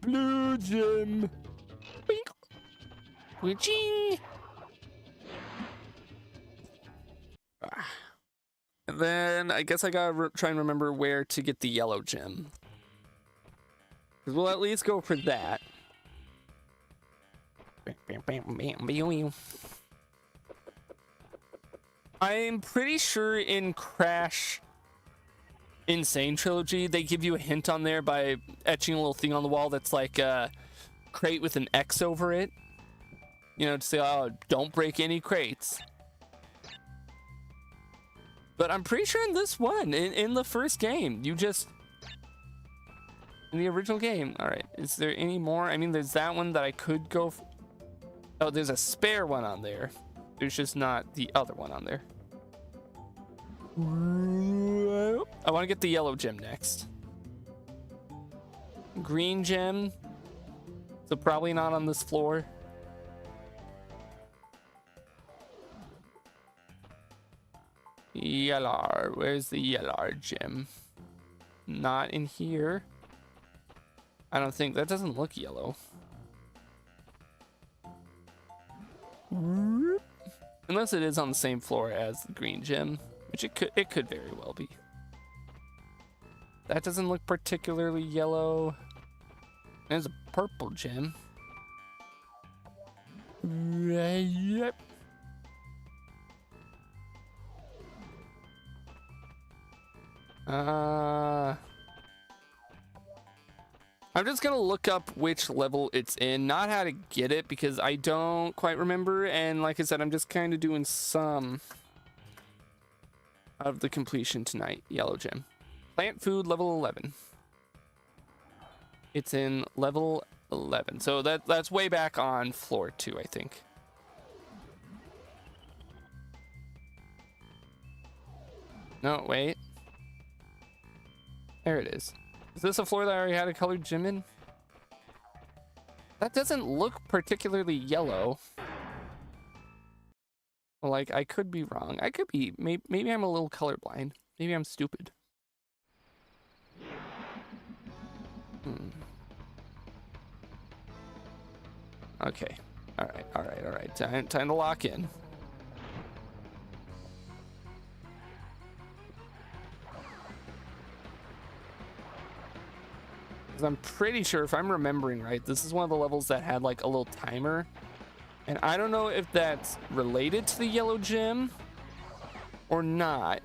Blue gem. Bink. Witchy. And then I guess I gotta try and remember where to get the yellow gem. We'll at least go for that. I'm pretty sure in Crash Insane Trilogy, they give you a hint on there by etching a little thing on the wall that's like a crate with an X over it. You know, to say, oh, don't break any crates. But I'm pretty sure in this one, in the first game, you just... In the original game. Alright, is there any more? I mean, there's that one that I could go... Oh, there's a spare one on there. There's just not the other one on there. I want to get the yellow gem next. Green gem. So probably not on this floor. Yellow. Where's the yellow gem? Not in here. I don't think that doesn't look yellow. Unless it is on the same floor as the green gem, which it could very well be. That doesn't look particularly yellow. There's a purple gem. Yep. I'm just gonna look up which level it's in, not how to get it, because I don't quite remember, and like I said, I'm just kind of doing some of the completion tonight. Yellow gem. Plant food level 11. It's in level 11, so that's way back on floor 2, I think. No, wait. There it is. Is this a floor that I already had a colored gem in? That doesn't look particularly yellow. Like, I could be wrong. I could be. Maybe I'm a little colorblind. Maybe I'm stupid. Okay. Alright. Time to lock in. I'm pretty sure, if I'm remembering right, this is one of the levels that had like a little timer. And I don't know if that's related to the yellow gem or not.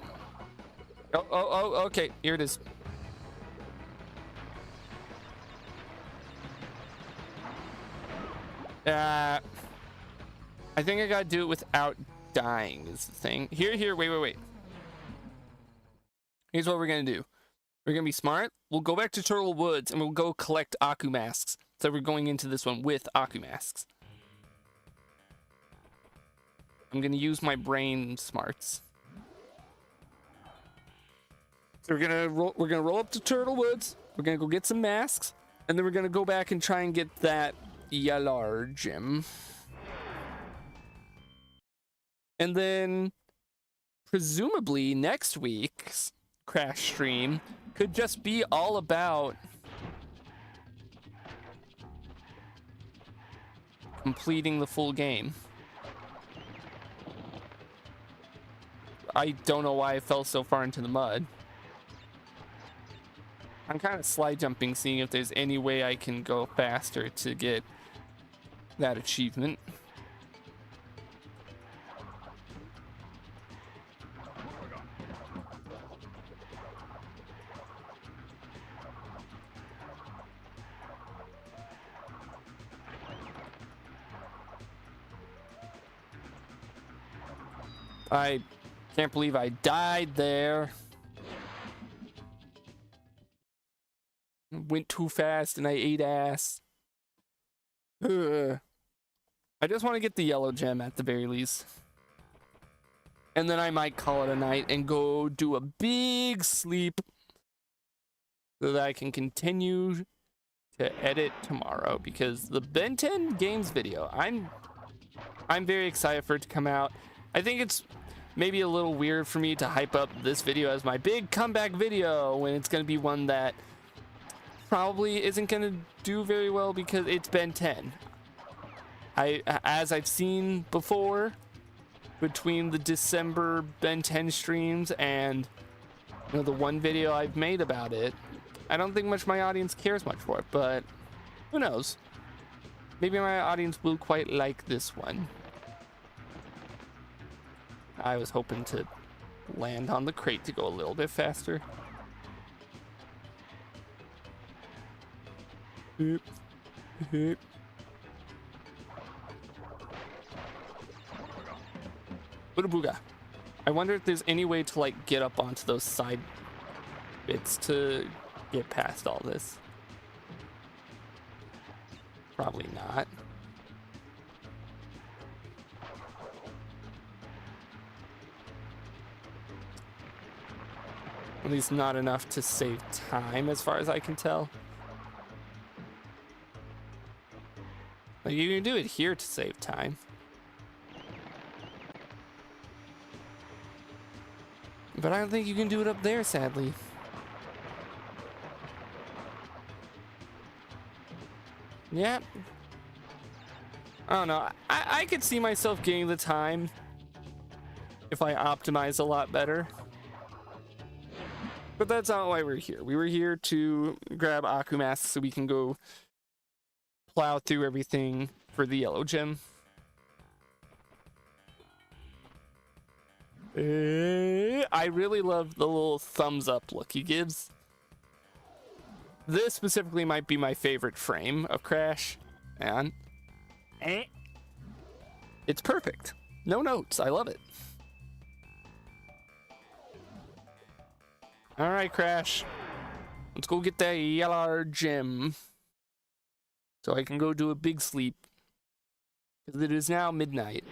Oh, okay. Here it is. I think I gotta do it without dying is the thing. Here, wait. Here's what we're gonna do. We're gonna be smart. We'll go back to Turtle Woods and we'll go collect Aku masks. So we're going into this one with Aku masks. I'm gonna use my brain smarts. So we're gonna roll up to Turtle Woods. We're gonna go get some masks, and then we're gonna go back and try and get that yellow gem. And then presumably next week's Crash stream could just be all about completing the full game. I don't know why I fell so far into the mud. I'm kind of slide jumping, seeing if there's any way I can go faster to get that achievement. I can't believe I died there. Went too fast and I ate ass. Ugh. I just want to get the yellow gem at the very least. And then I might call it a night and go do a big sleep so that I can continue to edit tomorrow, because the Ben 10 games video, I'm very excited for it to come out. I think it's maybe a little weird for me to hype up this video as my big comeback video when it's going to be one that probably isn't going to do very well because it's Ben 10. As I've seen before, between the December Ben 10 streams and the one video I've made about it, I don't think much my audience cares much for it, but who knows? Maybe my audience will quite like this one. I was hoping to land on the crate to go a little bit faster. Boop. Boop. Booga booga. I wonder if there's any way to like get up onto those side bits to get past all this. Probably not. At least not enough to save time as far as I can tell. Like, you can do it here to save time. But I don't think you can do it up there, sadly. Yeah. I don't know. I could see myself getting the time if I optimize a lot better. But that's not why we're here. We were here to grab Aku masks so we can go plow through everything for the yellow gem. I really love the little thumbs up look he gives. This specifically might be my favorite frame of Crash. And it's perfect. No notes. I love it. All right, Crash. Let's go get that yellow gem so I can go do a big sleep, because it is now midnight.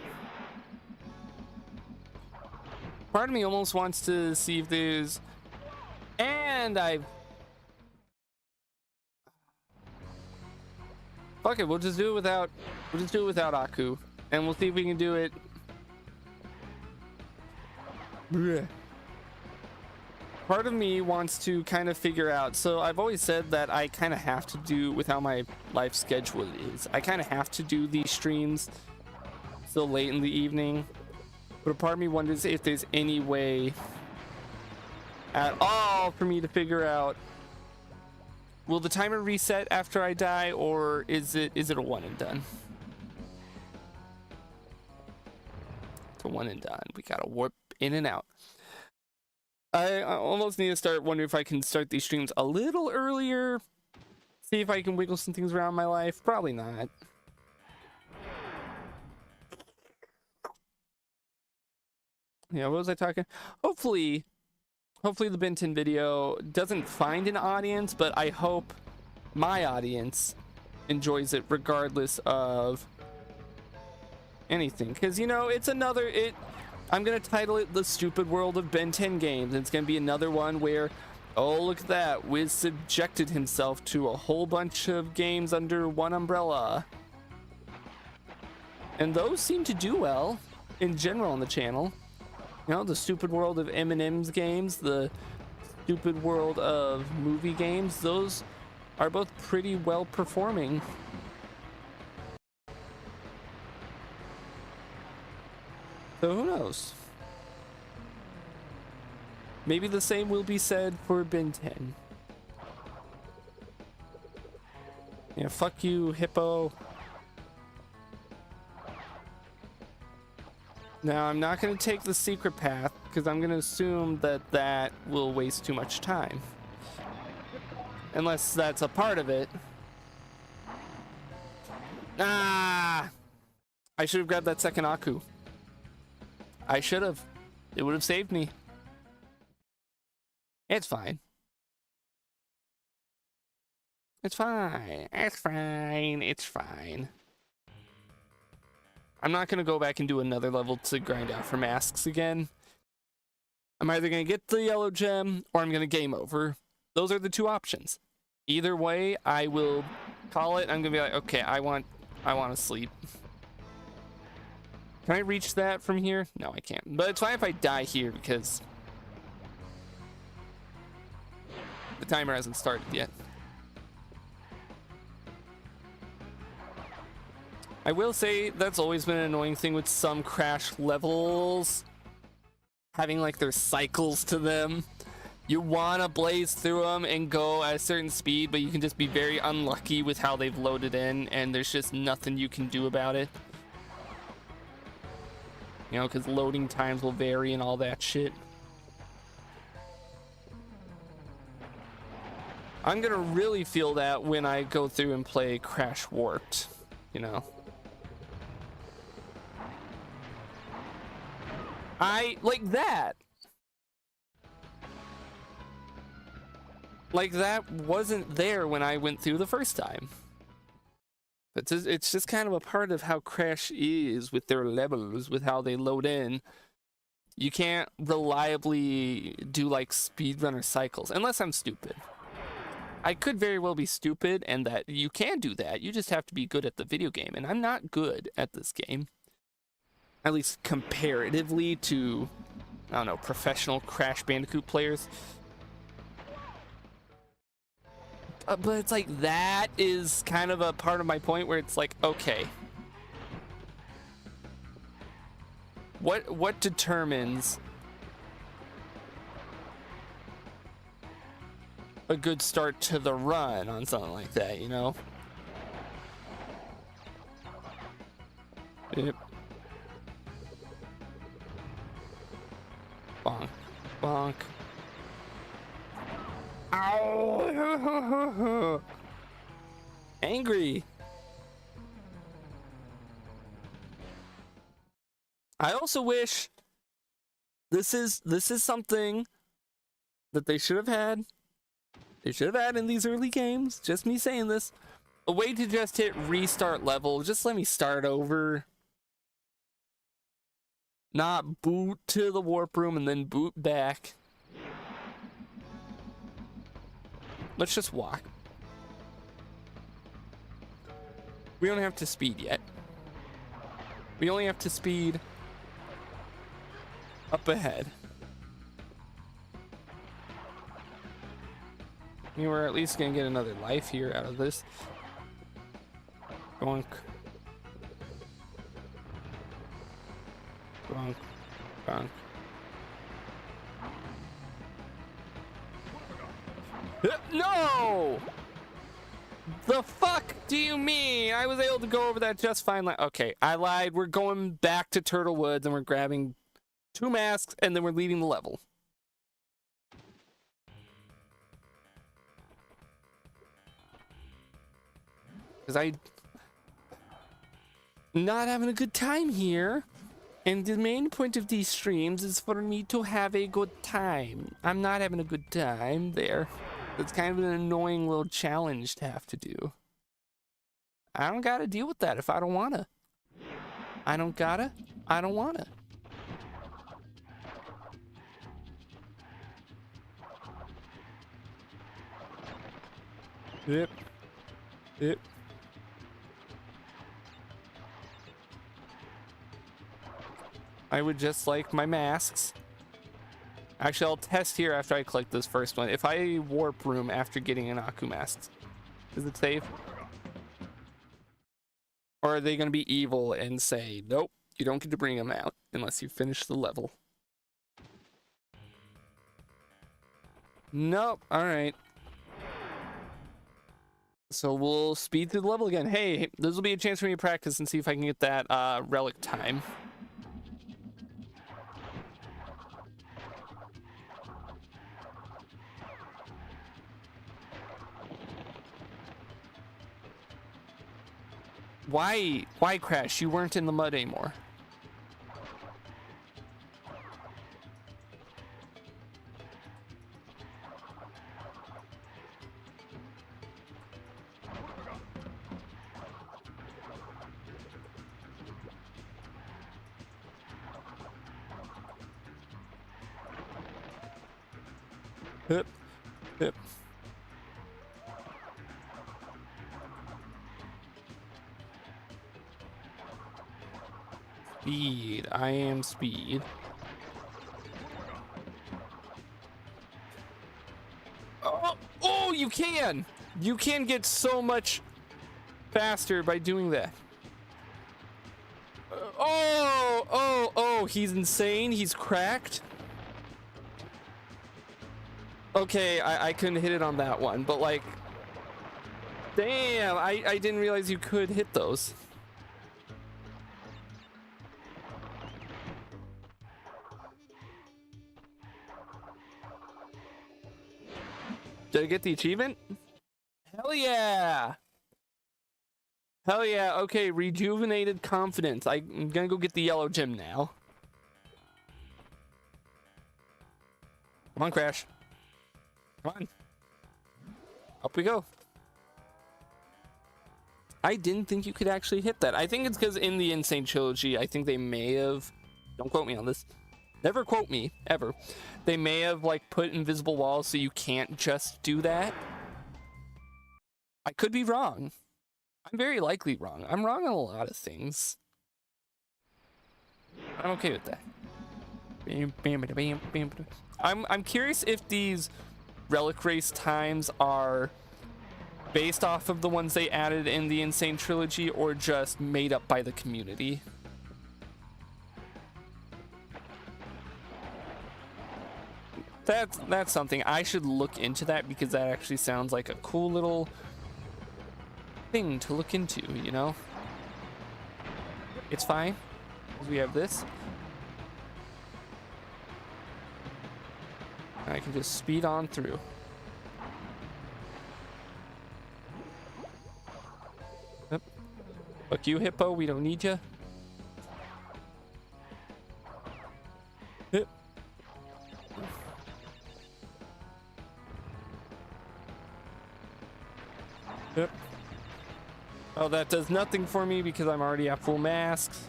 Part of me almost wants to see if there's... And I've... Fuck it, we'll just do it without... We'll just do it without Aku. And we'll see if we can do it... Blech. Part of me wants to kind of figure out... So I've always said that I kind of have to do, with how my life schedule is, I kind of have to do these streams so late in the evening. But a part of me wonders if there's any way at all for me to figure out, will the timer reset after I die, or is it a one and done? It's a one and done. We gotta warp in and out. I almost need to start wondering if I can start these streams a little earlier. See if I can wiggle some things around my life. Probably not. Yeah, what was I talking? Hopefully the Ben 10 video doesn't find an audience, but I hope my audience enjoys it regardless of anything. Because, you know, it's another... I'm going to title it The Stupid World of Ben 10 Games. It's going to be another one where, oh, look at that. Wiz subjected himself to a whole bunch of games under one umbrella. And those seem to do well in general on the channel. You know, the Stupid World of Eminem's games, the Stupid World of movie games, those are both pretty well performing. So who knows? Maybe the same will be said for Ben 10. Yeah, fuck you, Hippo. Now, I'm not going to take the secret path because I'm going to assume that that will waste too much time. Unless that's a part of it. Ah! I should have grabbed that second Aku. I should have. It would have saved me. It's fine. It's fine. It's fine. It's fine. I'm not going to go back and do another level to grind out for masks again. I'm either going to get the yellow gem or I'm going to game over. Those are the two options. Either way, I will call it. I'm going to be like, okay, I want to sleep. Can I reach that from here? No, I can't. But it's fine if I die here because the timer hasn't started yet. I will say that's always been an annoying thing with some Crash levels. Having like their cycles to them. You want to blaze through them and go at a certain speed, but you can just be very unlucky with how they've loaded in and there's just nothing you can do about it. You know, because loading times will vary and all that shit. I'm gonna really feel that when I go through and play Crash Warped, you know. Like that. Like that wasn't there when I went through the first time. It's just kind of a part of how Crash is with their levels, with how they load in. You can't reliably do like speedrunner cycles, unless I'm stupid. I could very well be stupid, and that you can do that. You just have to be good at the video game, and I'm not good at this game. At least comparatively to, I don't know, professional Crash Bandicoot players. But it's like, that is kind of a part of my point where it's like, okay. What determines a good start to the run on something like that, you know? Yep. Bonk. Bonk. Ow! Angry. I also wish this is something that they should have had. They should have had in these early games. Just me saying this. A way to just hit restart level. Just let me start over. Not boot to the warp room and then boot back. Let's just walk. We don't have to speed yet. We only have to speed up ahead. I mean, we're at least gonna get another life here out of this. Bonk. Bonk. Bonk. No! The fuck do you mean? I was able to go over that just fine. Okay, I lied. We're going back to Turtle Woods and we're grabbing 2 masks and then we're leaving the level. Because I not having a good time here. And the main point of these streams is for me to have a good time. I'm not having a good time there. It's kind of an annoying little challenge to have to do. I don't gotta deal with that if I don't wanna. I don't gotta. I don't wanna. Yep. Yep. I would just like my masks. Actually, I'll test here after I collect this first one. If I warp room after getting an Aku mask, is it safe? Or are they going to be evil and say, nope, you don't get to bring them out unless you finish the level? Nope. All right. So we'll speed through the level again. Hey, this will be a chance for me to practice and see if I can get that relic time. Why, Crash? You weren't in the mud anymore. Hip, hip. Speed. I am speed. Oh, oh, you can! You can get so much faster by doing that. Oh, he's insane. He's cracked. Okay, I couldn't hit it on that one, but like, damn, I didn't realize you could hit those. Did I get the achievement? Hell yeah! Hell yeah, okay, rejuvenated confidence. I'm gonna go get the yellow gem now. Come on, Crash. Come on. Up we go. I didn't think you could actually hit that. I think it's because in the Insane Trilogy, I think they may have... Don't quote me on this. Never quote me, ever. They may have, like, put invisible walls so you can't just do that. I could be wrong. I'm very likely wrong. I'm wrong on a lot of things. I'm okay with that. I'm curious if these relic race times are based off of the ones they added in the Insane Trilogy or just made up by the community. That's something I should look into, that because that actually sounds like a cool little thing to look into, you know? It's fine, because we have this. I can just speed on through. Yep. Fuck you, Hippo, we don't need you. Yep. Yep. Oh, that does nothing for me because I'm already at full masks.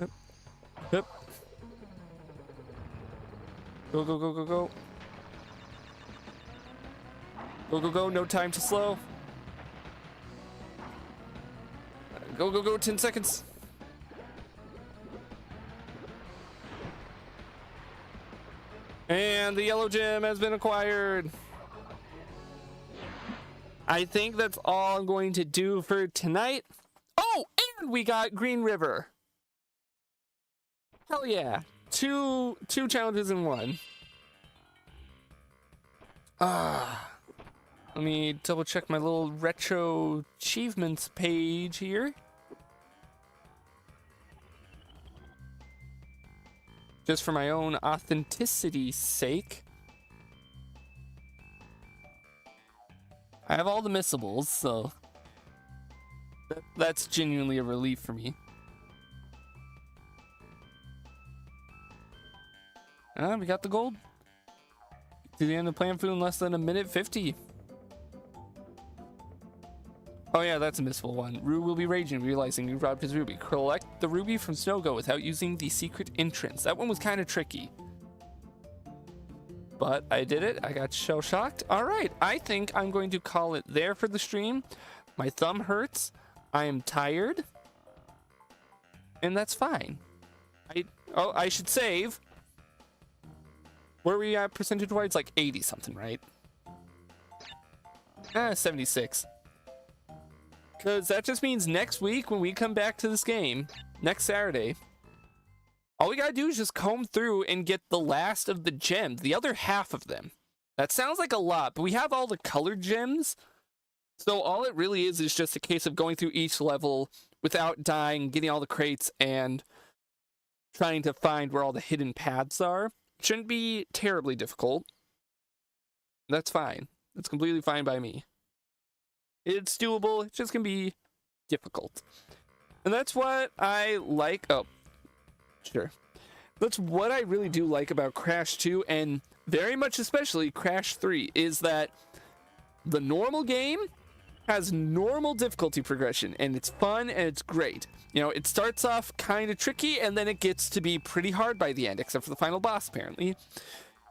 Yep. Yep. Go, go, go, go, go. Go, go, go. No time to slow. Go, go, go. 10 seconds. And the yellow gem has been acquired. I think that's all I'm going to do for tonight. Oh, and we got Green River. Hell yeah. Two challenges in one. Let me double check my little retro achievements page here. Just for my own authenticity's sake. I have all the missables, so that's genuinely a relief for me. We got the gold. To the end of plan food in less than a minute 50. Oh yeah, that's a missable one. Rue will be raging, realizing you robbed his ruby. Collect the ruby from Snowgo without using the secret entrance. That one was kind of tricky. But I did it. I got shell-shocked. All right, I think I'm going to call it there for the stream. My thumb hurts. I am tired. And that's fine. I should save. Where are we at percentage-wise? Like 80 something, right? 76. Because that just means next week when we come back to this game, next Saturday, all we gotta do is just comb through and get the last of the gems, the other half of them. That sounds like a lot, but we have all the colored gems. So all it really is just a case of going through each level without dying, getting all the crates, and trying to find where all the hidden paths are. Shouldn't be terribly difficult. That's fine. That's completely fine by me. It's doable. It's just gonna be difficult. And that's what I like. Oh, sure. That's what I really do like about Crash 2, and very much especially Crash 3, is that the normal game has normal difficulty progression, and it's fun and it's great. You know, it starts off kind of tricky, and then it gets to be pretty hard by the end, except for the final boss, apparently.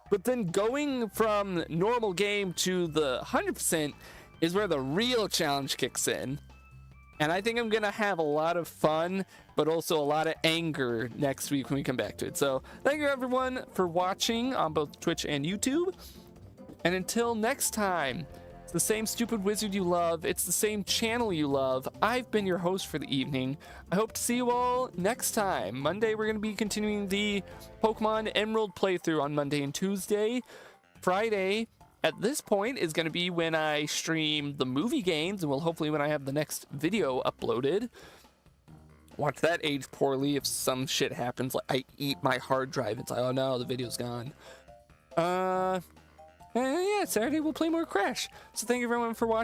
But then going from normal game to the 100% is where the real challenge kicks in. And I think I'm going to have a lot of fun, but also a lot of anger next week when we come back to it. So thank you, everyone, for watching on both Twitch and YouTube. And until next time, it's the same stupid wizard you love. It's the same channel you love. I've been your host for the evening. I hope to see you all next time. Monday, we're going to be continuing the Pokemon Emerald playthrough on Monday and Tuesday. Friday, at this point, is going to be when I stream the movie games, and well, hopefully when I have the next video uploaded. Watch that age poorly if some shit happens, like I eat my hard drive. It's like, oh no, the video's gone. Yeah, Saturday we'll play more Crash. So thank you everyone for watching.